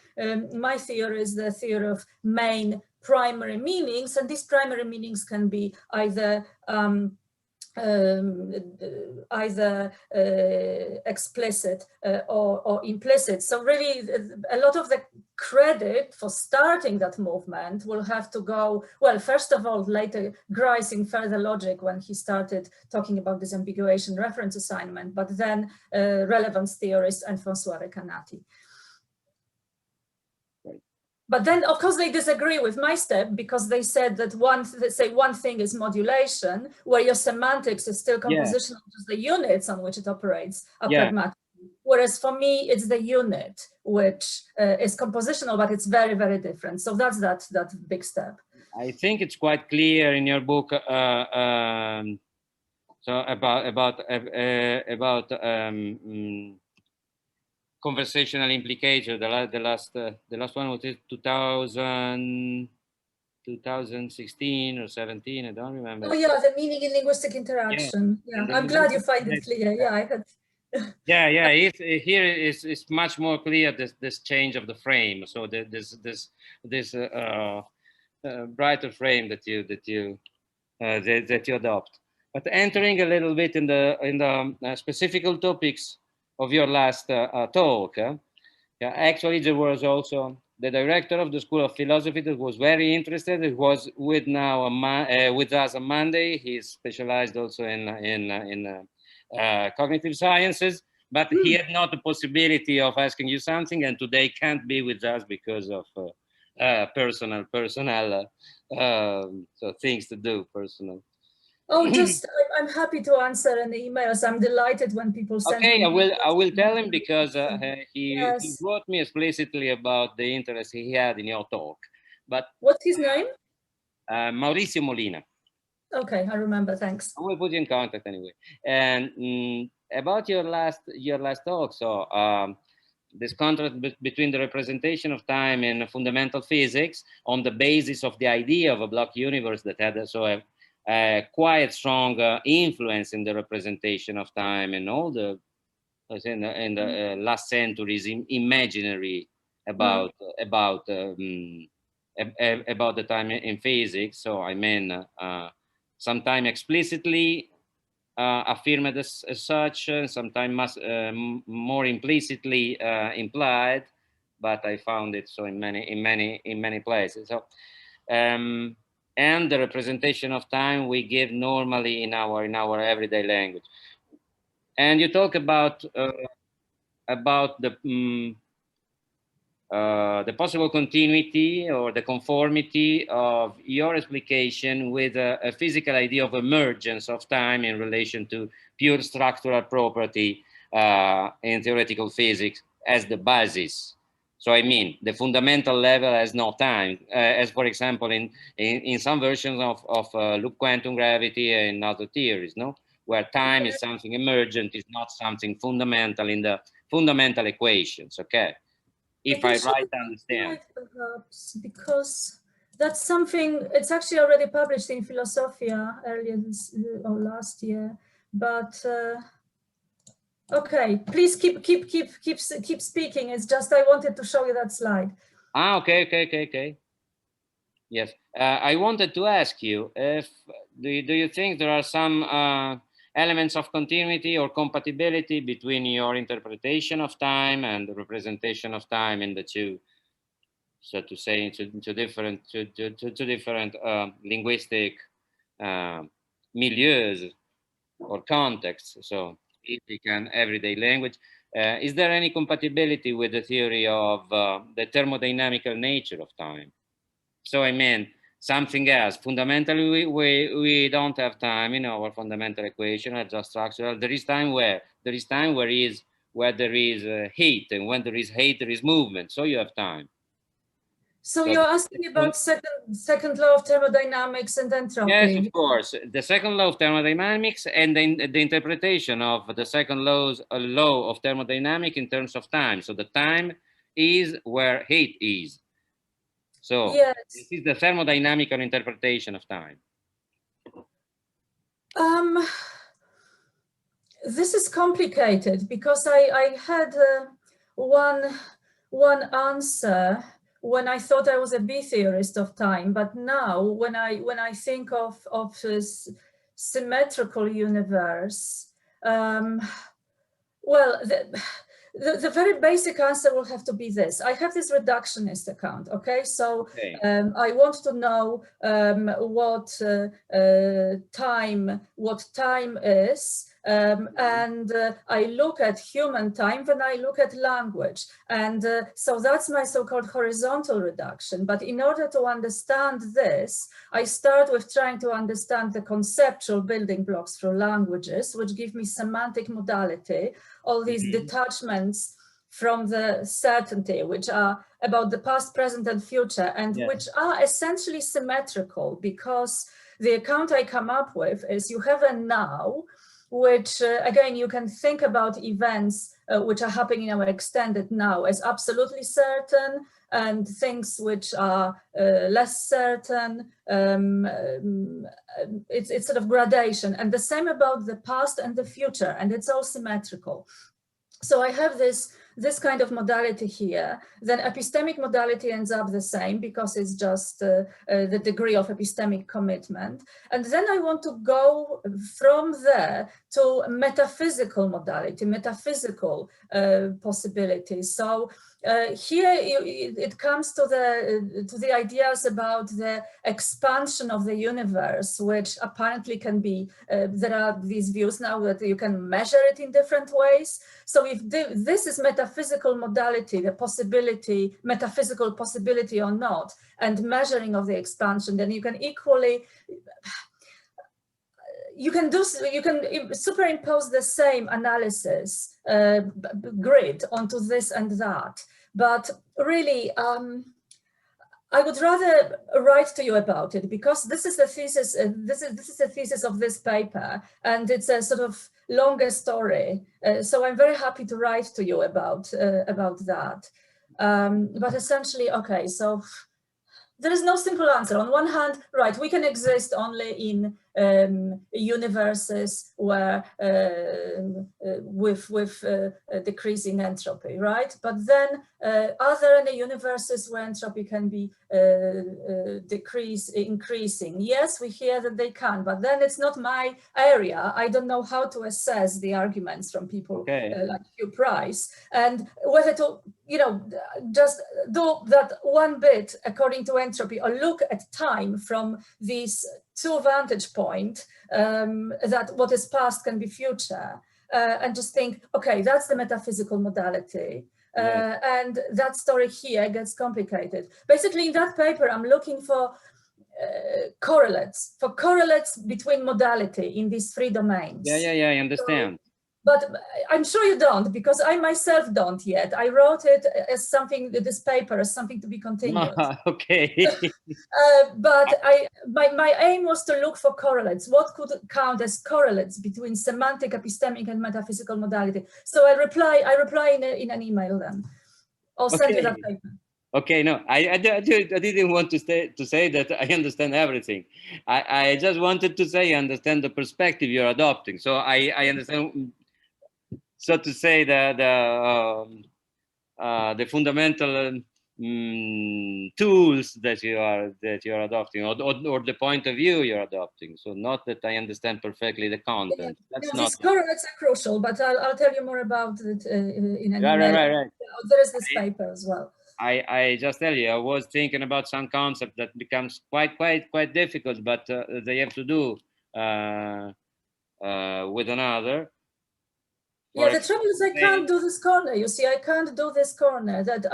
theory is the theory of main primary meanings, and these primary meanings can be either either explicit or implicit. So really, a lot of the credit for starting that movement will have to go, well, first of all, later Grice in Further Logic, when he started talking about disambiguation reference assignment, but then relevance theorists and François Recanati. But then, of course, they disagree with my step because they said that one thing is modulation, where your semantics is still compositional, just the units on which it operates are pragmatic. Whereas for me, it's the unit which is compositional, but it's very, very different. So that's that big step. I think it's quite clear in your book. So about conversational implication. The last one was 2016 or 17. I don't remember. Oh yeah, the meaning in linguistic interaction. Yeah, I'm glad you find it clear. Yeah, I had. Here is much more clear this change of the frame. So this brighter frame that you adopt. But entering a little bit in the specific topics of your last talk, actually there was also the director of the School of Philosophy that was very interested. It was with us on Monday. He's specialized also in cognitive sciences, but he had not the possibility of asking you something, and today can't be with us because of personal so things to do, personal. Oh, I'm happy to answer in the emails. I'm delighted when people send me. Okay, I will tell him because he wrote me explicitly about the interest he had in your talk. But what's his name? Mauricio Molina. Okay, I remember. Thanks. I will put you in contact anyway. And about your last talk, so this contrast between the representation of time in fundamental physics on the basis of the idea of a block universe that had quite strong influence in the representation of time and all the last centuries imaginary about the time in physics. So I mean, sometimes explicitly affirmed as such, sometimes more implicitly implied, but I found it so in many places. So. And the representation of time we give normally in our everyday language. And you talk about the possible continuity or the conformity of your explication with a physical idea of emergence of time in relation to pure structural property in theoretical physics as the basis. So I mean, the fundamental level has no time, as for example, in some versions of loop quantum gravity and other theories, no? Where time is something emergent, is not something fundamental in the fundamental equations, okay? If I right understand. Perhaps, because that's something, it's actually already published in Filosofía earlier this or last year, but okay, please keep speaking. It's just I wanted to show you that slide. Okay. Yes, I wanted to ask you if do you think there are some elements of continuity or compatibility between your interpretation of time and the representation of time in the two, so to say, to different linguistic milieus or contexts. So. Basic and everyday language. Is there any compatibility with the theory of the thermodynamical nature of time? So I mean, something else. Fundamentally, we don't have time in our fundamental equation, it's just structural. There is time where there is heat, and when there is heat, there is movement. So you have time. So you're asking about second law of thermodynamics and entropy? Yes, of course. The second law of thermodynamics and the interpretation of the second law of thermodynamics in terms of time. So the time is where heat is. So yes. This is the thermodynamical interpretation of time. This is complicated because I had one answer when I thought I was a B theorist of time, but now when I think of symmetrical universe, well, the very basic answer will have to be this. I have this reductionist account, okay? So I want to know what time is, and I look at human time when I look at language. And so that's my so-called horizontal reduction. But in order to understand this, I start with trying to understand the conceptual building blocks for languages, which give me semantic modality, all these detachments from the certainty, which are about the past, present, and future, and which are essentially symmetrical, because the account I come up with is you have a now, which again, you can think about events which are happening in our extended now as absolutely certain, and things which are less certain. It's sort of gradation, and the same about the past and the future, and it's all symmetrical. So I have this kind of modality here. Then epistemic modality ends up the same, because it's just the degree of epistemic commitment. And then I want to go from there to metaphysical modality, metaphysical possibilities. So here it comes to the ideas about the expansion of the universe, which apparently can be, there are these views now that you can measure it in different ways. So if this is metaphysical modality, the possibility, metaphysical possibility or not, and measuring of the expansion, then you can equally, you can superimpose the same analysis grid onto this and that. But really, I would rather write to you about it, because this is the thesis. This is the thesis of this paper, and it's a sort of longer story. So I'm very happy to write to you about that. But essentially, okay, so there is no simple answer. On one hand, right, we can exist only in universes where with decreasing entropy, right? But then are there any universes where entropy can be increasing? Yes, we hear that they can, but then it's not my area. I don't know how to assess the arguments from people like Hugh Price, and whether to, you know, just do that one bit according to entropy, or look at time from these two vantage point, that what is past can be future, and just think, okay, that's the metaphysical modality. And that story here gets complicated. Basically, in that paper, I'm looking for correlates between modality in these three domains. I understand. But I'm sure you don't, because I myself don't yet. I wrote it as something, this paper as something to be continued. Okay. But my aim was to look for correlates. What could count as correlates between semantic, epistemic, and metaphysical modality? So I reply in an email then. I'll send you that paper. Okay, no, I didn't want to say that I understand everything. I just wanted to say I understand the perspective you're adopting. So I understand, so to say, the fundamental tools that you are adopting, or the point of view you're adopting. So not that I understand perfectly the content. That's not. These correlates are crucial, but I'll tell you more about it in an email. Right. There is this paper as well. I just tell you, I was thinking about some concept that becomes quite difficult, but they have to do with another. Yeah, the trouble is I can't do this corner. You see, I can't do this corner. That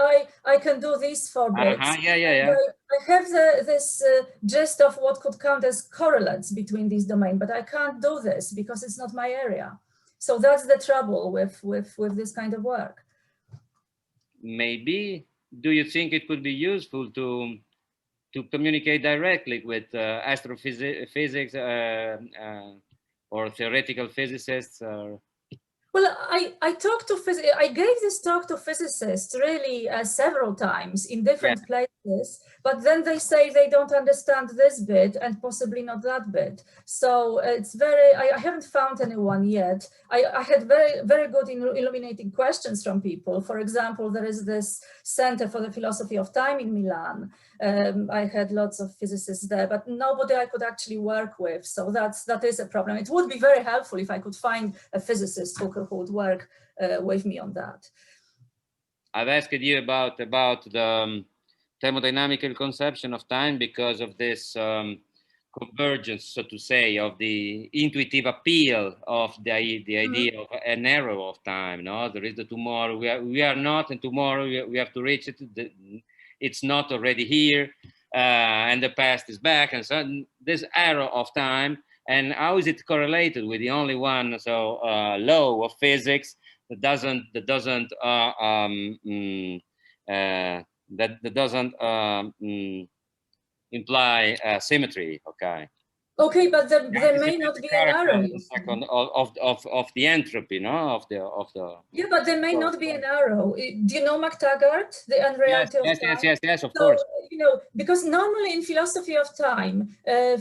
I can do these four bits. Yeah. I have this gist of what could count as correlates between these domains, but I can't do this because it's not my area. So that's the trouble with this kind of work. Maybe, do you think it could be useful to communicate directly with astrophysics or theoretical physicists? Well, I talked to I gave this talk to physicists really several times in different places. this, but then they say they don't understand this bit and possibly not that bit. So it's very, I haven't found anyone yet. I had very good illuminating questions from people. For example, there is this Center for the Philosophy of Time in Milan. I had lots of physicists there, but nobody I could actually work with. So that is a problem. It would be very helpful if I could find a physicist who would work with me on that. I've asked you about the thermodynamical conception of time because of this convergence, so to say, of the intuitive appeal of the idea of an arrow of time. No, there is the tomorrow. We are not, and tomorrow we have to reach it. It's not already here, and the past is back, and so this arrow of time. And how is it correlated with the only one law of physics that doesn't imply symmetry? Okay. Okay, but there may not be an arrow. Of the entropy, no, of the. Yeah, but there may not be an arrow. Do you know McTaggart, the unreality of time? Yes, of course. You know, because normally in philosophy of time,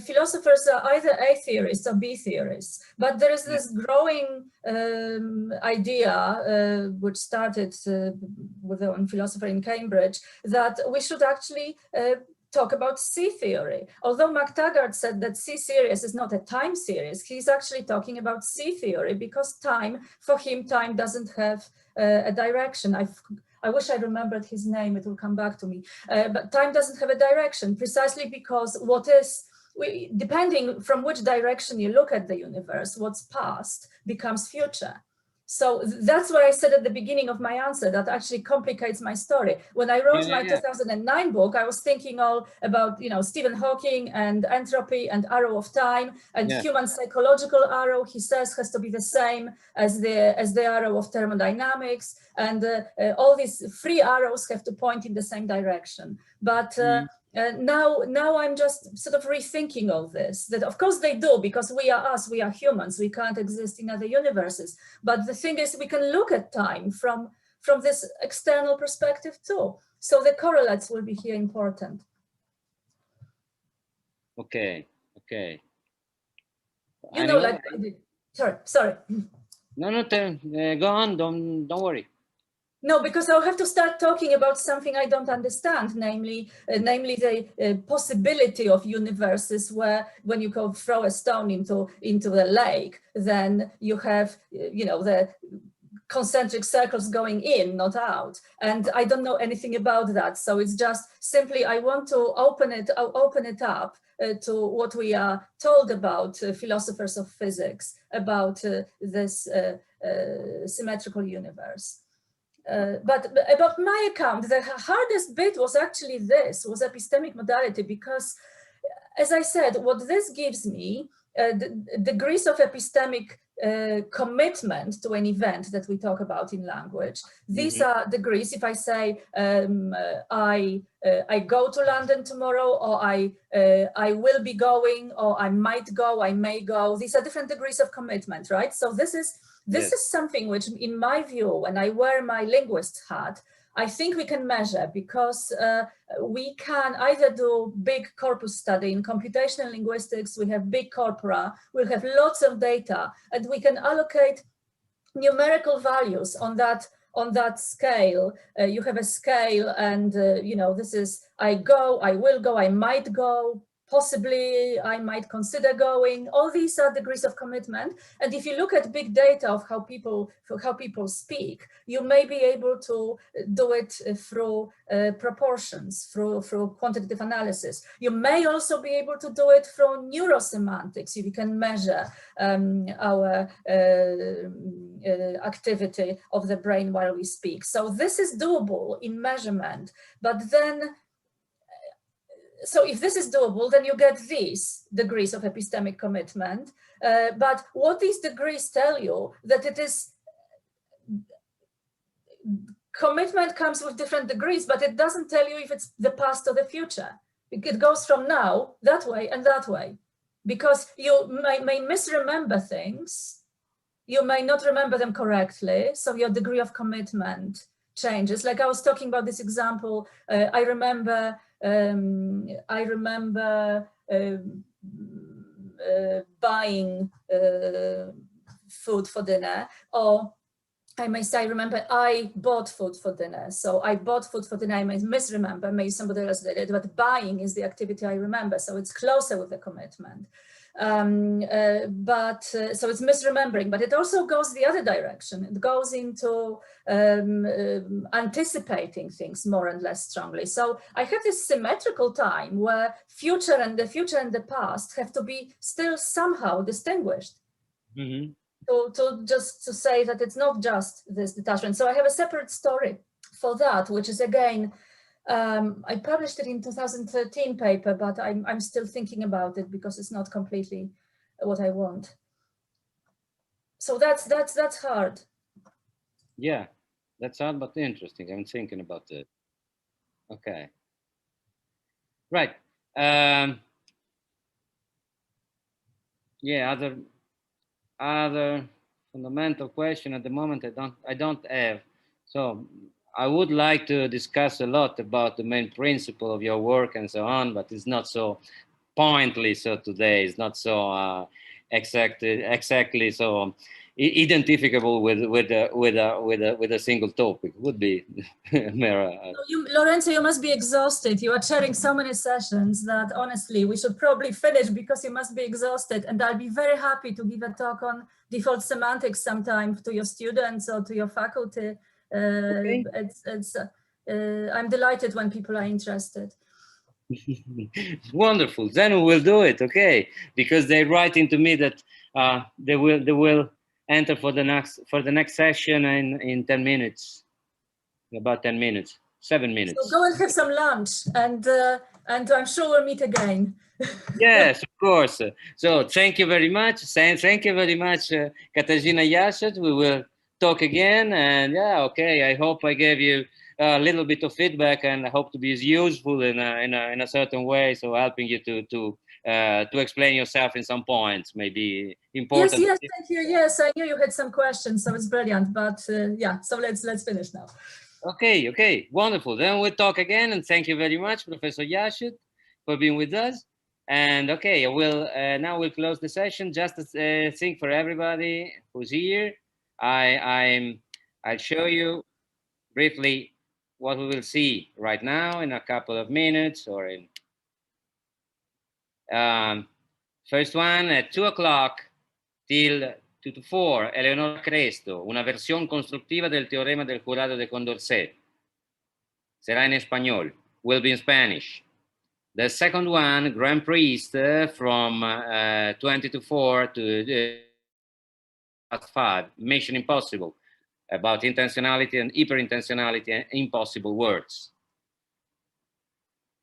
philosophers are either A theorists or B theorists. But there is this growing idea, which started with one philosopher in Cambridge, that we should actually talk about C theory. Although McTaggart said that C series is not a time series, he's actually talking about C theory because time, for him, time doesn't have a direction. I wish I remembered his name, it will come back to me. But time doesn't have a direction precisely because depending from which direction you look at the universe, what's past becomes future. So that's what I said at the beginning of my answer, that actually complicates my story. When I wrote my 2009 book, I was thinking all about, Stephen Hawking and entropy and arrow of time and human psychological arrow, he says, has to be the same as the arrow of thermodynamics. And all these three arrows have to point in the same direction. But now I'm just sort of rethinking all this, that of course they do, because we are us, we are humans, we can't exist in other universes. But the thing is, we can look at time from this external perspective too. So the correlates will be here important. Okay. Sorry. No, go on, don't worry. No, because I'll have to start talking about something I don't understand, namely the possibility of universes where, when you go throw a stone into the lake, then you have, the concentric circles going in, not out. And I don't know anything about that. So it's just simply, I want to open it up to what we are told about philosophers of physics, about this symmetrical universe. But about my account, the hardest bit was actually was epistemic modality, because, as I said, what this gives me, the degrees of epistemic commitment to an event that we talk about in language. These are degrees. If I say I go to London tomorrow, or I will be going, or I might go, I may go. These are different degrees of commitment, right? So this is something which, in my view, when I wear my linguist hat, I think we can measure, because we can either do big corpus study in computational linguistics, we have big corpora, we'll have lots of data, and we can allocate numerical values on that scale. You have a scale, and this is I go, I will go, I might go, possibly I might consider going. All these are degrees of commitment. And if you look at big data of how people speak, you may be able to do it through proportions, through quantitative analysis. You may also be able to do it through neurosemantics. You can measure our activity of the brain while we speak. So this is doable in measurement, but then so if this is doable, then you get these degrees of epistemic commitment. But what these degrees tell you, that it is, commitment comes with different degrees, but it doesn't tell you if it's the past or the future. It goes from now, that way and that way. Because you may misremember things, you may not remember them correctly, so your degree of commitment changes. Like I was talking about this example, I remember buying food for dinner, or I may say, I remember I bought food for dinner. So I bought food for dinner, I may misremember, maybe somebody else did it, but buying is the activity I remember. So it's closer with the commitment. So it's misremembering, but it also goes the other direction. It goes into anticipating things more and less strongly. So I have this symmetrical time where future and the past have to be still somehow distinguished. Mm-hmm. To say that it's not just this detachment. So I have a separate story for that, which is again, I published it in 2013 paper, but I'm still thinking about it because it's not completely what I want. So that's hard. Yeah, that's hard, but interesting. I'm thinking about it. Okay. Right. Yeah, other fundamental question at the moment I don't have. So I would like to discuss a lot about the main principle of your work and so on, but it's not so pointedly so today. It's not so exactly so identifiable with a single topic. It would be Lorenzo, you must be exhausted. You are chairing so many sessions that honestly we should probably finish because you must be exhausted. And I'll be very happy to give a talk on default semantics sometime to your students or to your faculty. Okay. I'm delighted when people are interested. Wonderful. Then we will do it. Okay, because they're writing to me that they will enter for the next session in 10 minutes. About 10 minutes, 7 minutes. So go and have some lunch, and I'm sure we'll meet again. Yes, of course. So thank you very much. Thank you very much, Katarzyna Jaszczuk. We will talk again, and yeah, okay. I hope I gave you a little bit of feedback, and I hope to be as useful in a certain way. So helping you to explain yourself in some points, maybe important. Yes, thank you. Yes, I knew you had some questions, so it's brilliant. But yeah, so let's finish now. Okay, wonderful. Then we'll talk again, and thank you very much, Professor Jaszczuk, for being with us. And okay, now we'll close the session. Just a thing for everybody who's here. I'll show you briefly what we will see right now in a couple of minutes, or in first one at 2 o'clock till 2 to 4, Eleonora Cresto, una versión constructiva del teorema del jurado de Condorcet. Será en español, will be in Spanish. The second one, Grand Priest, from 20 to 4 to 5, Mission Impossible, about intentionality and hyperintentionality and impossible words.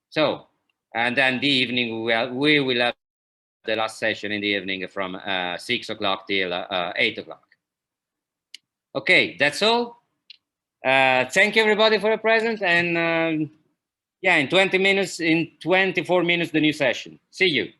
So, and then the evening, we will have the last session in the evening from 6 o'clock till 8 o'clock. Okay, that's all. Thank you everybody for your presence, and yeah, in 20 minutes, in 24 minutes, the new session. See you.